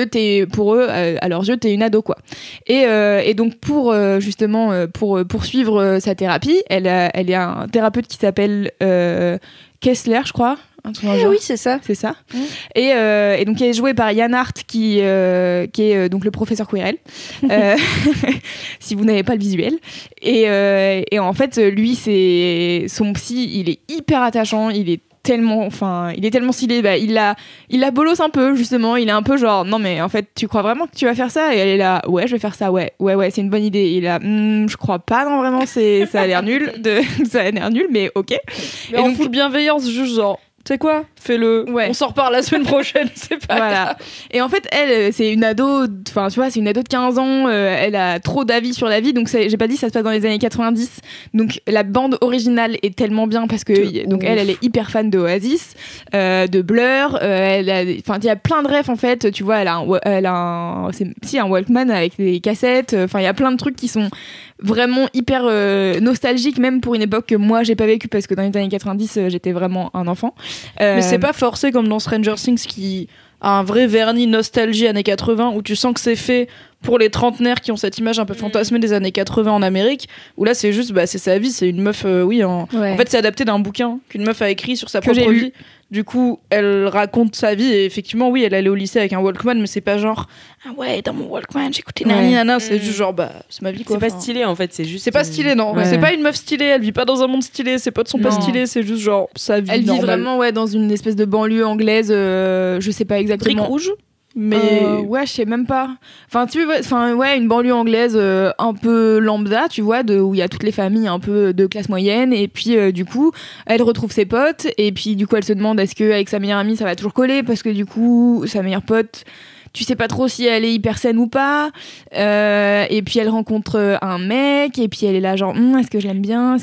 pour eux, à leurs yeux, t'es une ado, quoi. Et donc, pour poursuivre sa thérapie, elle est un thérapeute qui s'appelle Kessler, je crois. Oui, c'est ça. C'est ça. Et donc, elle est jouée par Yann Hart, qui est donc le professeur Quirrell, si vous n'avez pas le visuel. Et en fait, lui, c'est son psy, il est hyper attachant, il est tellement stylé, il la bolosse un peu, justement, il est un peu genre, non mais en fait tu crois vraiment que tu vas faire ça? Et elle est là, ouais je vais faire ça, ouais c'est une bonne idée. Et il est là, je crois pas, non vraiment, ça a l'air nul, mais ok. Mais en full bienveillance, juste genre, tu sais quoi, fais-le, on s'en reparle la semaine prochaine, c'est pas grave. Et en fait, elle, c'est une ado, enfin tu vois, c'est une ado de 15 ans, elle a trop d'avis sur la vie, donc j'ai pas dit, ça se passe dans les années 90, donc la bande originale est tellement bien, parce que donc elle est hyper fan de Oasis, de Blur, il y a plein de refs en fait, tu vois, elle a un Walkman avec des cassettes, enfin il y a plein de trucs qui sont vraiment hyper nostalgiques, même pour une époque que moi j'ai pas vécu, parce que dans les années 90 j'étais vraiment un enfant. Mais c'est pas forcé comme dans Stranger Things, qui a un vrai vernis nostalgie années 80, où tu sens que c'est fait pour les trentenaires qui ont cette image un peu fantasmée des années 80 en Amérique, où là c'est juste, c'est sa vie, c'est une meuf, en fait c'est adapté d'un bouquin qu'une meuf a écrit sur sa propre vie. Du coup, elle raconte sa vie, et effectivement, oui, elle allait au lycée avec un Walkman, mais c'est pas genre, ah ouais, dans mon Walkman, j'écoutais nana, c'est juste genre, c'est ma vie, quoi. C'est pas stylé, en fait, c'est juste. C'est pas stylé, non. Ouais. C'est pas une meuf stylée, elle vit pas dans un monde stylé, ses potes sont pas stylés, c'est juste genre, sa vie. Elle normale. vit vraiment, dans une espèce de banlieue anglaise, je sais pas exactement. Brique rouge? Mais ouais, je sais même pas. Enfin, tu vois, une banlieue anglaise un peu lambda, tu vois, où il y a toutes les familles un peu de classe moyenne. Et puis, du coup, elle retrouve ses potes. Et puis, du coup, elle se demande est-ce qu'avec sa meilleure amie, ça va toujours coller, parce que du coup, sa meilleure pote, tu sais pas trop si elle est hyper saine ou pas. Et puis elle rencontre un mec, et puis elle est là genre est-ce que je l'aime bien,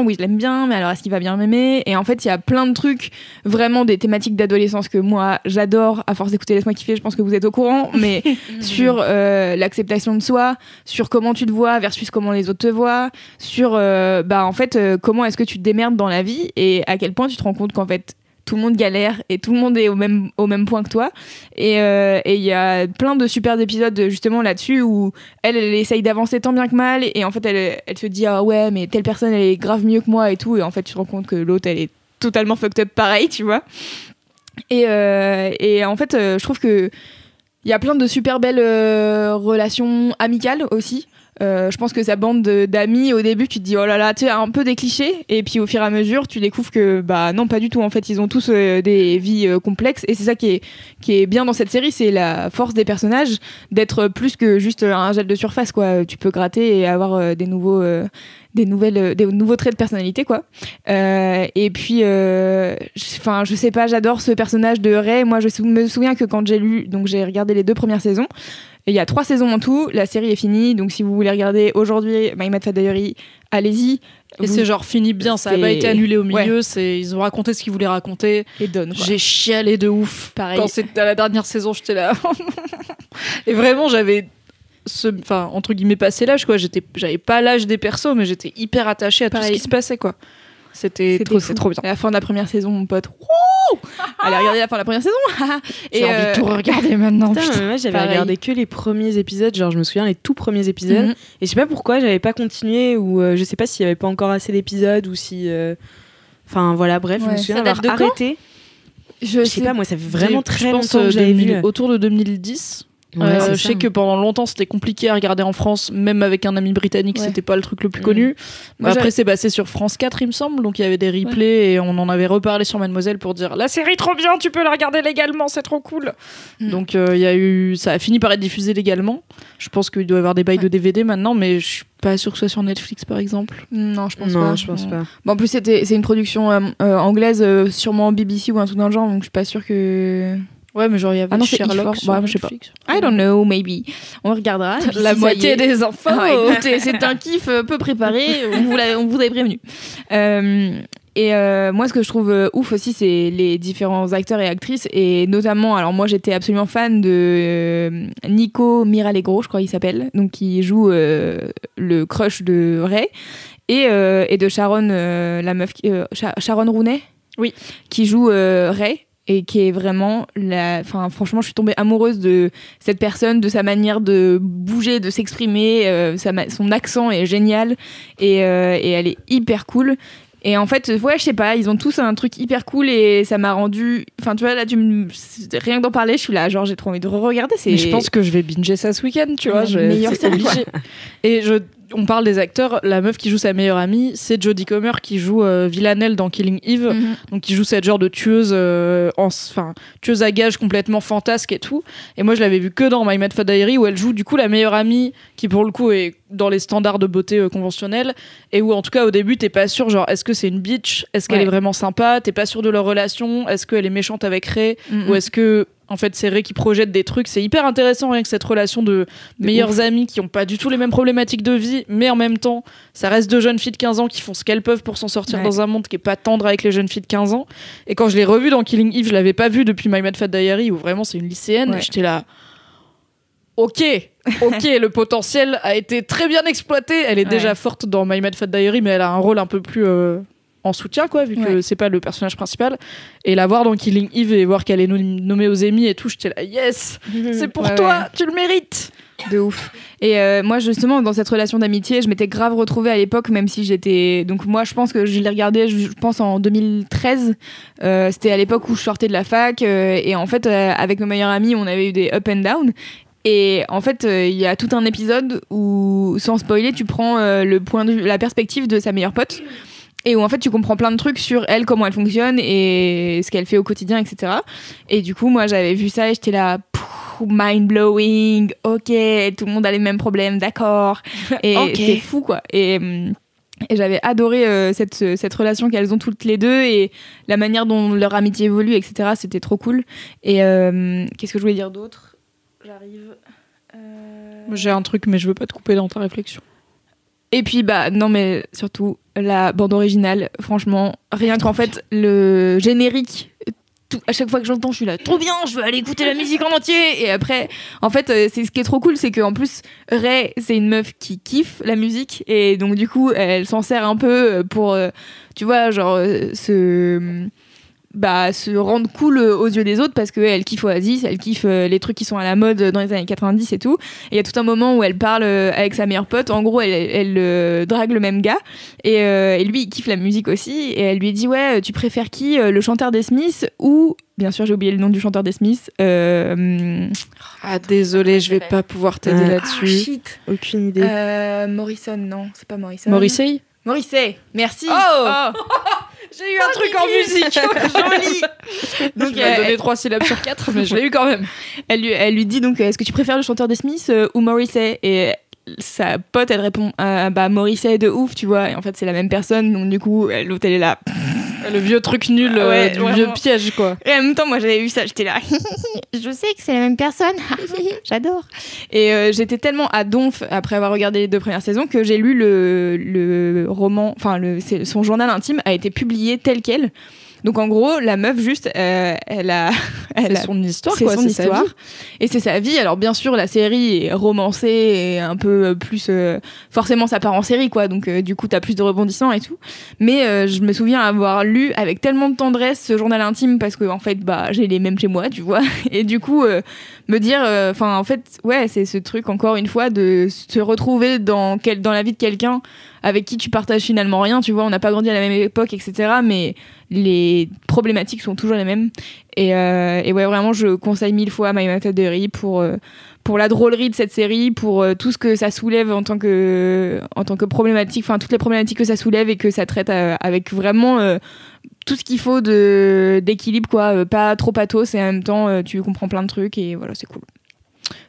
oui je l'aime bien, mais alors est-ce qu'il va bien m'aimer. Et en fait il y a plein de trucs, vraiment des thématiques d'adolescence que moi j'adore, à force d'écouter Laisse-moi kiffer, je pense que vous êtes au courant, mais sur l'acceptation de soi, sur comment tu te vois versus comment les autres te voient, sur en fait comment est-ce que tu te démerdes dans la vie, et à quel point tu te rends compte qu'en fait tout le monde galère et tout le monde est au même point que toi. Et il y a plein de super épisodes justement là-dessus où elle essaye d'avancer tant bien que mal, et en fait elle se dit ah ouais mais telle personne elle est grave mieux que moi et tout, et en fait tu te rends compte que l'autre elle est totalement fucked up pareil, tu vois. Et en fait je trouve que il y a plein de super belles relations amicales aussi. Je pense que sa bande d'amis, au début, tu te dis oh là là, tu sais, un peu des clichés, et puis au fur et à mesure, tu découvres que bah non, pas du tout. En fait, ils ont tous des vies complexes, et c'est ça qui est bien dans cette série, c'est la force des personnages d'être plus que juste un gel de surface, quoi. Tu peux gratter et avoir des nouveaux traits de personnalité, quoi. Et puis je sais pas, j'adore ce personnage de Ray. Moi je me souviens que quand j'ai regardé les 2 premières saisons, et il y a 3 saisons en tout, la série est finie, donc si vous voulez regarder aujourd'hui My Mad Fat Diary, allez-y. Et c'est genre fini bien, ça n'a pas été annulé au milieu, ils ont raconté ce qu'ils voulaient raconter. Et donne, quoi. J'ai chialé de ouf. Pareil. Quand c'était à la dernière saison, j'étais là. Et vraiment, j'avais entre guillemets passé l'âge, quoi. J'avais pas l'âge des persos, mais j'étais hyper attachée à tout ce qui se passait, quoi. C'est trop bien. À la fin de la première saison, mon pote, allez regarder la fin de la première saison. J'ai envie de tout regarder maintenant. Putain, moi j'avais regardé que les premiers épisodes, genre je me souviens les tout premiers épisodes, et je sais pas pourquoi j'avais pas continué, ou je sais pas s'il y avait pas encore assez d'épisodes, ou si enfin voilà, bref, je me souviens avoir arrêté. Je sais pas, moi ça fait vraiment très longtemps que j'avais vu. Autour de 2010. Ouais, je sais que pendant longtemps c'était compliqué à regarder en France, même avec un ami britannique, c'était pas le truc le plus connu. Après c'est passé sur France 4 il me semble, donc il y avait des replays, et on en avait reparlé sur Mademoiselle pour dire la série trop bien, tu peux la regarder légalement, c'est trop cool. Donc ça a fini par être diffusé légalement. Je pense qu'il doit y avoir des bails de DVD maintenant, mais je suis pas sûre que ce soit sur Netflix par exemple. Non, je pense pas. Bon, en plus c'est une production anglaise, sûrement BBC ou un truc dans le genre, donc je suis pas sûre que... Ouais, mais genre il y avait Sherlock sur je sais pas. I don't know, maybe. On regardera. La moitié des enfants. Écoutez, c'est un kiff peu préparé. On vous avait prévenu. Et moi, ce que je trouve ouf aussi, c'est les différents acteurs et actrices. Et notamment, alors moi, j'étais absolument fan de Nico Miralegro, je crois qu'il s'appelle, donc qui joue le crush de Ray, et de Sharon, la meuf, Sharon Rooney, oui, qui joue Ray. Et qui est vraiment franchement, je suis tombée amoureuse de cette personne, de sa manière de bouger, de s'exprimer. Son accent est génial, et elle est hyper cool. Et en fait, ouais, je sais pas, ils ont tous un truc hyper cool, et ça m'a rendu... Enfin, tu vois, là, rien que d'en parler, je suis là, genre, j'ai trop envie de re-regarder. Mais je pense que je vais binger ça ce week-end, tu vois. C'est obligé. Et on parle des acteurs, la meuf qui joue sa meilleure amie, c'est Jodie Comer qui joue Villanelle dans Killing Eve, donc qui joue cette genre de tueuse, tueuse à gages complètement fantasque et tout. Et moi je l'avais vue que dans My Mad Fat Diary, où elle joue du coup la meilleure amie, qui pour le coup est dans les standards de beauté conventionnels, et où en tout cas au début t'es pas sûr, genre est-ce que c'est une bitch, est-ce qu'elle est vraiment sympa, t'es pas sûr de leur relation, est-ce qu'elle est méchante avec Ray, ou est-ce que en fait c'est Ray qui projette des trucs. C'est hyper intéressant rien que cette relation de meilleures amies qui ont pas du tout les mêmes problématiques de vie, mais en même temps ça reste 2 jeunes filles de 15 ans qui font ce qu'elles peuvent pour s'en sortir dans un monde qui est pas tendre avec les jeunes filles de 15 ans. Et quand je l'ai revue dans Killing Eve, je l'avais pas vue depuis My Mad Fat Diary, où vraiment c'est une lycéenne, j'étais là ok, le potentiel a été très bien exploité. Elle est déjà forte dans My Mad Fat Diary, mais elle a un rôle un peu plus en soutien, quoi, vu que c'est pas le personnage principal. Et la voir dans Killing Eve et voir qu'elle est nommée aux Emmy et tout, j'étais là, yes, c'est pour toi, tu le mérites. De ouf. Et moi, justement, dans cette relation d'amitié, je m'étais grave retrouvée à l'époque, même si j'étais... Donc moi, je pense que je l'ai regardé, je pense, en 2013. C'était à l'époque où je sortais de la fac. Et en fait, avec mes meilleurs amis, on avait eu des up and down. Et en fait, il y a tout un épisode où, sans spoiler, tu prends le point de vue, la perspective de sa meilleure pote, et où en fait tu comprends plein de trucs sur elle, comment elle fonctionne et ce qu'elle fait au quotidien, etc. Et du coup, moi j'avais vu ça et j'étais là, mind-blowing, ok, tout le monde a les mêmes problèmes, d'accord. Et c'était fou, quoi. Et j'avais adoré cette relation qu'elles ont toutes les deux et la manière dont leur amitié évolue, etc. C'était trop cool. Et qu'est-ce que je voulais dire d'autre ? J'arrive. J'ai un truc, mais je veux pas te couper dans ta réflexion. Et puis, non, mais surtout, la bande originale, franchement, rien qu'en fait, le générique, à chaque fois que j'entends, je suis là, trop bien, je veux aller écouter la musique en entier. Et après, en fait, c'est ce qui est trop cool, c'est qu'en plus, Ray, c'est une meuf qui kiffe la musique. Et donc, du coup, elle s'en sert un peu pour, tu vois, genre, se rendre cool aux yeux des autres parce qu'elle kiffe Oasis, elle kiffe les trucs qui sont à la mode dans les années 90 et tout. Et il y a tout un moment où elle parle avec sa meilleure pote. En gros, elle drague le même gars et lui, il kiffe la musique aussi. Et elle lui dit, ouais, tu préfères qui, le chanteur des Smiths ou... Bien sûr, j'ai oublié le nom du chanteur des Smiths. Désolée, je vais pas pouvoir t'aider là-dessus. Shit. Aucune idée. Morrison, non, c'est pas Morrison. Morrissey, merci. Oh j'ai eu un truc en musique. Joli. Donc, je vais donner 3 syllabes sur 4, mais je l'ai eu quand même. Elle lui dit donc, est-ce que tu préfères le chanteur des Smiths ou Morrissey ? Et sa pote, elle répond, Morrissey de ouf, tu vois. Et en fait, c'est la même personne, donc du coup, l'autre, elle est là. Le vieux truc nul, du vieux piège, quoi. Et en même temps, moi, j'avais vu ça, j'étais là. Je sais que c'est la même personne. J'adore. Et j'étais tellement à donf après avoir regardé les 2 premières saisons que j'ai lu le roman, son journal intime a été publié tel quel. Donc en gros, la meuf juste, elle a son histoire, c'est quoi, son histoire, et c'est sa vie. Alors bien sûr, la série est romancée et un peu plus, forcément, ça part en série, quoi. Donc du coup, t'as plus de rebondissements et tout. Mais je me souviens avoir lu avec tellement de tendresse ce journal intime parce que en fait, j'ai les mêmes chez moi, tu vois. Et du coup, me dire, en fait, ouais, c'est ce truc encore une fois de se retrouver dans la vie de quelqu'un avec qui tu partages finalement rien, tu vois. On n'a pas grandi à la même époque, etc. Mais les problématiques sont toujours les mêmes. Et ouais, vraiment, je conseille 1000 fois My Matadori pour la drôlerie de cette série, pour tout ce que ça soulève en tant que problématique, enfin toutes les problématiques que ça soulève et que ça traite avec vraiment tout ce qu'il faut d'équilibre, quoi. Pas trop pathos et en même temps tu comprends plein de trucs et voilà, c'est cool.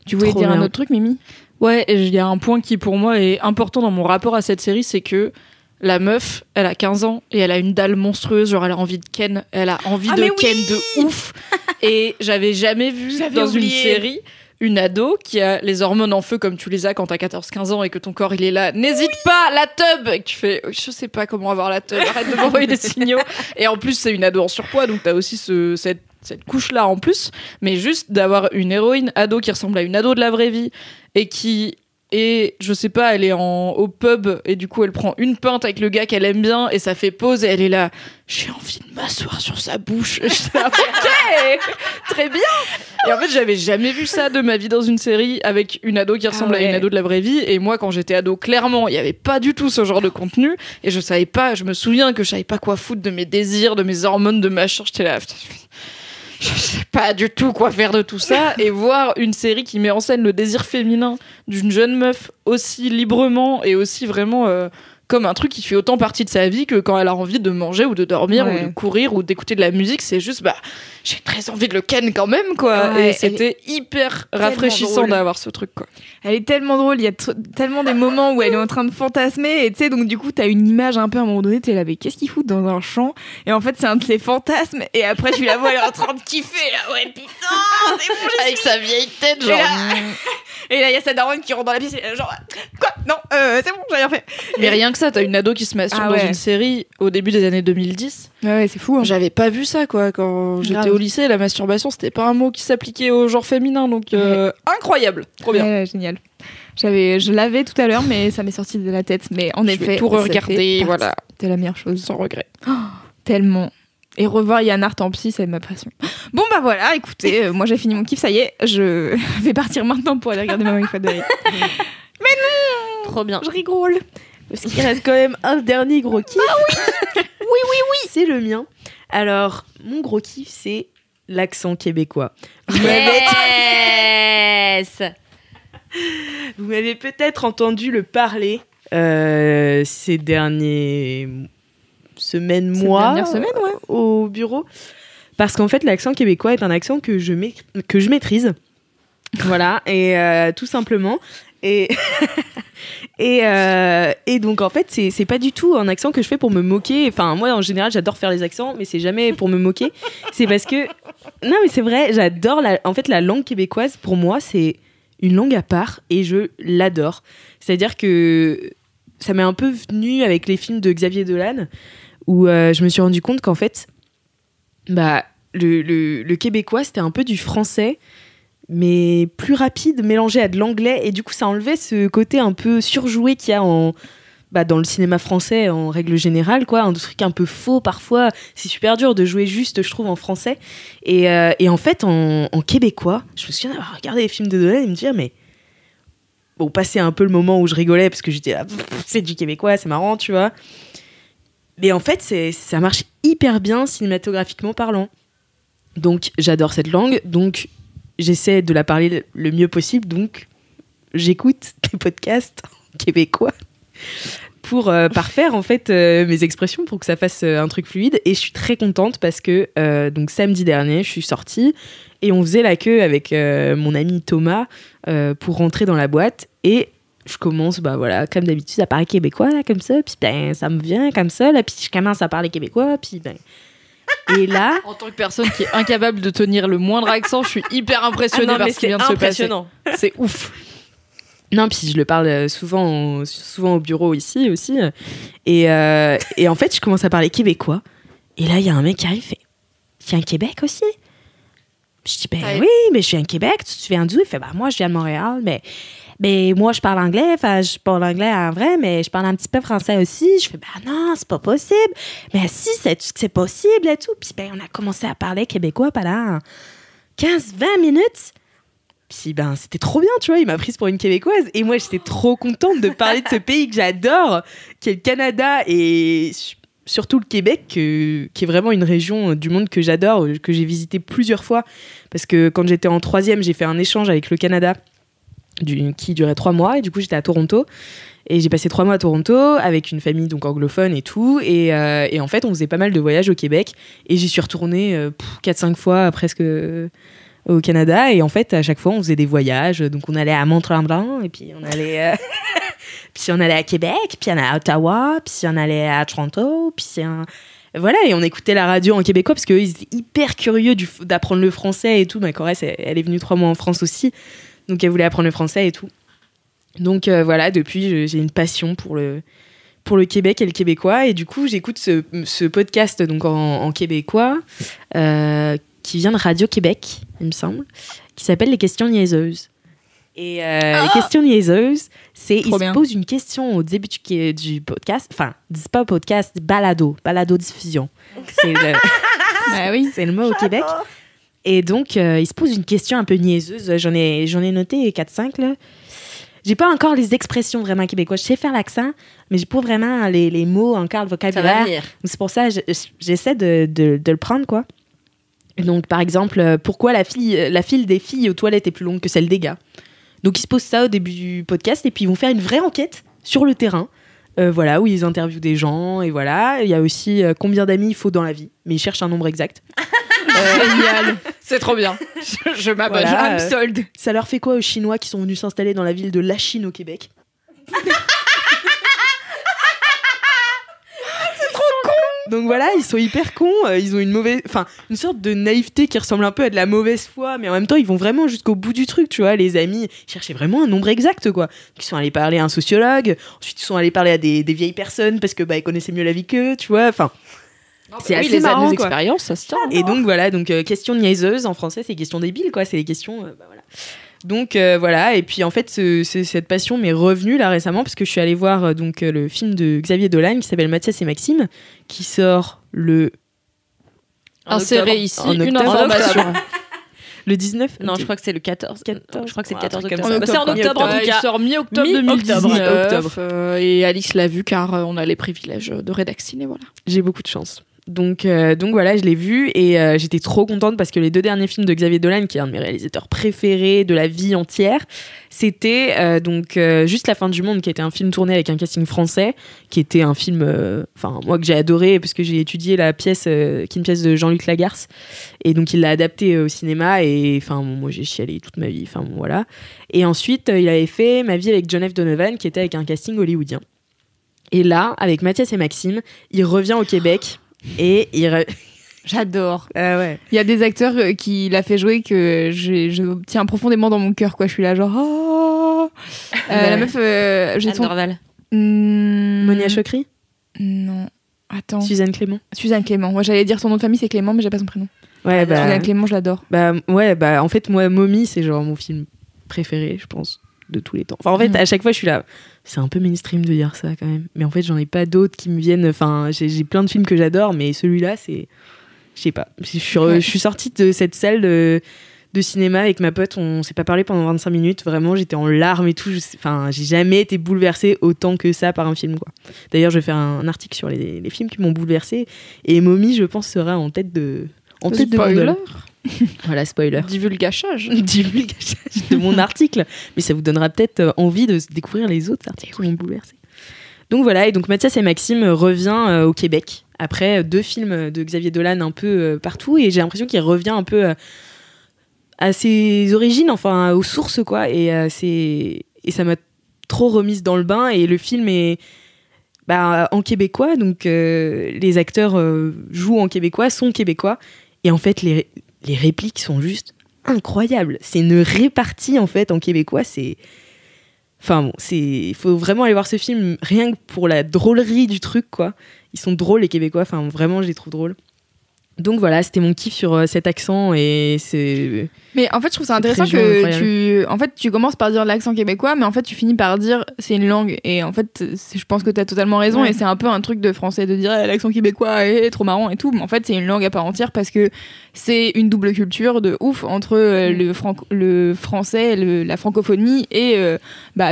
Tu voulais dire un autre truc, Mimi ? Ouais, il y a un point qui pour moi est important dans mon rapport à cette série, c'est que la meuf, elle a 15 ans et elle a une dalle monstrueuse, genre elle a envie de Ken, elle a envie de Ken de ouf. Et j'avais jamais vu une série une ado qui a les hormones en feu comme tu les as quand t'as 14-15 ans et que ton corps il est là, n'hésite pas, la tub, et que tu fais, je sais pas comment avoir la tub, arrête de m'envoyer des signaux. Et en plus c'est une ado en surpoids, donc t'as aussi cette couche-là en plus, mais juste d'avoir une héroïne ado qui ressemble à une ado de la vraie vie et qui est, je sais pas, elle est au pub et du coup elle prend une pinte avec le gars qu'elle aime bien et ça fait pause et elle est là, j'ai envie de m'asseoir sur sa bouche. J'étais là, ok, très bien. Et en fait j'avais jamais vu ça de ma vie dans une série avec une ado qui ressemble à une ado de la vraie vie. Et moi quand j'étais ado, clairement il y avait pas du tout ce genre de contenu et je savais pas, je me souviens que je savais pas quoi foutre de mes désirs, de mes hormones, de machin. J'étais là, je sais pas du tout quoi faire de tout ça. Et voir une série qui met en scène le désir féminin d'une jeune meuf aussi librement et aussi vraiment comme un truc qui fait autant partie de sa vie que quand elle a envie de manger ou de dormir ou de courir ou d'écouter de la musique, c'est juste j'ai très envie de le ken quand même, quoi. Et c'était hyper rafraîchissant d'avoir ce truc, quoi. Elle est tellement drôle, il y a tellement des moments où elle est en train de fantasmer et tu sais, donc du coup t'as une image un peu à un moment donné, t'es là, mais qu'est-ce qu'il fout dans un champ, et en fait c'est un de ses fantasmes et après tu la vois, elle est en train de kiffer là, ouais putain c'est bon, avec sa vieille tête genre et là il y a sa daronne qui rentre dans la pièce et genre quoi, non c'est bon, j'ai rien fait. Mais rien que ça, t'as une ado qui se masturbe dans une série au début des années 2010. Ouais, c'est fou, hein. J'avais pas vu ça, quoi. Quand j'étais au lycée, la masturbation, c'était pas un mot qui s'appliquait au genre féminin, donc incroyable. Trop bien. Ouais, génial. Je l'avais tout à l'heure, mais ça m'est sorti de la tête. Mais en effet, vais tout re-regarder, voilà. C'était la meilleure chose. Sans regret. Oh, tellement. Et revoir Yann Art en psy, c'est ma passion. Bon, bah voilà, écoutez, moi j'ai fini mon kiff, ça y est. Je vais partir maintenant pour aller regarder Maman Matadori. Mais non! Trop bien. Je rigole. Parce qu'il reste quand même un dernier gros kiff. Ah oui! Oui. C'est le mien. Alors, mon gros kiff, c'est l'accent québécois. Vous m'avez peut-être entendu le parler ces dernières semaines, mois, au bureau. Parce qu'en fait, l'accent québécois est un accent que je maîtrise. Voilà, et tout simplement. Et donc en fait c'est pas du tout un accent que je fais pour me moquer. Enfin moi en général j'adore faire les accents, mais c'est jamais pour me moquer. C'est parce que non mais c'est vrai, j'adore en fait la langue québécoise. Pour moi c'est une langue à part et je l'adore. C'est-à-dire que ça m'est un peu venu avec les films de Xavier Dolan où je me suis rendu compte qu'en fait le québécois c'était un peu du français mais plus rapide, mélangé à de l'anglais, et du coup ça enlevait ce côté un peu surjoué qu'il y a dans le cinéma français en règle générale, quoi, un truc un peu faux parfois. C'est super dur de jouer juste, je trouve, en français, et en fait en québécois, je me souviens d'avoir regardé les films de Dolan et me dire mais bon, passer un peu le moment où je rigolais parce que j'étais là, c'est du québécois, c'est marrant, tu vois, mais en fait ça marche hyper bien cinématographiquement parlant, donc j'adore cette langue, donc j'essaie de la parler le mieux possible, donc j'écoute des podcasts québécois pour parfaire en fait mes expressions pour que ça fasse un truc fluide. Et je suis très contente parce que donc samedi dernier, je suis sortie et on faisait la queue avec mon ami Thomas pour rentrer dans la boîte et je commence comme d'habitude à parler québécois là, comme ça, puis ça me vient comme ça là, puis je commence à parler québécois, puis et là, en tant que personne qui est incapable de tenir le moindre accent, je suis hyper impressionnée par ce qui vient de se passer. C'est ouf. Non, puis je le parle souvent au bureau ici aussi. Et en fait, je commence à parler québécois. Et là, il y a un mec qui arrive et fait « Tu viens de Québec aussi ?» Je dis « Oui, mais je viens de Québec. Tu viens d'où ?» Il fait « Moi, je viens de Montréal, mais moi, je parle anglais. Enfin, je parle anglais en vrai, mais je parle un petit peu français aussi. » Je fais « Non, c'est pas possible. » Mais si, c'est possible et tout. Puis on a commencé à parler québécois pendant 15-20 minutes. Puis c'était trop bien, tu vois. Il m'a prise pour une Québécoise. Et moi, j'étais trop contente de parler de ce pays que j'adore, qui est le Canada et surtout le Québec, qui est vraiment une région du monde que j'adore, que j'ai visité plusieurs fois. Parce que quand j'étais en 3e, j'ai fait un échange avec le Canada qui durait 3 mois, et du coup j'étais à Toronto et j'ai passé 3 mois à Toronto avec une famille donc anglophone et tout, et en fait on faisait pas mal de voyages au Québec et j'y suis retournée 4-5 fois presque au Canada, et en fait à chaque fois on faisait des voyages, donc on allait à Mont-Tremblant et puis on allait puis on allait à Québec, puis on allait à Ottawa, puis on allait à Toronto, puis voilà, et on écoutait la radio en québécois parce qu'ils étaient hyper curieux d'apprendre le français et tout. Ma Corrèze, elle est venue 3 mois en France aussi, donc elle voulait apprendre le français et tout. Donc voilà, depuis, j'ai une passion pour le Québec et le québécois. Et du coup, j'écoute ce podcast donc en québécois qui vient de Radio-Québec, il me semble, qui s'appelle Les questions niaiseuses. Et les questions niaiseuses, c'est ils se posent une question au début du podcast. Enfin, dis pas podcast, balado-diffusion. C'est le mot au Québec. Et donc, il se pose une question un peu niaiseuse. J'en ai noté 4-5, là. J'ai pas encore les expressions vraiment québécoises. Je sais faire l'accent, mais j'ai pas vraiment les mots, encore le vocabulaire. Ça va venir. C'est pour ça que j'essaie de le prendre, quoi. Donc, par exemple, pourquoi la file des filles aux toilettes est plus longue que celle des gars. Donc, ils se posent ça au début du podcast et puis ils vont faire une vraie enquête sur le terrain. Voilà, où ils interviewent des gens, et voilà. Il y a aussi combien d'amis il faut dans la vie, mais ils cherchent un nombre exact. Génial, c'est trop bien. Je m'abonne, voilà, I'm sold. Ça leur fait quoi aux Chinois qui sont venus s'installer dans la ville de Lachine au Québec? C'est trop con. Donc voilà, ils sont hyper cons. Ils ont une sorte de naïveté qui ressemble un peu à de la mauvaise foi, mais en même temps ils vont vraiment jusqu'au bout du truc, tu vois. Les amis ils cherchaient vraiment un nombre exact, quoi. Ils sont allés parler à un sociologue, ensuite ils sont allés parler à des vieilles personnes parce que ils connaissaient mieux la vie qu'eux, tu vois. Enfin, c'est assez marrant, années quoi. d'expérience, ça se tient. Et donc voilà, questions niaiseuses en français, c'est questions débiles, quoi. C'est des questions, voilà. Donc voilà, et puis en fait cette passion m'est revenue là récemment parce que je suis allée voir le film de Xavier Dolan qui s'appelle Mathias et Maxime, qui sort inséré ici une information. Le 19 Non, je crois que c'est le 14. Je crois que c'est le 14 octobre. Ça. C'est en octobre, en tout cas. Il sort mi-octobre 2019. Et Alix l'a vu car on a les privilèges de rédactiner, voilà. J'ai beaucoup de chance. Donc voilà, je l'ai vu et j'étais trop contente parce que les 2 derniers films de Xavier Dolan, qui est un de mes réalisateurs préférés de la vie entière, c'était Juste la fin du monde, qui était un film tourné avec un casting français, qui était un film moi que j'ai adoré parce que j'ai étudié la pièce qui est une pièce de Jean-Luc Lagarce, et donc il l'a adapté au cinéma, et moi j'ai chialé toute ma vie, voilà. Et ensuite il avait fait Ma vie avec John F. Donovan, qui était avec un casting hollywoodien. Et là, avec Mathias et Maxime, il revient au Québec et J'adore. Ouais. Il y a des acteurs qui l'a fait jouer que je tiens profondément dans mon cœur, quoi. Je suis là genre la meuf j'ai son Monia Chokri. Non, attends. Suzanne Clément. Moi j'allais dire son nom de famille, c'est Clément, mais j'ai pas son prénom. Ouais, Suzanne Clément, je l'adore. En fait, moi, Mommy, c'est genre mon film préféré, je pense, de tous les temps. Enfin, en fait, à chaque fois, je suis là. C'est un peu mainstream de dire ça quand même. Mais en fait, j'en ai pas d'autres qui me viennent. Enfin, j'ai plein de films que j'adore, mais celui-là, c'est. Je sais pas. Je suis sortie de cette salle de cinéma avec ma pote. On s'est pas parlé pendant 25 minutes. Vraiment, j'étais en larmes et tout. J'ai jamais été bouleversée autant que ça par un film, quoi. D'ailleurs, je vais faire un article sur les films qui m'ont bouleversée. Et Mommy, je pense, sera en tête de. En tête spoiler. De voilà, spoiler. Divulgachage de mon article. Mais ça vous donnera peut-être envie de découvrir les autres articles qui m'ont bouleversé. Donc voilà, et donc Mathias et Maxime revient au Québec après 2 films de Xavier Dolan un peu partout, et j'ai l'impression qu'il revient un peu à ses origines, enfin aux sources, quoi. Et ça m'a trop remise dans le bain, et le film est en québécois, donc les acteurs jouent en québécois, sont québécois, et en fait les répliques sont juste incroyables. C'est une répartie en fait en québécois, c'est... il faut vraiment aller voir ce film rien que pour la drôlerie du truc, quoi. Ils sont drôles, les Québécois, vraiment je les trouve drôles. Donc voilà, c'était mon kiff sur cet accent, et c'est... Mais en fait, je trouve ça intéressant que tu commences par dire l'accent québécois, mais en fait, tu finis par dire c'est une langue. Et en fait, je pense que tu as totalement raison, et c'est un peu un truc de français de dire l'accent québécois est trop marrant et tout. Mais en fait, c'est une langue à part entière parce que c'est une double culture de ouf entre le français, la francophonie, et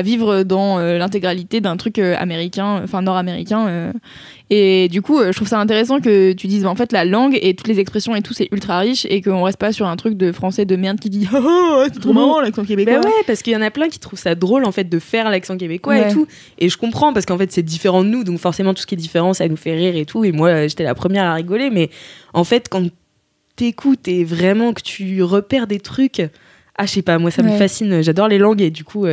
vivre dans l'intégralité d'un truc américain, enfin nord-américain. Et du coup, je trouve ça intéressant que tu dises en fait la langue et toutes les expressions et tout, c'est ultra riche, et qu'on reste pas sur un truc de français de merde qui dit c'est trop marrant l'accent québécois. Ouais, parce qu'il y en a plein qui trouvent ça drôle en fait de faire l'accent québécois et tout, et je comprends parce qu'en fait c'est différent de nous, donc forcément tout ce qui est différent ça nous fait rire et tout, et moi j'étais la première à rigoler, mais en fait quand t'écoutes et vraiment que tu repères des trucs, je sais pas, moi ça me fascine, j'adore les langues, et du coup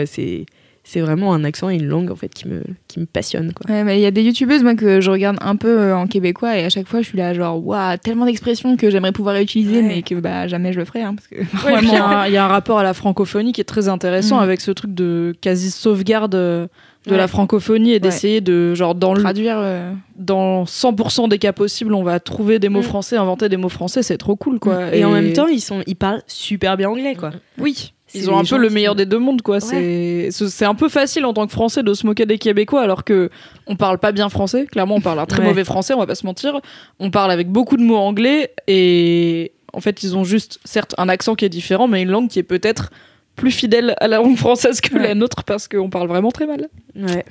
c'est vraiment un accent et une langue en fait qui me passionne, quoi. Ouais, mais il y a des youtubeuses moi que je regarde un peu en québécois, et à chaque fois je suis là genre waouh, tellement d'expressions que j'aimerais pouvoir réutiliser, mais que jamais je le ferai, parce que il y a un rapport à la francophonie qui est très intéressant avec ce truc de quasi sauvegarde de la francophonie, et d'essayer de genre traduire dans 100% des cas possibles, on va trouver des mots français, inventer des mots français, c'est trop cool, quoi. Et en même temps ils parlent super bien anglais, quoi. Oui. Ils ont un peu le meilleur des deux mondes, quoi. Ouais. C'est un peu facile en tant que Français de se moquer des Québécois, alors que on parle pas bien français. Clairement, on parle un très mauvais français, on va pas se mentir. On parle avec beaucoup de mots anglais, et en fait, ils ont juste, certes, un accent qui est différent, mais une langue qui est peut-être plus fidèle à la langue française que la nôtre, parce qu'on parle vraiment très mal. Ouais.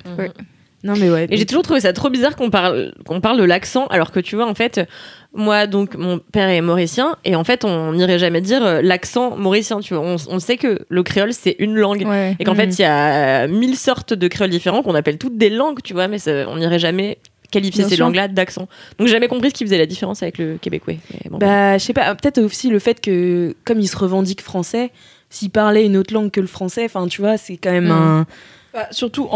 Non mais ouais. Et j'ai toujours trouvé ça trop bizarre qu'on parle de l'accent, alors que tu vois, en fait, moi donc mon père est mauricien, et en fait on n'irait jamais dire l'accent mauricien, tu vois. On sait que le créole c'est une langue, et qu'en fait il y a 1000 sortes de créoles différents qu'on appelle toutes des langues, tu vois, mais on n'irait jamais qualifier ces langues-là d'accent. Donc j'ai jamais compris ce qui faisait la différence avec le québécois. Je sais pas, peut-être aussi le fait que comme il se revendique français, s'il parlait une autre langue que le français, enfin tu vois, c'est quand même surtout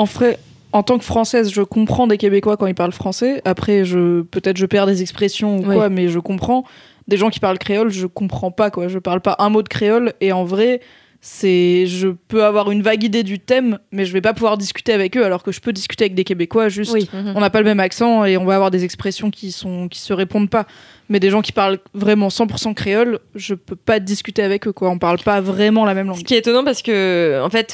en tant que Française, je comprends des Québécois quand ils parlent français. Après, peut-être je perds des expressions ou quoi, mais je comprends. Des gens qui parlent créole, je comprends pas, quoi. Je parle pas un mot de créole, et en vrai, je peux avoir une vague idée du thème, mais je vais pas pouvoir discuter avec eux, alors que je peux discuter avec des Québécois, juste on n'a pas le même accent, et on va avoir des expressions qui se répondent pas. Mais des gens qui parlent vraiment 100% créole, je peux pas discuter avec eux, quoi. On parle pas vraiment la même langue. Ce qui est étonnant, parce que en fait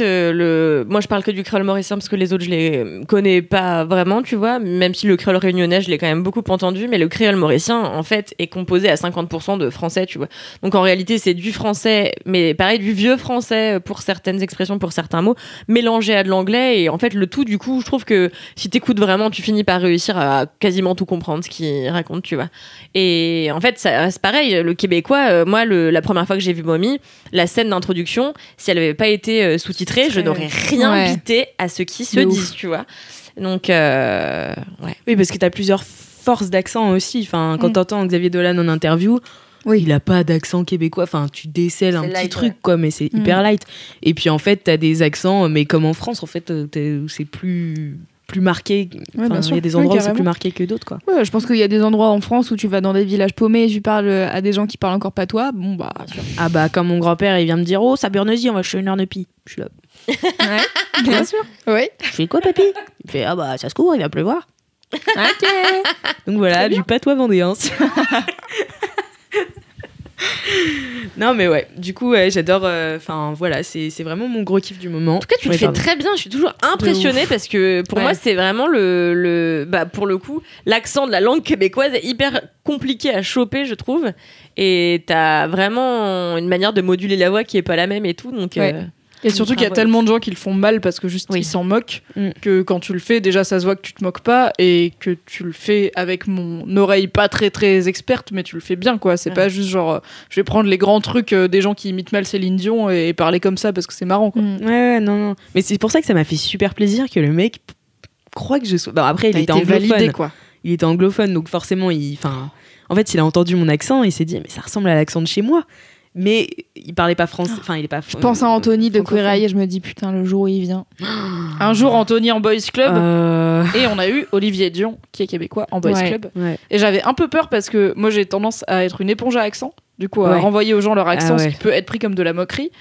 moi je parle que du créole mauricien, parce que les autres je les connais pas vraiment, tu vois, même si le créole réunionnais je l'ai quand même beaucoup entendu, mais le créole mauricien en fait est composé à 50% de français, tu vois. Donc en réalité c'est du français, mais pareil, du vieux français français pour certaines expressions, pour certains mots, mélangé à de l'anglais. Et en fait, le tout, du coup, je trouve que si t'écoutes vraiment, tu finis par réussir à quasiment tout comprendre ce qu'il raconte, tu vois. Et en fait, c'est pareil, le québécois, moi, la première fois que j'ai vu Mommy, la scène d'introduction, si elle avait pas été sous-titrée, je n'aurais rien bité à ce qui se disent, tu vois. Donc, ouais. Oui, parce que t'as plusieurs forces d'accent aussi. Enfin, quand t'entends Xavier Dolan en interview, il a pas d'accent québécois. Enfin, tu décèles un petit truc, quoi, mais c'est hyper light. Et puis, en fait, t'as des accents, mais comme en France, en fait, c'est plus marqué. Il y a des endroits où c'est plus marqué que d'autres, quoi. Ouais, je pense qu'il y a des endroits en France où tu vas dans des villages paumés et tu parles à des gens qui parlent encore patois. Bon, bah. Ah, bah, comme mon grand-père, il vient me dire, oh, ça Burneuzy, on va chez une heure de pie. Je suis là. Ouais, bien sûr. Oui. Je fais quoi, papy? Il fait, ah, bah, ça se couvre, il va pleuvoir. Ok. Donc voilà, du patois vendéen. Non mais ouais, du coup j'adore. Enfin voilà, c'est vraiment mon gros kiff du moment. En tout cas, tu le fais très bien. Je suis toujours impressionnée parce que pour moi c'est vraiment bah pour le coup l'accent de la langue québécoise est hyper compliqué à choper, je trouve. Et t'as vraiment une manière de moduler la voix qui est pas la même et tout. Donc et surtout qu'il y a tellement de gens qui le font mal parce que juste ils s'en moquent que quand tu le fais, déjà ça se voit que tu te moques pas et que tu le fais avec mon oreille pas très très experte, mais tu le fais bien, quoi. C'est pas juste genre je vais prendre les grands trucs des gens qui imitent mal Céline Dion et parler comme ça parce que c'est marrant, quoi. Ouais, non. Mais c'est pour ça que ça m'a fait super plaisir que le mec croit que je sois. Bon, après, il était anglophone. Validé, quoi. Il était anglophone, donc forcément, en fait, il a entendu mon accent et il s'est dit, mais ça ressemble à l'accent de chez moi. Mais il parlait pas français. Enfin, il est pas. Je pense à Anthony de Queer Eye et je me dis putain, le jour où il vient. Un jour, Anthony en Boys Club et on a eu Olivier Dion qui est québécois en Boys Club. Ouais. Et j'avais un peu peur parce que moi j'ai tendance à être une éponge à accent. Du coup, à renvoyer aux gens leur accent, ce qui peut être pris comme de la moquerie.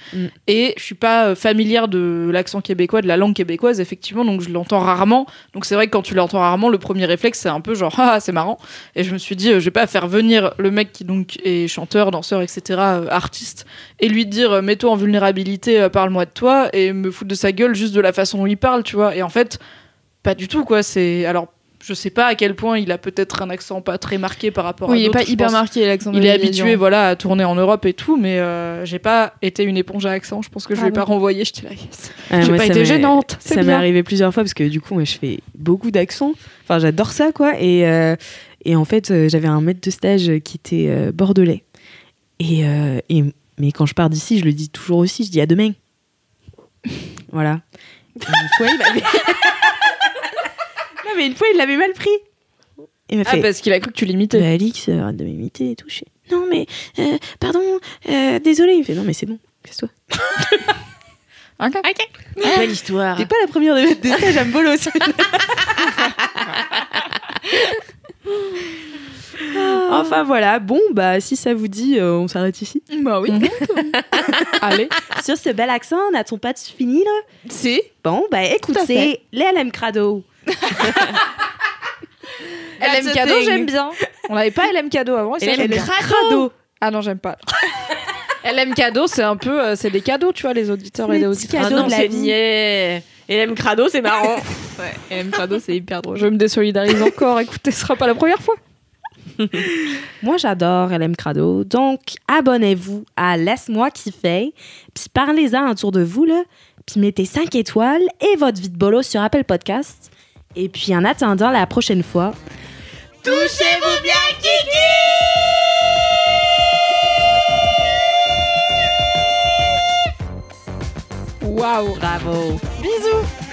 Et je suis pas familière de l'accent québécois, de la langue québécoise, effectivement, donc je l'entends rarement. Donc c'est vrai que quand tu l'entends rarement, le premier réflexe, c'est un peu genre, ah, c'est marrant. Et je me suis dit, je vais pas faire venir le mec qui donc est chanteur, danseur, etc., artiste, et lui dire, mets-toi en vulnérabilité, parle-moi de toi, et me foutre de sa gueule juste de la façon dont il parle, tu vois. Et en fait, pas du tout, quoi. Alors, je sais pas à quel point il a peut-être un accent pas très marqué par rapport à d'autres. Oui, il est pas hyper marqué l'accent. Il est habitué, voilà, à tourner en Europe et tout, mais j'ai pas été une éponge à accent. Je pense que je vais pas renvoyer. J'étais là, yes. J'ai pas été gênante. Ça m'est arrivé plusieurs fois parce que du coup, je fais beaucoup d'accents. Enfin, j'adore ça, quoi. Et en fait, j'avais un maître de stage qui était bordelais. Mais quand je pars d'ici, je le dis toujours aussi. Je dis à demain. Voilà. Une fois, il m'avait. Mais une fois, il l'avait mal pris. Il m'a fait, parce qu'il a cru que tu l'imitais. Bah, Alix, arrête de m'imiter et tout. Non, mais, pardon, désolé. Il me fait, non, mais c'est bon, casse-toi. Ok. Belle histoire. T'es pas la première de mettre des stages à me bolo aussi. Enfin, voilà. Bon, bah, si ça vous dit, on s'arrête ici. Bah oui. Allez. Sur ce bel accent, n'a-t-on pas fini, là? Si. Bon, bah, écoute, c'est les LM Crado. LM Cadeau, j'aime bien. On n'avait pas LM Cadeau avant. LM Crado. Ah non, j'aime pas. LM Cadeau, c'est un peu, c'est des cadeaux, tu vois, les auditeurs et les auditrices. Ah non, c'est niais. LM Crado, c'est marrant. Ouais, LM Crado, c'est hyper drôle. Je me désolidarise encore. Écoutez, ce sera pas la première fois. Moi, j'adore LM Crado. Donc, abonnez-vous à Laisse-moi kiffer. Puis parlez-en autour de vous, là. Puis mettez 5 étoiles et votre vie de bolo sur Apple Podcast. Et puis, en attendant la prochaine fois, touchez-vous bien, Kiki! Waouh! Bravo! Bisous!